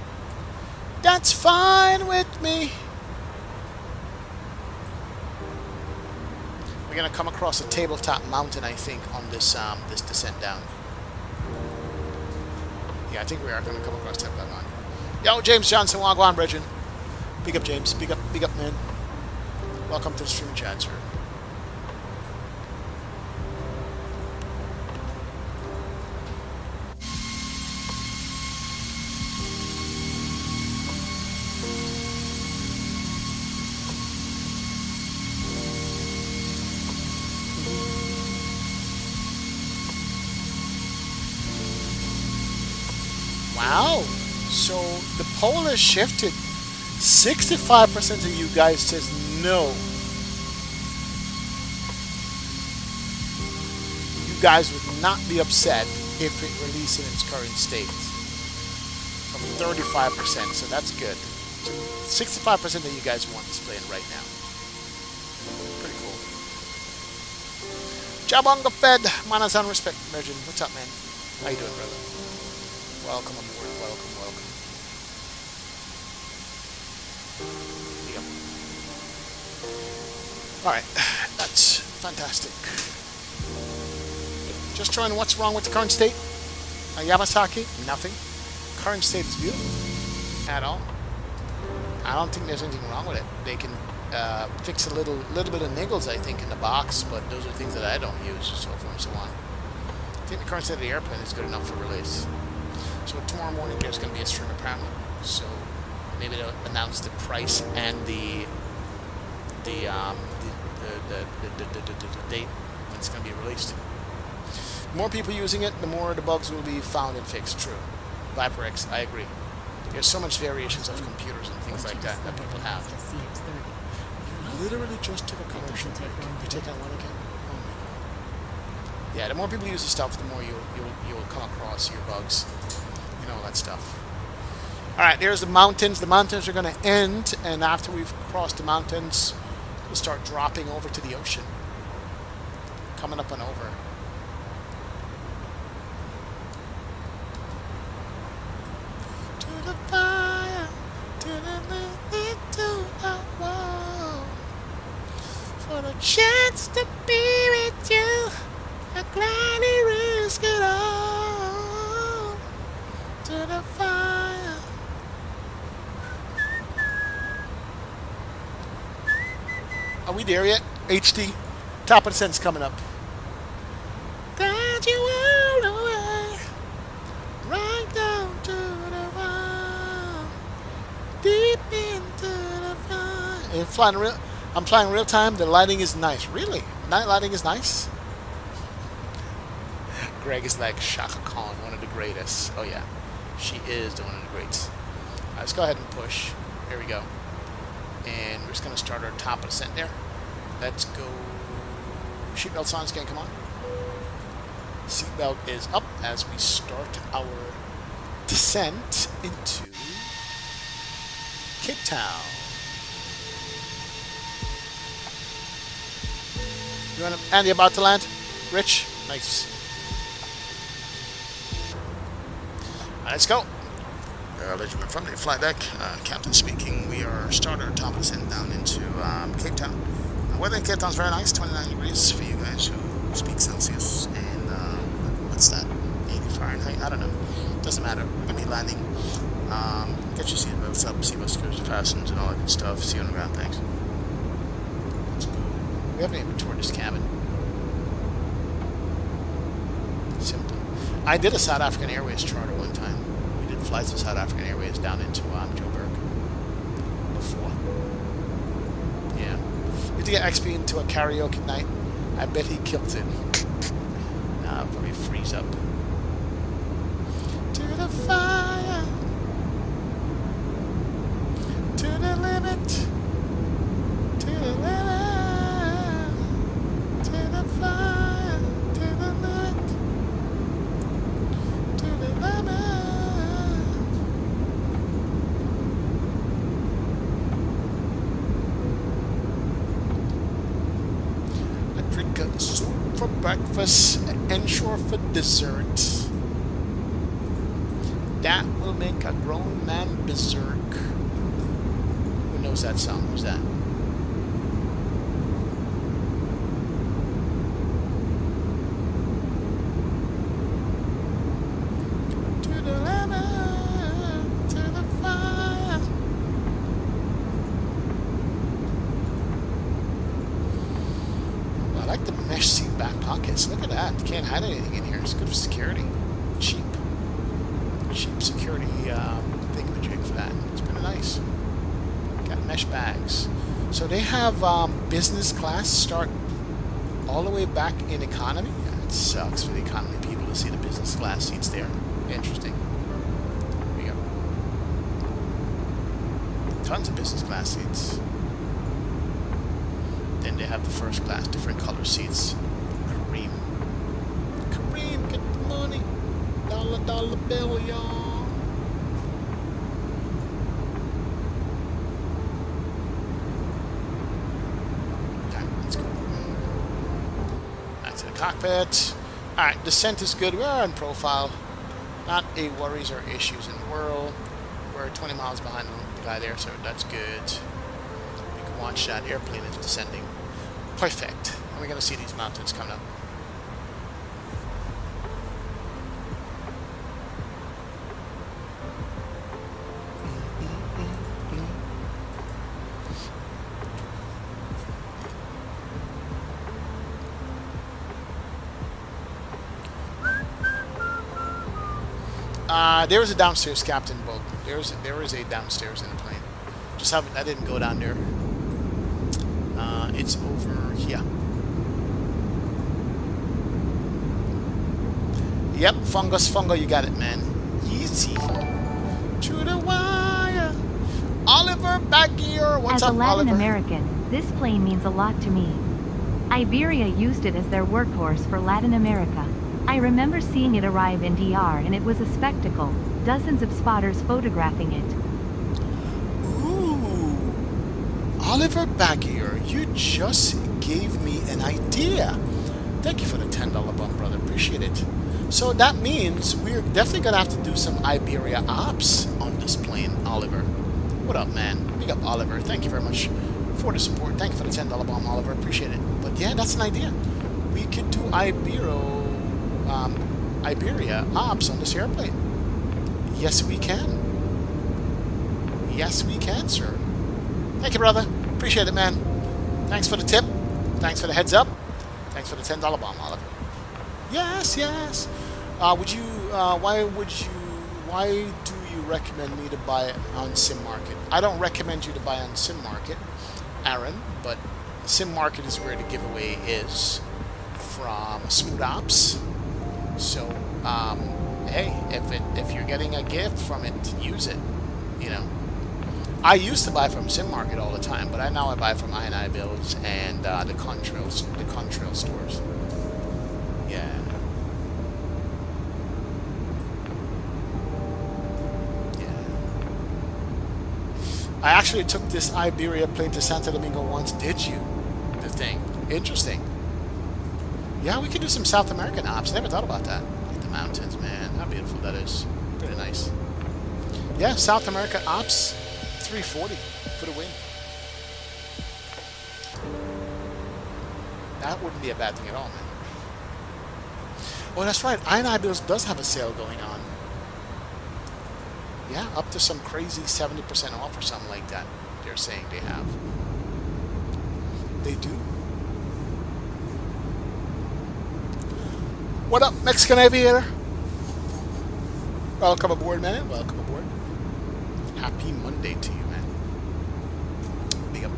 That's fine with me. We're going to come across a tabletop mountain, I think, on this this descent down. Yeah, I think we are going to come across tabletop mountain. Yo, James Johnson, Wagwan Bridget. Big up, James. Big up, man. Welcome to the stream chat, sir. Wow. So the poll has shifted. 65% of you guys says no. You guys would not be upset if it released in its current state. From 35%, so that's good. So 65% of you guys want this playing right now. Pretty cool. Jabonga Fed, Manas on Respect, Virgin. What's up, man? How you doing, brother? Welcome aboard. Welcome, welcome. Yep. Alright, that's fantastic. Just trying what's wrong with the current state. Yamasaki, nothing. current state is beautiful at all. I don't think there's anything wrong with it. They can fix a little bit of niggles, I think, in the box, but those are things that I don't use, and so forth and so on. I think the current state of the airplane is good enough for release. So tomorrow morning there's going to be a stream apparently. So maybe they'll announce the price and the date when it's going to be released. The more people using it, the more the bugs will be found and fixed. True. ViperX, I agree. There's so much variations of computers and things like that that people have. Literally just took a commercial break. You take that one again? Oh my god. Yeah, the more people use the stuff, the more you'll come across your bugs. You know, all that stuff. Alright, there's the mountains. The mountains are going to end, and after we've crossed the mountains, we'll start dropping over to the ocean. Coming up and over. To the fire, to the limit, to the wall. For the chance to be with you, I gladly risk it all. To the fire. Are we there yet? HD. Top of the sentence coming up. Glad you all the way, right down to the wall, deep into the fire. I'm flying real time. The lighting is nice. Really? Night lighting is nice? Greg is like Shaka Khan, one of the greatest. Oh yeah, she is the one of the greats. Alright, let's go ahead and push. Here we go. And we're just going to start our top of the scent there. Let's go. Seatbelt signs can come on. Seatbelt is up as we start our descent into Cape Town. You want to, Andy, about to land? Rich? Nice. Alright, let's go. Benjamin from the flight deck. Captain speaking. We are starting our top of descent down into Cape Town. The weather in Cape Town is very nice, 29 degrees for you guys who speak Celsius. And what's that? 80 Fahrenheit? I don't know. Doesn't matter. We're going to be landing. Get your seatbelts up, seatbelt security fastens, and all that good stuff. See you on the ground. Thanks. Let's go. We haven't even toured this cabin. Simple. I did a South African Airways charter one time. We did flights of South African Airways down into Joburg before. Yeah. We did get XP into a karaoke night. I bet he killed it. Nah, I'll probably freeze up. To the fire. To the limit. To the limit. To the fire. To the limit. To the limit. I drink a soup for breakfast and ensure for dessert. That will make a grown man berserk. Who knows that song? Who's that? To the limit, to the fire. I like the mesh seat back pockets. Look at that. You can't hide anything in here. It's good for security. Cheap security thingamajig for that. It's pretty nice. Got mesh bags. So they have business class start all the way back in economy. Yeah, it sucks for the economy people to see the business class seats there. Interesting. There we go. Tons of business class seats. Then they have the first class, different color seats. Kareem. Kareem, get the money. Dollar bill, y'all. Okay, let's go. Back to the cockpit. Alright, descent is good. We are on profile. Not a worries or issues in the world. We're 20 miles behind the guy there, so that's good. You can watch that airplane is descending. Perfect. And we're going to see these mountains coming up. There is a downstairs, Captain Boat. There is a downstairs in the plane. Just haven't. I didn't go down there. It's over here. Yep, fungo, you got it, man. Easy. To the wire. Oliver back here. What's As a up, Latin Oliver? American, this plane means a lot to me. Iberia used it as their workhorse for Latin America. I remember seeing it arrive in DR and it was a spectacle, dozens of spotters photographing it. Ooh. Oliver back here, you just gave me an idea. Thank you for the $10 bump, brother. Appreciate it. So that means we're definitely going to have to do some Iberia ops on this plane, Oliver. What up, man? Big up, Oliver. Thank you very much for the support. Thank you for the $10 bomb, Oliver. Appreciate it. But yeah, that's an idea. We could do Iberia ops on this airplane. Yes, we can. Yes, we can, sir. Thank you, brother. Appreciate it, man. Thanks for the tip. Thanks for the heads up. Thanks for the $10 bomb, Oliver. Yes, yes. Why do you recommend me to buy it on Sim Market? I don't recommend you to buy on Sim Market, Aaron, but Sim Market is where the giveaway is from Smooth Ops. So, hey, if you're getting a gift from it, use it. You know, I used to buy from Sim Market all the time, but now I buy from INI Bills and the Contrail stores. Yeah. I actually took this Iberia plane to Santo Domingo once. Did you? The thing. Interesting. Yeah, we could do some South American ops. Never thought about that. Look at the mountains, man. How beautiful that is. Pretty nice. Yeah, South American ops. 340 for the win. That wouldn't be a bad thing at all, man. Oh, that's right. INI Bills does have a sale going on. Yeah, up to some crazy 70% off or something like that. They're saying they have. They do. What up, Mexican Aviator? Welcome aboard, man. Welcome aboard. Happy Monday to you, man. Big up.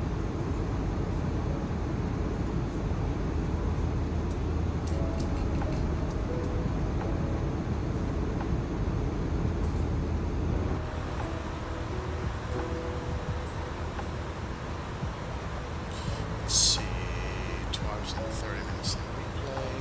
Let's see, 2 hours and 30 minutes in replay.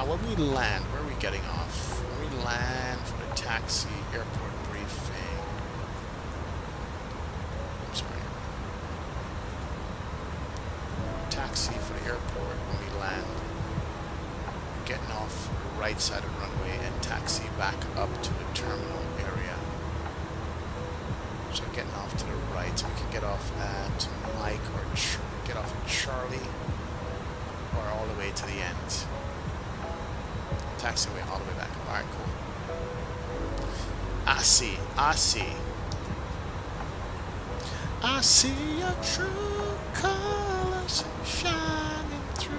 When we land, where are we getting off? When we land for the taxi airport briefing. I'm sorry. Taxi for the airport when we land. Getting off the right side of the runway and taxi back up to the terminal area. So getting off to the right, so we can get off at Mike or get off at Charlie or all the way to the end. Taxiway all the way back. Alright, cool. I see your true colors shining through.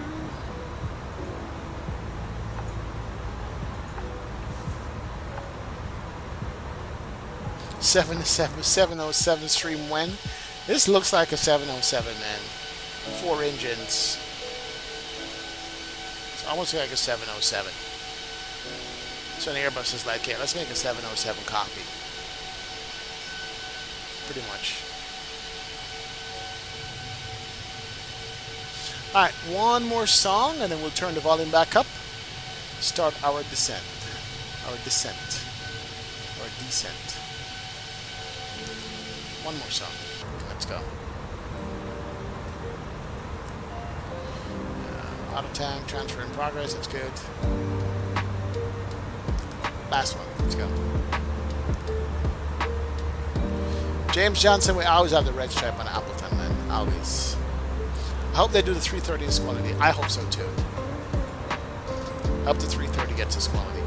$707 stream when? This looks like a 707, man. 4 engines. It's almost like a 707. So the Airbus is like, yeah, let's make a 707 copy. Pretty much. Alright, one more song and then we'll turn the volume back up. Start our descent. Our descent. One more song. Let's go. Auto tank, transfer in progress, that's good. Last one, let's go. James Johnson, we always have the red stripe on Appleton, man. Always. I hope they do the 330 quality. I hope so too. Up to 330 gets us quality.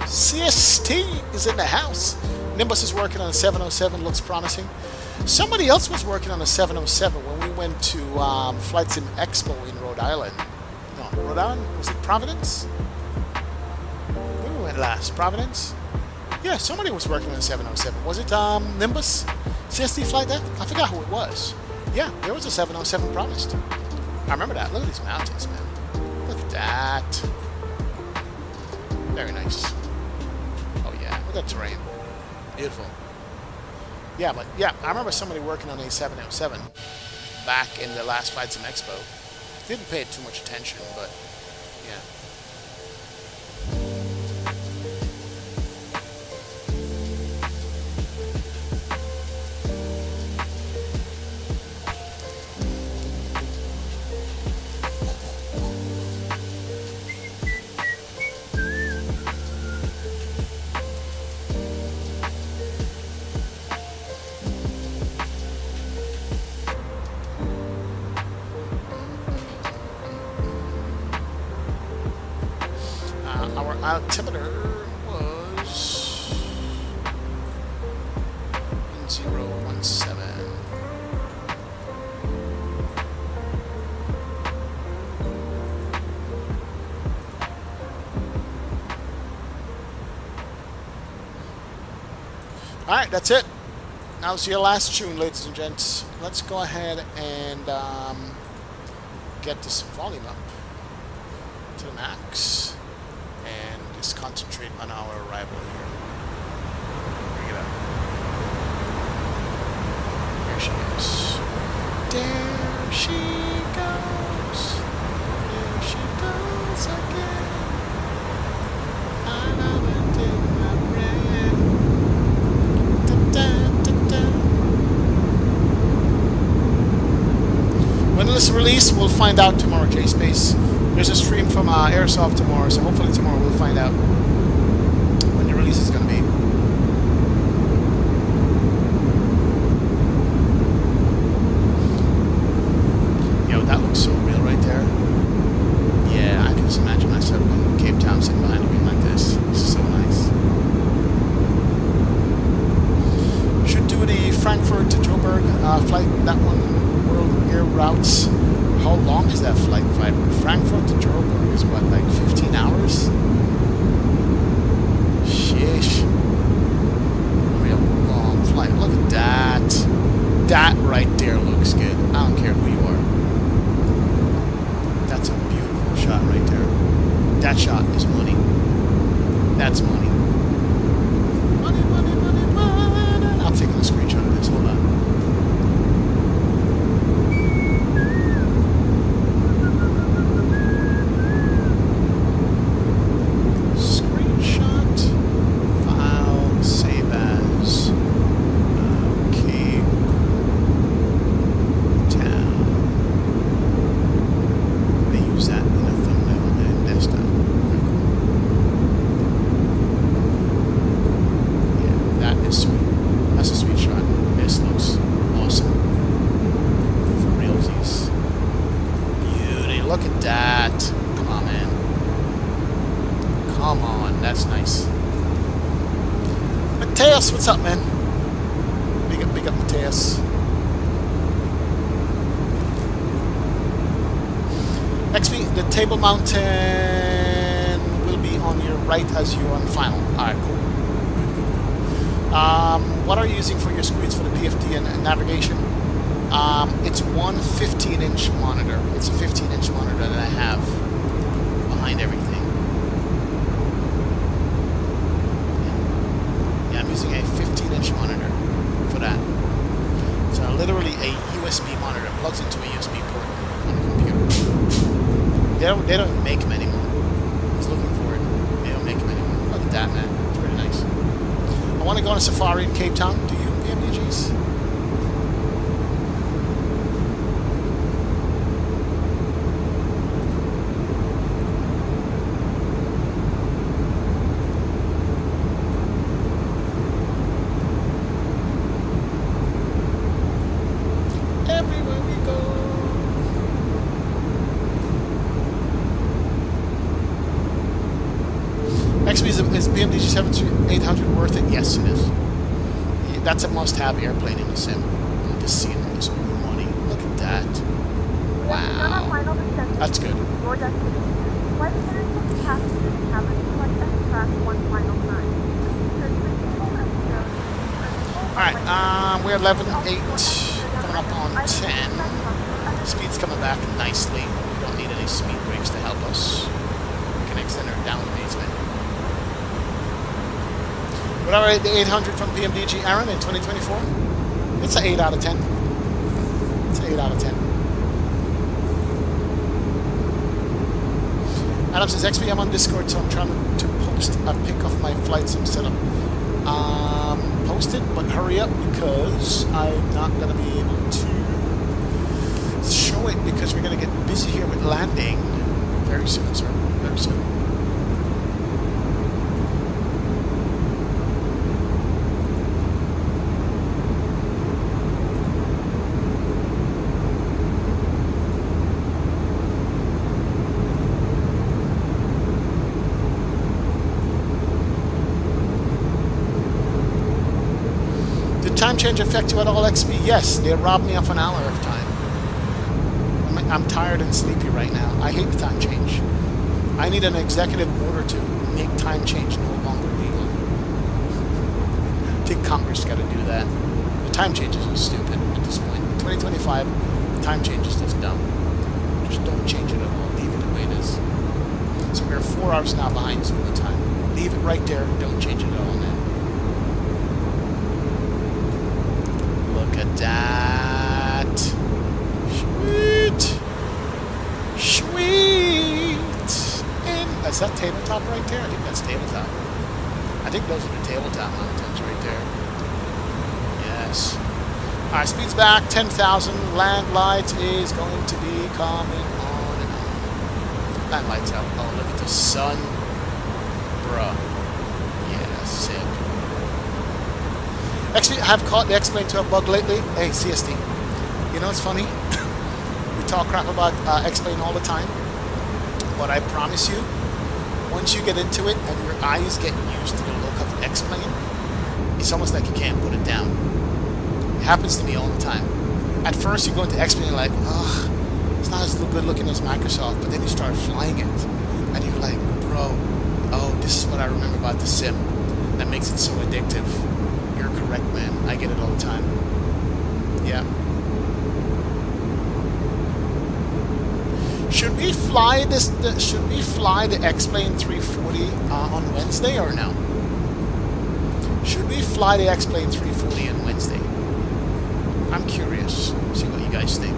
CST is in the house. Nimbus is working on a 707, looks promising. Somebody else was working on a 707 when we went to Flightsim Expo in Rhode Island. No, Rhode Island? Was it Providence? Where we went last? Providence? Yeah, somebody was working on a 707. Was it Nimbus? CST flight deck? I forgot who it was. Yeah, there was a 707 promised. I remember that. Look at these mountains, man. Look at that. Very nice. Oh yeah, look at that terrain. Beautiful. Yeah, but yeah, I remember somebody working on a 707 back in the last Flightsim Expo. Didn't pay it too much attention, but yeah. Our altimeter was 1017. Alright, that's it. That was your last tune, ladies and gents. Let's go ahead and get this volume up to the max. And just concentrate on our arrival here. Bring it up. There she goes. There she goes. There she goes again. I'm out and take my breath. Da, da, da, da. When this is released, we'll find out tomorrow, J-Space. There's a stream from Aerosoft tomorrow, so hopefully tomorrow we'll find out when the release is going to be. Yo, that looks so real right there. Yeah, I can just imagine myself going to Cape Town sitting behind a wheel like this. This is so nice. Should do the Frankfurt to Joburg flight, that one, World Air Routes. How long is that flight, Frankfurt to Joburg is what, like 15 hours? Sheesh. Real long flight. Look at that. That right there looks good. I don't care who you are. That's a beautiful shot right there. That shot is money. That's money. Money, money, money, money. I'm taking a screenshot of this. Hold on. Look at that. Come on, man. Come on. That's nice. Mateus, what's up, man? Big up Mateus. XP, the Table Mountain will be on your right as you're on final. Alright, cool. What are you using for your screens for the PFD and navigation? It's one 15-inch monitor. It's a 15-inch monitor that I have behind everything. Yeah, I'm using a 15-inch monitor for that. It's literally a USB monitor. It plugs into a USB port on the computer. They don't make them anymore. I was looking for it. They don't make them anymore. Look at that, man. It's pretty nice. I want to go on a safari in Cape Town. Do you, PMDGs? Actually, is BMDG 7800 worth it? Yes, it is. That's a must-have airplane in the sim. The scenery is money. Look at that. Wow. Final descent. That's good. Your destination. Flight attendants and passengers have a select and track one final time. Alright, we're 11.8, coming up on 10. Speed's coming back nicely. We don't need any speed brakes to help us. We can extend our down easement. What about the 800 from PMDG, Aaron, in 2024? It's an 8 out of 10. It's an 8 out of 10. Adam says, XP, I'm on Discord, so I'm trying to post a pic of my Flightsim setup. Post it, but hurry up because I'm not going to be able to show it because we're going to get busy here with landing very soon, sir. Very soon. Time change affect you at all, XP? Yes, they robbed me of an hour of time. I'm tired and sleepy right now. I hate the time change. I need an executive order to make time change no longer legal. I think Congress got to do that. The time changes are stupid at this point. In 2025, the time change is just dumb. Just don't change it at all. Leave it the way it is. So we're 4 hours now behind Zulu time. Leave it right there. Don't change it at all, man. Look at that. Sweet. Sweet. And is that tabletop right there? I think that's tabletop. I think those are the tabletop mountains right there. Yes. Alright, speed's back. 10,000. Land lights is going to be coming on and on. Land lights out. Oh, look at the sun. Bruh. Yeah, sick. Actually, I have caught the X-Plane 12 bug lately. Hey, CST. You know, it's funny. We talk crap about X-Plane all the time. But I promise you, once you get into it and your eyes get used to the look of the X-Plane, it's almost like you can't put it down. It happens to me all the time. At first, you go into X-Plane and you're like, oh, it's not as good looking as Microsoft. But then you start flying it. And you're like, bro, oh, this is what I remember about the sim. That makes it so addictive. You're correct, man. I get it all the time. Yeah. Should we fly this? Should we fly the X-Plane 340 on Wednesday or no? Should we fly the X-Plane 340 on Wednesday? I'm curious. See what you guys think.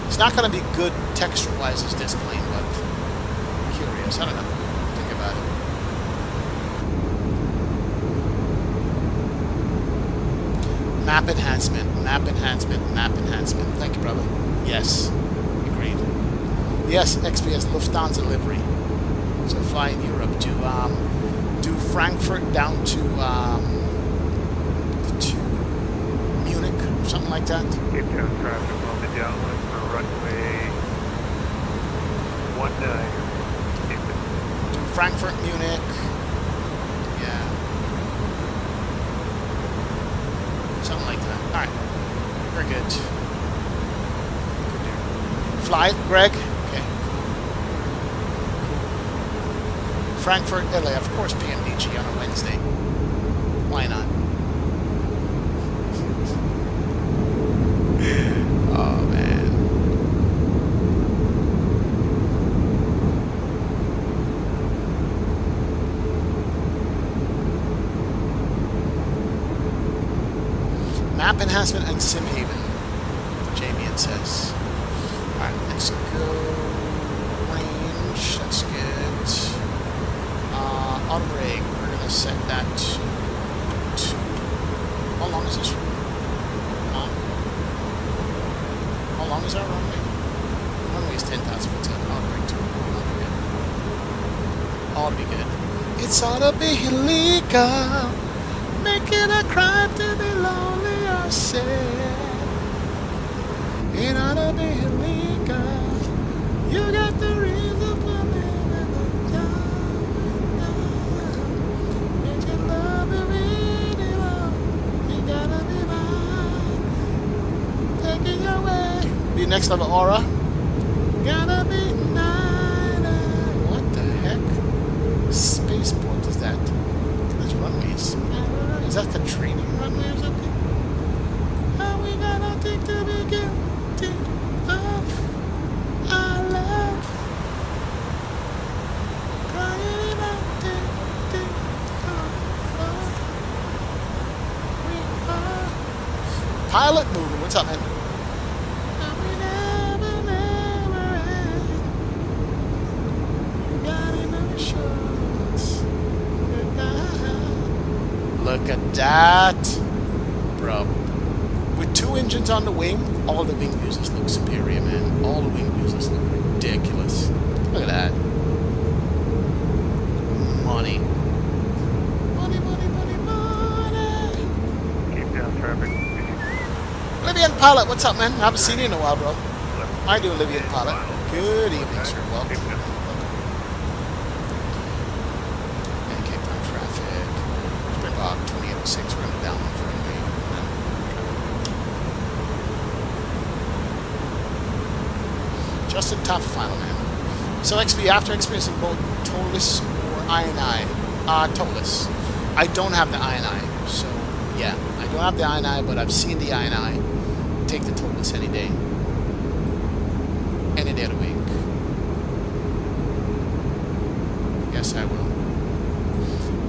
It's not going to be good texture-wise as this plane, but I'm curious. I don't know. Think about it. Map enhancement, map enhancement, map enhancement. Thank you, brother. Yes, agreed. Yes, XP has Lufthansa livery. So fly in Europe to Frankfurt down to Munich or something like that. Cape Town traffic on the downwind for runway 19. To Frankfurt, Munich. Yeah. Something like that. Alright. We're good. Fly, Greg? Okay. Frankfurt, Italy. Of course, PMDG on a Wednesday. Why not? Oh, man. Map enhancement and sim haven. Jamie says. Alright, let's go. Range, that's good. Auto rig, we're gonna set that to. How long is this? How long is our runway? Runway is 10,000 feet. I'll bring to it. I'll be good. It's ought to be illegal. Make it a crime to be lonely or sad. It ought to be illegal. You got the reason for living in the dark. next level aura. Gotta be what the heck? Spaceport is that? Those runways. Is that the training runway or something? Oh, we got nothing to be guilty of. Our love. Crying out, Pilot moving. What's up, man? Look at that, bro. With 2 engines on the wing, all the wing views look superior, man. All the wing views look ridiculous. Look at that. Money. Money, money, money, money. Keep down traffic. Libyan Pilot, what's up, man? I haven't seen you in a while, bro. How you doing, Libyan Pilot? Good evening, sir. Welcome. And Cape Town traffic. Springbok 2806, we're going to down for just in time for final, man. So XP, after experiencing both Toliss or INI, Toliss. I don't have the INI, so yeah, I don't have the INI, but I've seen the INI. Take the Toliss any day. Any day of the week. Yes, I will.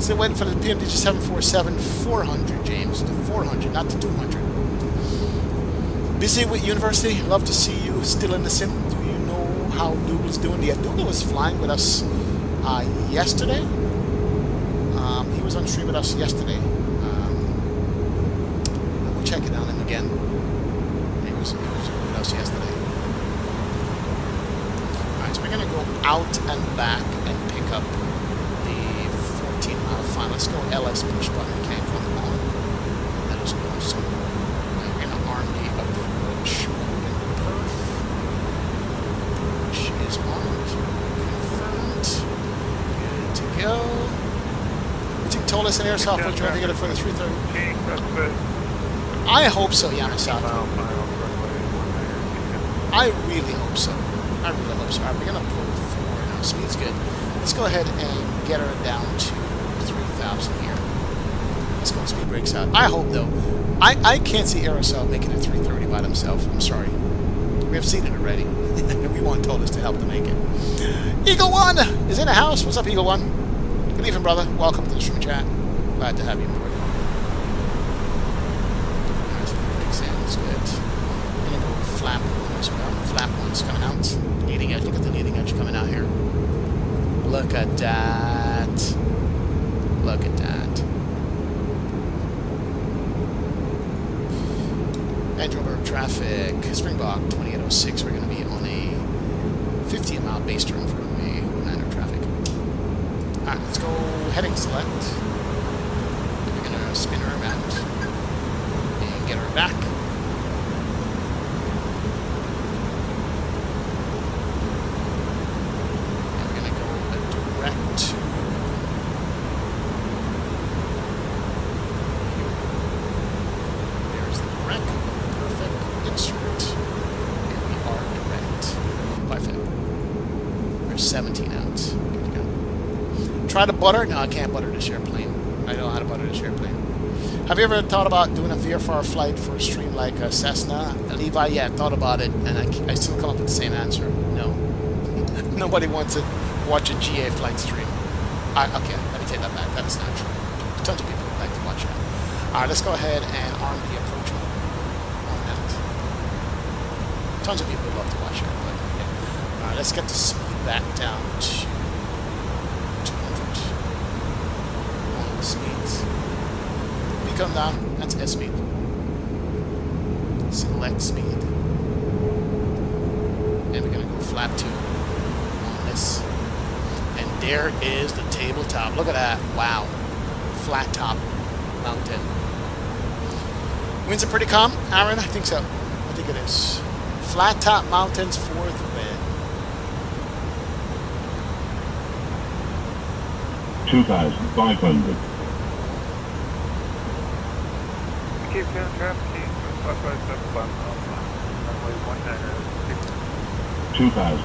Still waiting for the PMDG 747-400, James. The 400, not the 200. Busy with university. Love to see you still in the sim. Do you know how Douglas doing? Yeah, Douglas was flying with us yesterday. He was on stream with us yesterday. We'll check it on him again. He was with us yesterday. Alright, so we're going to go out and back and pick up the 14-mile final. Let's go LS push button. Can't come on. That is awesome. We're going to arm the approach mode and perf. Push is armed. Confirmed. Good to go. We think Toliss and Aerosoft will join together for the 330. I hope so, Yamasato. I really hope so. I really hope so. Alright, we're going to pull forward now. Speed's good. Let's go ahead and get her down to 3,000 here. Let's go. Speed breaks out. I hope, though. I can't see Aerosoft making it 330 by themselves. I'm sorry. We have seen it already. We want Toliss to help them make it. Eagle One is in the house. What's up, Eagle One? Good evening, brother. Welcome to the stream chat. Glad to have you aboard. It's good. And then go flap one as well. Flap one's coming out. Leading edge. Look at the leading edge coming out here. Look at that. Look at that. Edgeover traffic. Springbok 2806. We're going to be on a 50-mile base turn for runway 9 traffic. Alright, let's go heading select. We're going to spin her around and get her back. Try to butter? No, I can't butter this airplane. I don't know how to butter this airplane. Have you ever thought about doing a VFR flight for a stream like a Cessna? Levi, yeah, I thought about it, and I still come up with the same answer. No. Nobody wants to watch a GA flight stream. Okay, let me take that back. That is not true. Tons of people would like to watch that. Alright, let's go ahead and arm the approach mode on that. Tons of people would love to watch that, but yeah. Alright, let's get the speed back down to speeds. We come down, that's S speed. Select speed. And we're gonna go flap 2 on this. And there is the tabletop. Look at that. Wow. Flat top mountain. Winds are pretty calm, Aaron? I think so. I think it is. Flat top mountains for the win. 2,500. Keep down traffic. 557 runway 19. 2,000.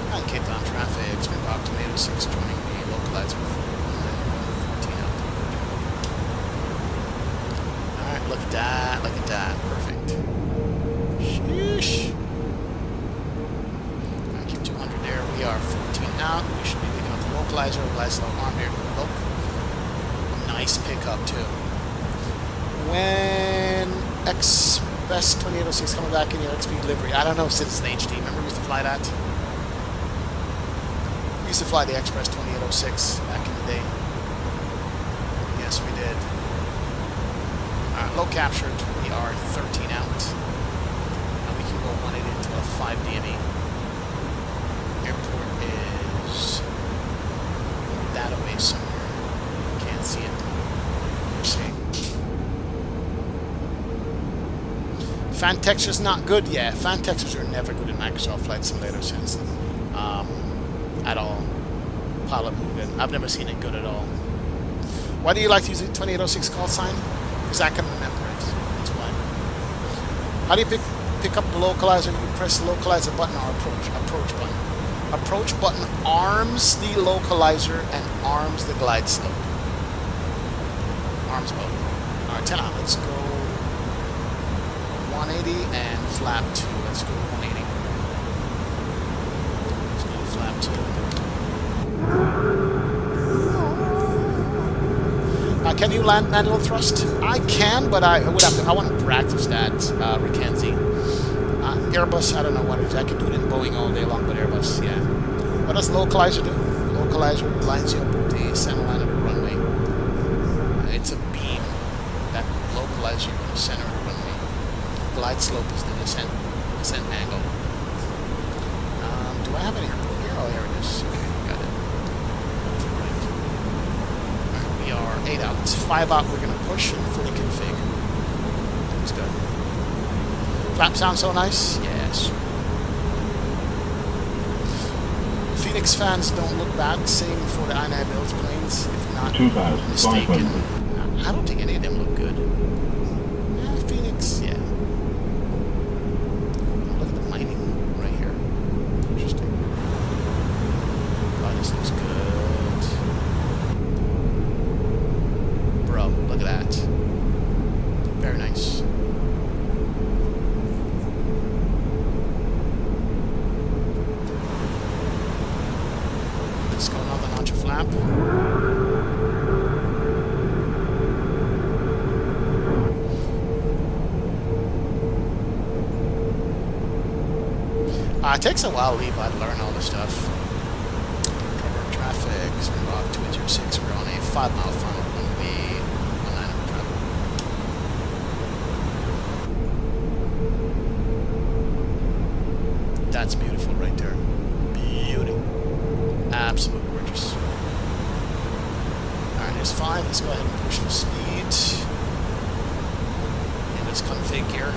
And Cape Town traffic, Springbok Tomato 6 joining the localizer 14 out. Alright, look at that, perfect. Sheesh. Alright, keep 200 there, we are 14 out, we should be picking up the localizer, glass low arm here, look. Nice pickup too. When Express 2806 coming back in your XP delivery, I don't know, Citizen HD, remember we used to fly that? We used to fly the Express 2806 back in the day. Yes, we did. Alright, low captured, we are 13 out. Now we can go 180 into a 5 DME. Airport is that away somewhere. Can't see it. We're seeing. Fan texture's not good, yeah. Fan textures are never good in Microsoft Flight Simulator since at all. Pilot movement, I've never seen it good at all. Why do you like to use the 2806 call sign? Because I can remember it. That's why. How do you pick up the localizer? You press the localizer button or approach button. Approach button arms the localizer and arms the glide slope. Arms both. Alright, 10 out. Let's go 180 and flap 2. Let's go 180. Let's go flap 2. Can you land manual thrust? I can, but I would have to. I want to practice that, Rickenzie. Airbus, I don't know what it is. I could do it in Boeing all day long, but Airbus, yeah. What does localizer do? Localizer lines you up with the center line of the runway. It's a beam that localizes you in the center of the runway. Glide slope is the descent angle. Do I have any airport here? Oh, here it is. Okay, got it. Right. Alright, we are 8 out. It's 5 out. We're going to push and fully config. Looks good. Flap sounds so nice? Yes. Phoenix fans don't look bad. Same for the I-9 build planes, if not mistaken. I don't think any of them look good. Phoenix, yeah. Look at the mining right here. Interesting. Oh, this looks good. Bro, look at that. Very nice. Let's go another notch of flap. It takes a while, Levi, to learn all this stuff. Cover traffic, Springbok 2806. We're on a 5-mile final runway, 1900 traffic. That's beautiful right there. Beauty. Absolute gorgeous. Alright, there's 5. Let's go ahead and push for speed. And let's config here.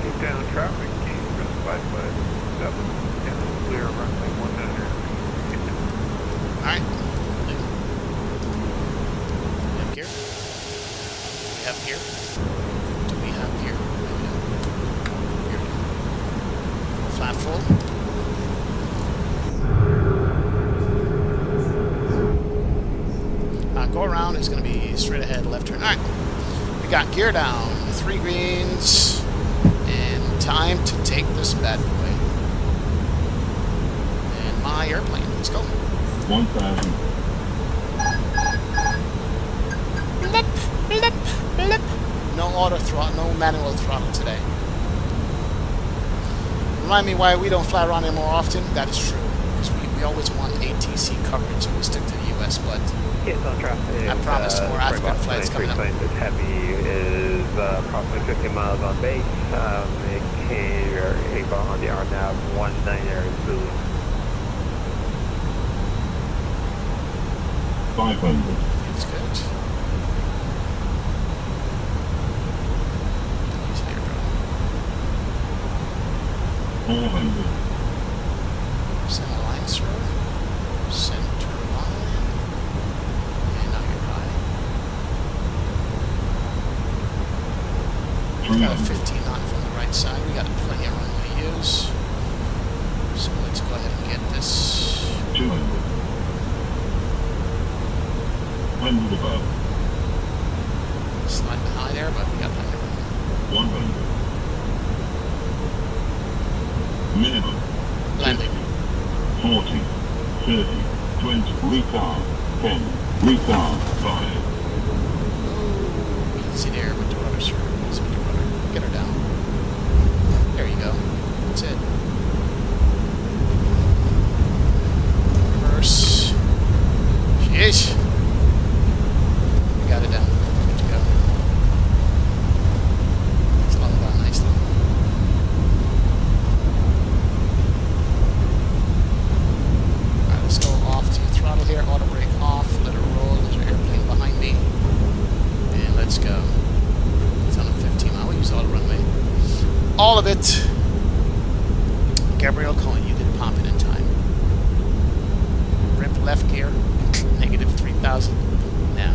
Keep down traffic, keep 557. Clear runway 100. Alright. We have gear? We have gear? Do we have gear? Here we go. Flap full. Go around, it's going to be straight ahead, left turn. Alright. We got gear down, 3 greens, and time to take this bad boy. And my airplane, let's go. 1,000. Blip, blip, blip. No auto throttle, no manual throttle today. Remind me why we don't fly around here more often. That is true, because we always want ATC coverage, so we stick to the US, but Yes, on traffic. I promise more African flights coming up. This heavy is approximately 50 miles on base. Making on the RNAV 19 Zulu. 500. Feels good. Easy there, bro. 400. Center line, sir. Center line. And now you're high. We got a 15 knot from the right side. We got plenty of room. minimum. Landing. 40, 30, 20, retard, 10, retard, 5. Easy there with the rudder, sir. Easy with the rudder. Get her down. There you go. That's it. Reverse. Sheesh. We got it down. Good to go. Slow down nicely. Alright, let's go off to throttle here. Auto brake off. Let it roll. There's an airplane behind me. And let's go. It's on a 15 mile. We'll use all the runway. All of it. Gabriel Cohen, you did pump it in time. Rip left gear. Negative 3,000. Now.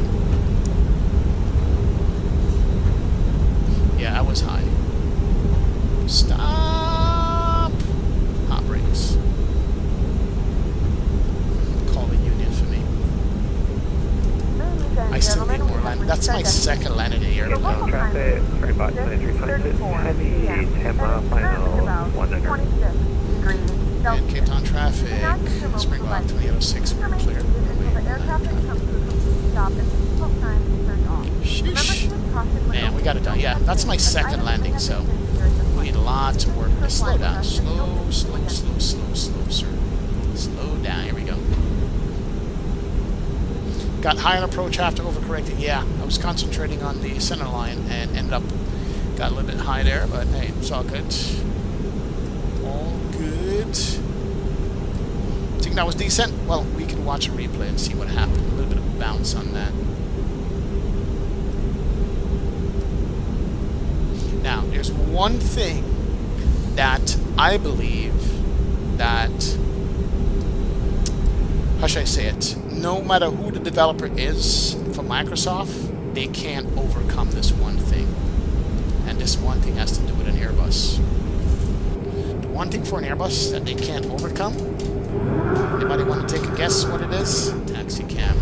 Yeah, I was high. Stop! Hot brakes. Call the union for me. I still need more landing. That's my second landing in the air. Inbound traffic, Springbok 2326, heavy 10 mile final 100. And Cape Town traffic, Springbok 2806, we're clear. Sheesh. Man, we got it done. Yeah, that's my second landing, so we need a lot to work with. Slow down. Slow, slow, slow, slow, slow, sir. Slow down. Here we go. Got high on approach after overcorrecting. Yeah, I was concentrating on the center line and ended up, got a little bit high there, but hey, it's all good. All good. Think that was decent? Well, we can watch a replay and see what happened. A little bit of bounce on that. Now, there's one thing that I believe that, how should I say it? No matter who the developer is for Microsoft, they can't overcome this one thing. And this one thing has to do with an Airbus. The one thing for an Airbus that they can't overcome, anybody want to take a guess what it is? Taxi cam.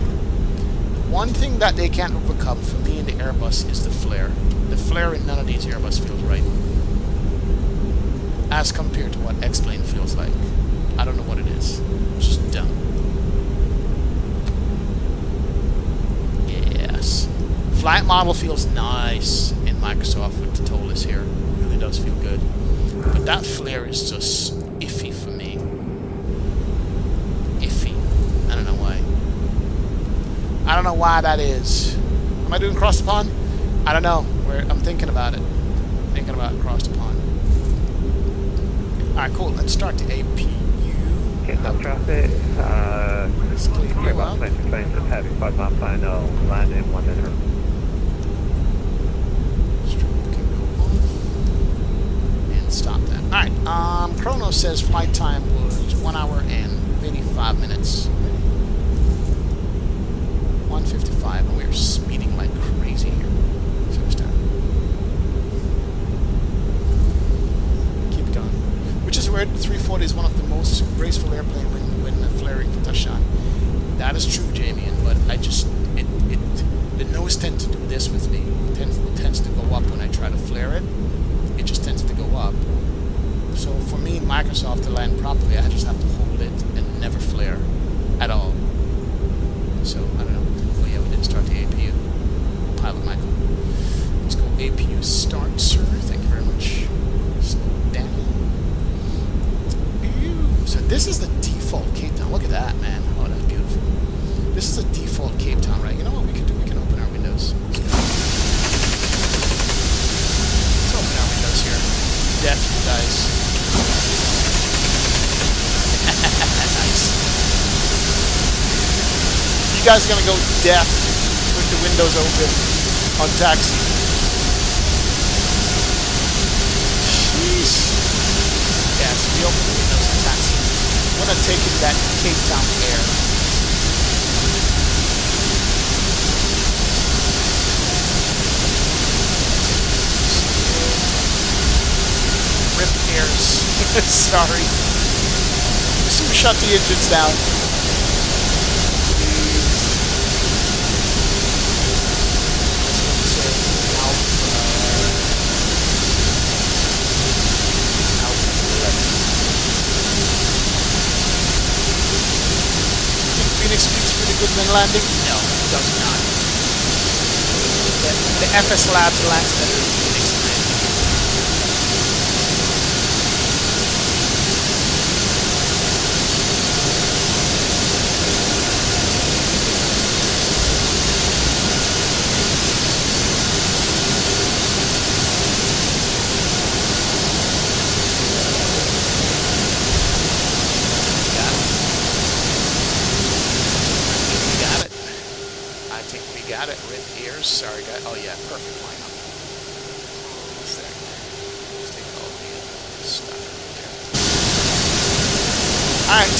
One thing that they can't overcome for me in the Airbus is the flare. The flare in none of these Airbus feels right. As compared to what X-Plane feels like. I don't know what it is. It's just dumb. Yes. Flight model feels nice in Microsoft with the Toliss here. It really does feel good. But that flare is just iffy for me. Iffy. I don't know why. I don't know why that is. Am I doing cross the pond? I don't know. I'm thinking about it. Thinking about across the pond. Alright, cool. Let's start the APU. Cape Town traffic, Springbok 2326, heavy 5 mile final, land in 100. Stroke can go off. And stop that. Alright, Chrono says flight time was 1 hour and 85 minutes. 1:55, and we are speeding like crazy here. Keep going. Which is weird. The 340 is one of the most graceful airplane when flaring for touchdown. That is true, Jamie. But I just the nose tends to do this with me. It tends to go up when I try to flare it. It just tends to go up. So for me, Microsoft to land properly, I just have to hold it and never flare at all. So I don't know. Oh yeah, we didn't start the APU. Pilot Michael. Let's go APU start, sir. Thank you very much. Slow down. So this is the default Cape Town. Look at that, man. Oh, that's beautiful. This is the default Cape Town, right? You know what we can do? We can open our windows. Let's open our windows here. Deaf, you guys. Nice. You guys are gonna go deaf with the windows open on taxi. Jeez. Yes, we open the windows on taxi. I want to take in that Cape Town air. Rip airs. Sorry. Just shut the engines down. Alpha 11. Phoenix speaks pretty good when landing? No, it does not. The FS Labs lands better than Phoenix landing. Got it. Rip ears. Sorry, guys. Oh, yeah. Perfect lineup. What's that? Let's take all the stuff there. Alright.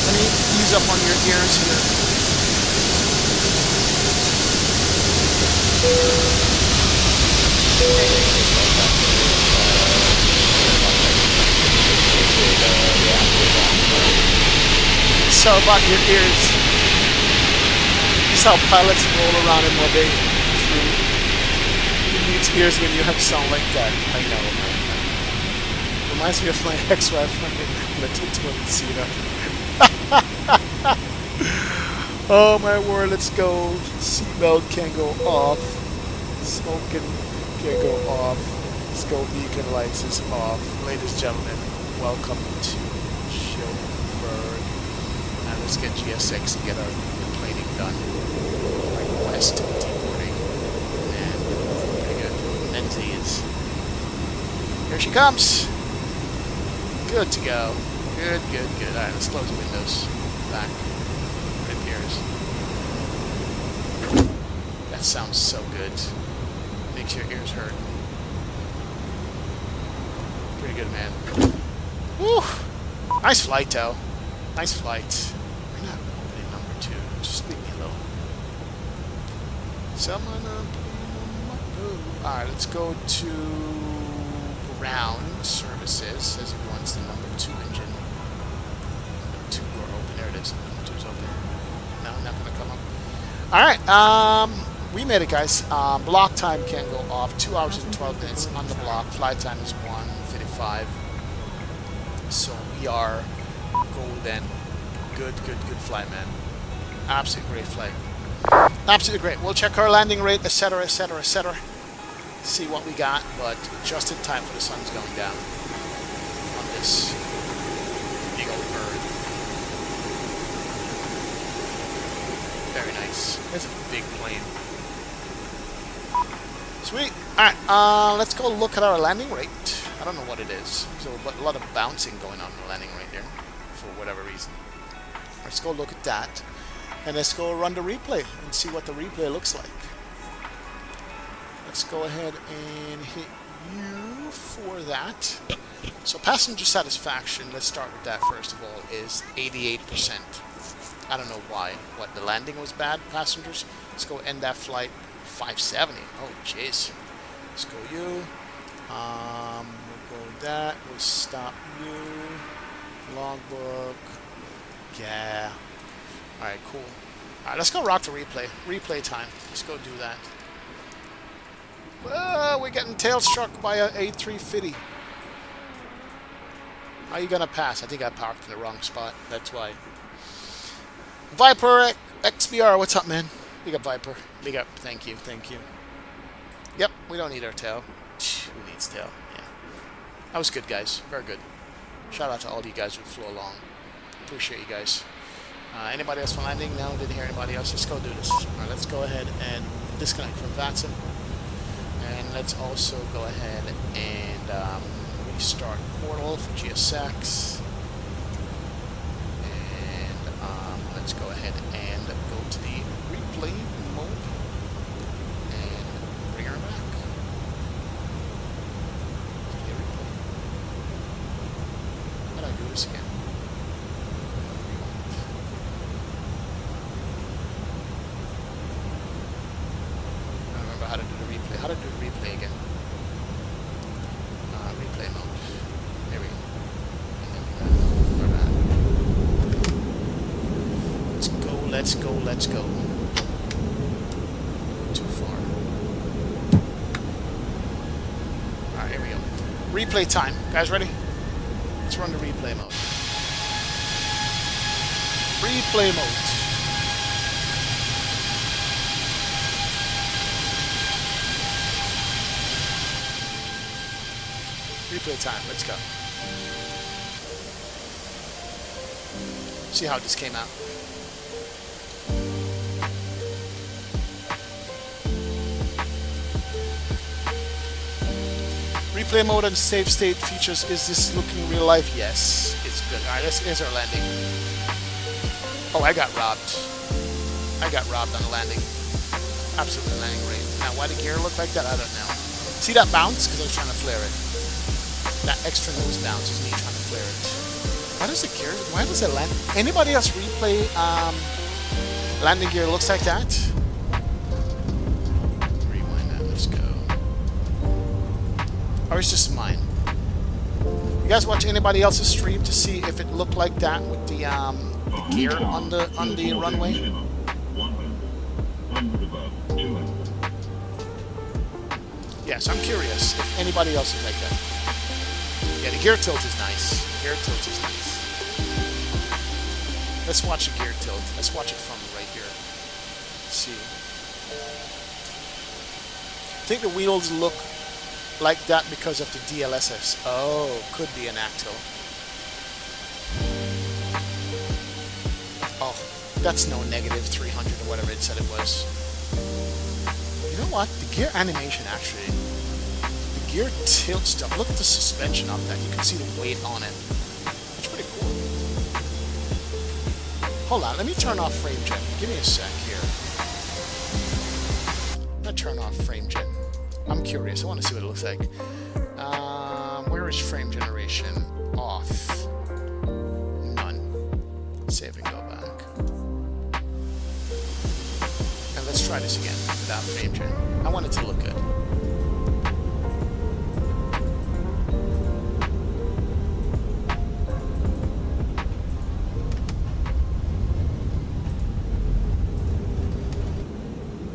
Let me ease up on your ears here. So about your ears. How pilots roll around in what they flew. You need ears when you have sound like that. I know. Reminds me of my ex-wife when the twin Cena. Oh my word, let's go. Seatbelt can go off. Smoking can go off. Let's go. Beacon lights is off. Ladies and gentlemen, welcome to Schilberg. And let's get GSX and get our plating done. West deboarding, and pretty good. Menzie is here. She comes. Good to go. Good. All right, let's close the windows. Back. Rip ears. That sounds so good. Makes your ears hurt. Pretty good, man. Woo! Nice flight, though. Nice flight. We're not opening number 2. Just leave me alone. Alright, let's go to ground services. As it wants the number 2 engine. Number 2 door open. There it is. Number 2 is open. No, not gonna come up. Alright, we made it, guys. Block time can go off. 2 hours and 12 minutes on the block. Flight time is 1:55. So we are golden. Good flight, man. Absolutely great flight. Absolutely great. We'll check our landing rate, etc., etc., etc. See what we got, but just in time for the sun's going down on this big old bird. Very nice. It's a big plane. Sweet. Alright, let's go look at our landing rate. I don't know what it is. So a lot of bouncing going on in the landing rate there, for whatever reason. Let's go look at that. And let's go run the replay and see what the replay looks like. Let's go ahead and hit U for that. So passenger satisfaction, let's start with that first of all, is 88%. I don't know why. What, the landing was bad, passengers? Let's go end that flight 570. Oh, jeez. Let's go U. We'll go that. We'll stop U. Logbook. Yeah. Alright, cool. Alright, let's go rock the replay. Replay time. Let's go do that. We're getting tail struck by a A350. How are you gonna pass? I think I parked in the wrong spot. That's why. Viper XBR, what's up, man? Big up, Viper. Big up. Thank you. Yep, we don't need our tail. Who needs tail? Yeah. That was good, guys. Very good. Shout out to all you guys who flew along. Appreciate you guys. Anybody else for landing? No, didn't hear anybody else. Let's go do this. Alright, let's go ahead and disconnect from Flightsim. And let's also go ahead and restart portal for GSX. And let's go ahead and go to the replay mode and bring her back. How do I do this again? How to do the replay. How to do the replay again? Replay mode. There we go. And then let's go. Too far. Alright, here we go. Replay time. Guys ready? Let's run the replay mode. Replay mode. Replay time. Let's go. See how this came out. Replay mode and save state features. Is this looking real life? Yes, it's good. Alright, here's our landing. Oh, I got robbed. I got robbed on the landing. Absolutely landing great. Now, why the gear look like that? I don't know. See that bounce? Because I was trying to flare it. That extra nose bounce is me trying to flare it. Why does the gear? Why does it land? Anybody else replay landing gear looks like that? Rewind that. Let's go. Or it's just mine. You guys watch anybody else's stream to see if it looked like that with the gear on the runway? Yes, I'm curious if anybody else is like that. Yeah, the gear tilt is nice. Gear tilt is nice. Let's watch the gear tilt. Let's watch it from right here. Let's see. I think the wheels look like that because of the DLSS. Oh, could be an Actil. Oh, that's no negative 300 or whatever it said it was. You know what? The gear animation actually, the gear tilt stuff. Look at the suspension of that. You can see the weight on it. It's pretty cool. Hold on, let me turn off frame gen. Give me a sec here. I'm gonna turn off frame gen. I'm curious. I want to see what it looks like. Where is frame generation? Off. None. Save and go back. And let's try this again without frame gen. I want it to look good.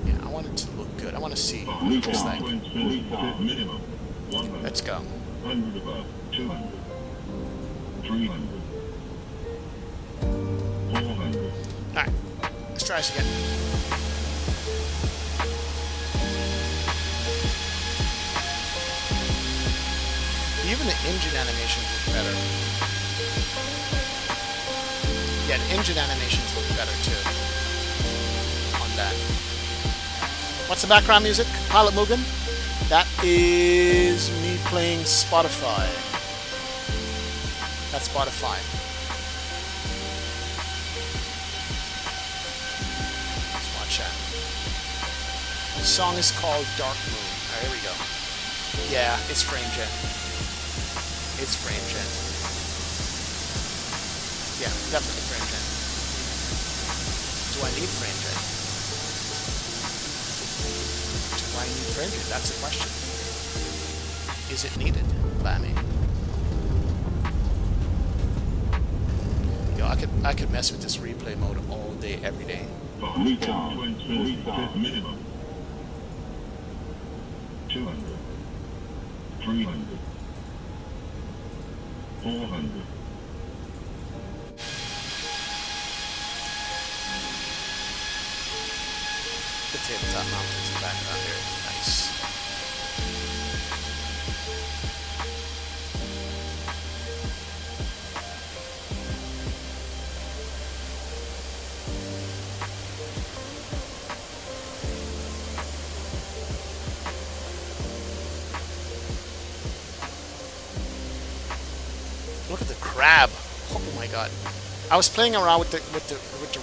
Yeah, I want it to look good. I want to see what it looks like. Let's go. 100 above, 200, 300, 400. Alright, let's try this again. Even the engine animations look better. Yeah, the engine animations look better too. On that. What's the background music? Pilot Mugen? That is me playing Spotify. That's Spotify. Let's watch that. The song is called Dark Moon. Alright, here we go. Yeah, it's frame gen. It's frame gen. Yeah, definitely frame gen. Do I need frame gen? Do I need frame gen? That's the question. Is it needed by me? Yo, I could mess with this replay mode all day, every day. Minimum. 200, 300, 400. The tabletop mountains in the background here. Nice. Look at the crab. Oh my god. I was playing around with the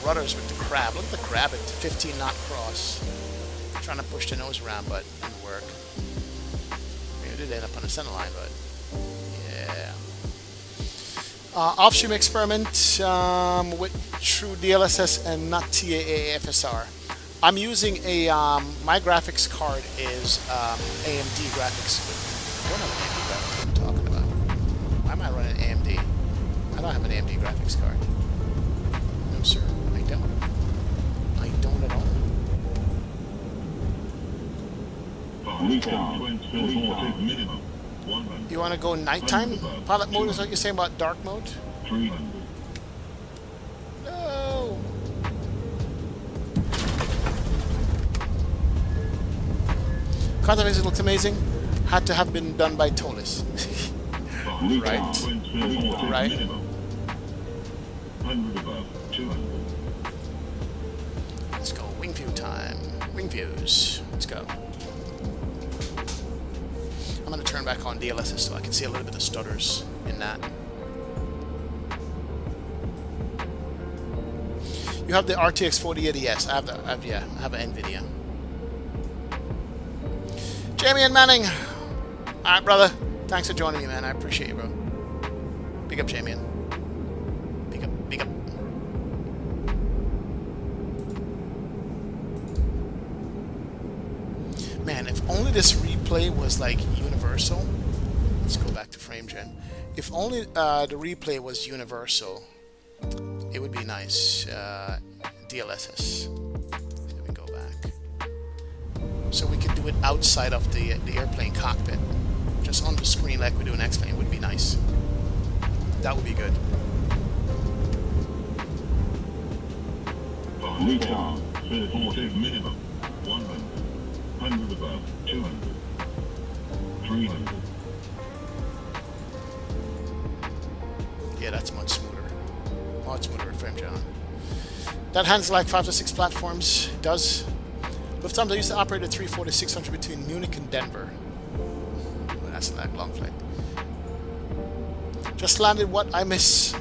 rudders with the crab. Look at the crab at 15 knot cross. Trying to push the nose around, but it didn't work. Maybe it did end up on the center line, but yeah. Offstream experiment with true DLSS and not TAA FSR. I'm using a my graphics card is AMD graphics. I don't have an AMD graphics. What am I talking about? Why am I running AMD? I don't have an AMD graphics card. No, sir. I don't. I don't at all. Minimum. 100. You want to go nighttime pilot mode? Is what you're saying about dark mode? 300. No. Content vision looks amazing. Had to have been done by Toliss. Right. Wind speed 40 Right. minimum. 100 above, 200. Let's go. Wing view time. Wing views. Let's go. I'm going to turn back on DLSS so I can see a little bit of stutters in that. You have the RTX 4080, yes. I have an NVIDIA. Jamie and Manning. Alright, brother. Thanks for joining me, man. I appreciate you, bro. Big up, Jamie. Big up, big up. Man, if only this replay was like universal. Let's go back to frame gen. If only the replay was universal, it would be nice. DLSS. Let me go back. So we could do it outside of the airplane cockpit. Just on the screen like we do in X-Plane would be nice. That would be good. Retard, 40 minimum. 100. 100 above, 200. 300. Yeah, that's much smoother. Much smoother frame gen. That handles like 5 to 6 platforms. It does. Lufthansa used to operate a 340-600 between Munich and Denver. Oh, that's a long flight. Just landed. What I miss?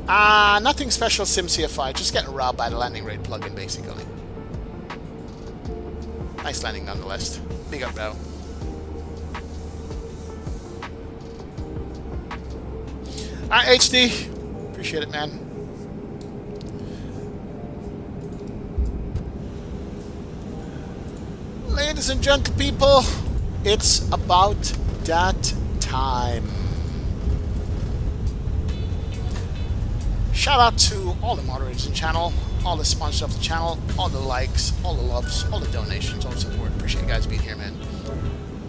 Nothing special. SimCFI. Just getting robbed by the landing rate plugin, basically. Nice landing nonetheless. Big up, bro. Alright, HD. Appreciate it, man. Ladies and gentle people, it's about that time. Shout out to all the moderators in the channel, all the sponsors of the channel, all the likes, all the loves, all the donations, all the support. Appreciate you guys being here, man.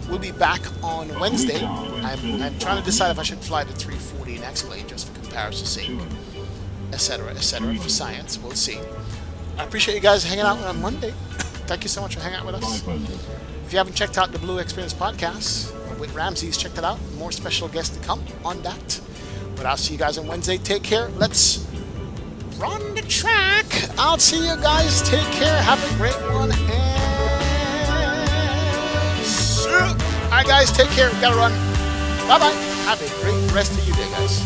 We'll be back on Wednesday. I'm trying to decide if I should fly the 340 in X-Plane just for comparison's sake, etc., for science. We'll see. I appreciate you guys hanging out on Monday. Thank you so much for hanging out with us. If you haven't checked out the Blue Experience podcast with Ramses, check that out. More special guests to come on that. But I'll see you guys on Wednesday. Take care. Let's run the track. I'll see you guys. Take care. Have a great one. And alright, guys. Take care. Gotta run. Bye-bye. Have a great rest of your day, guys.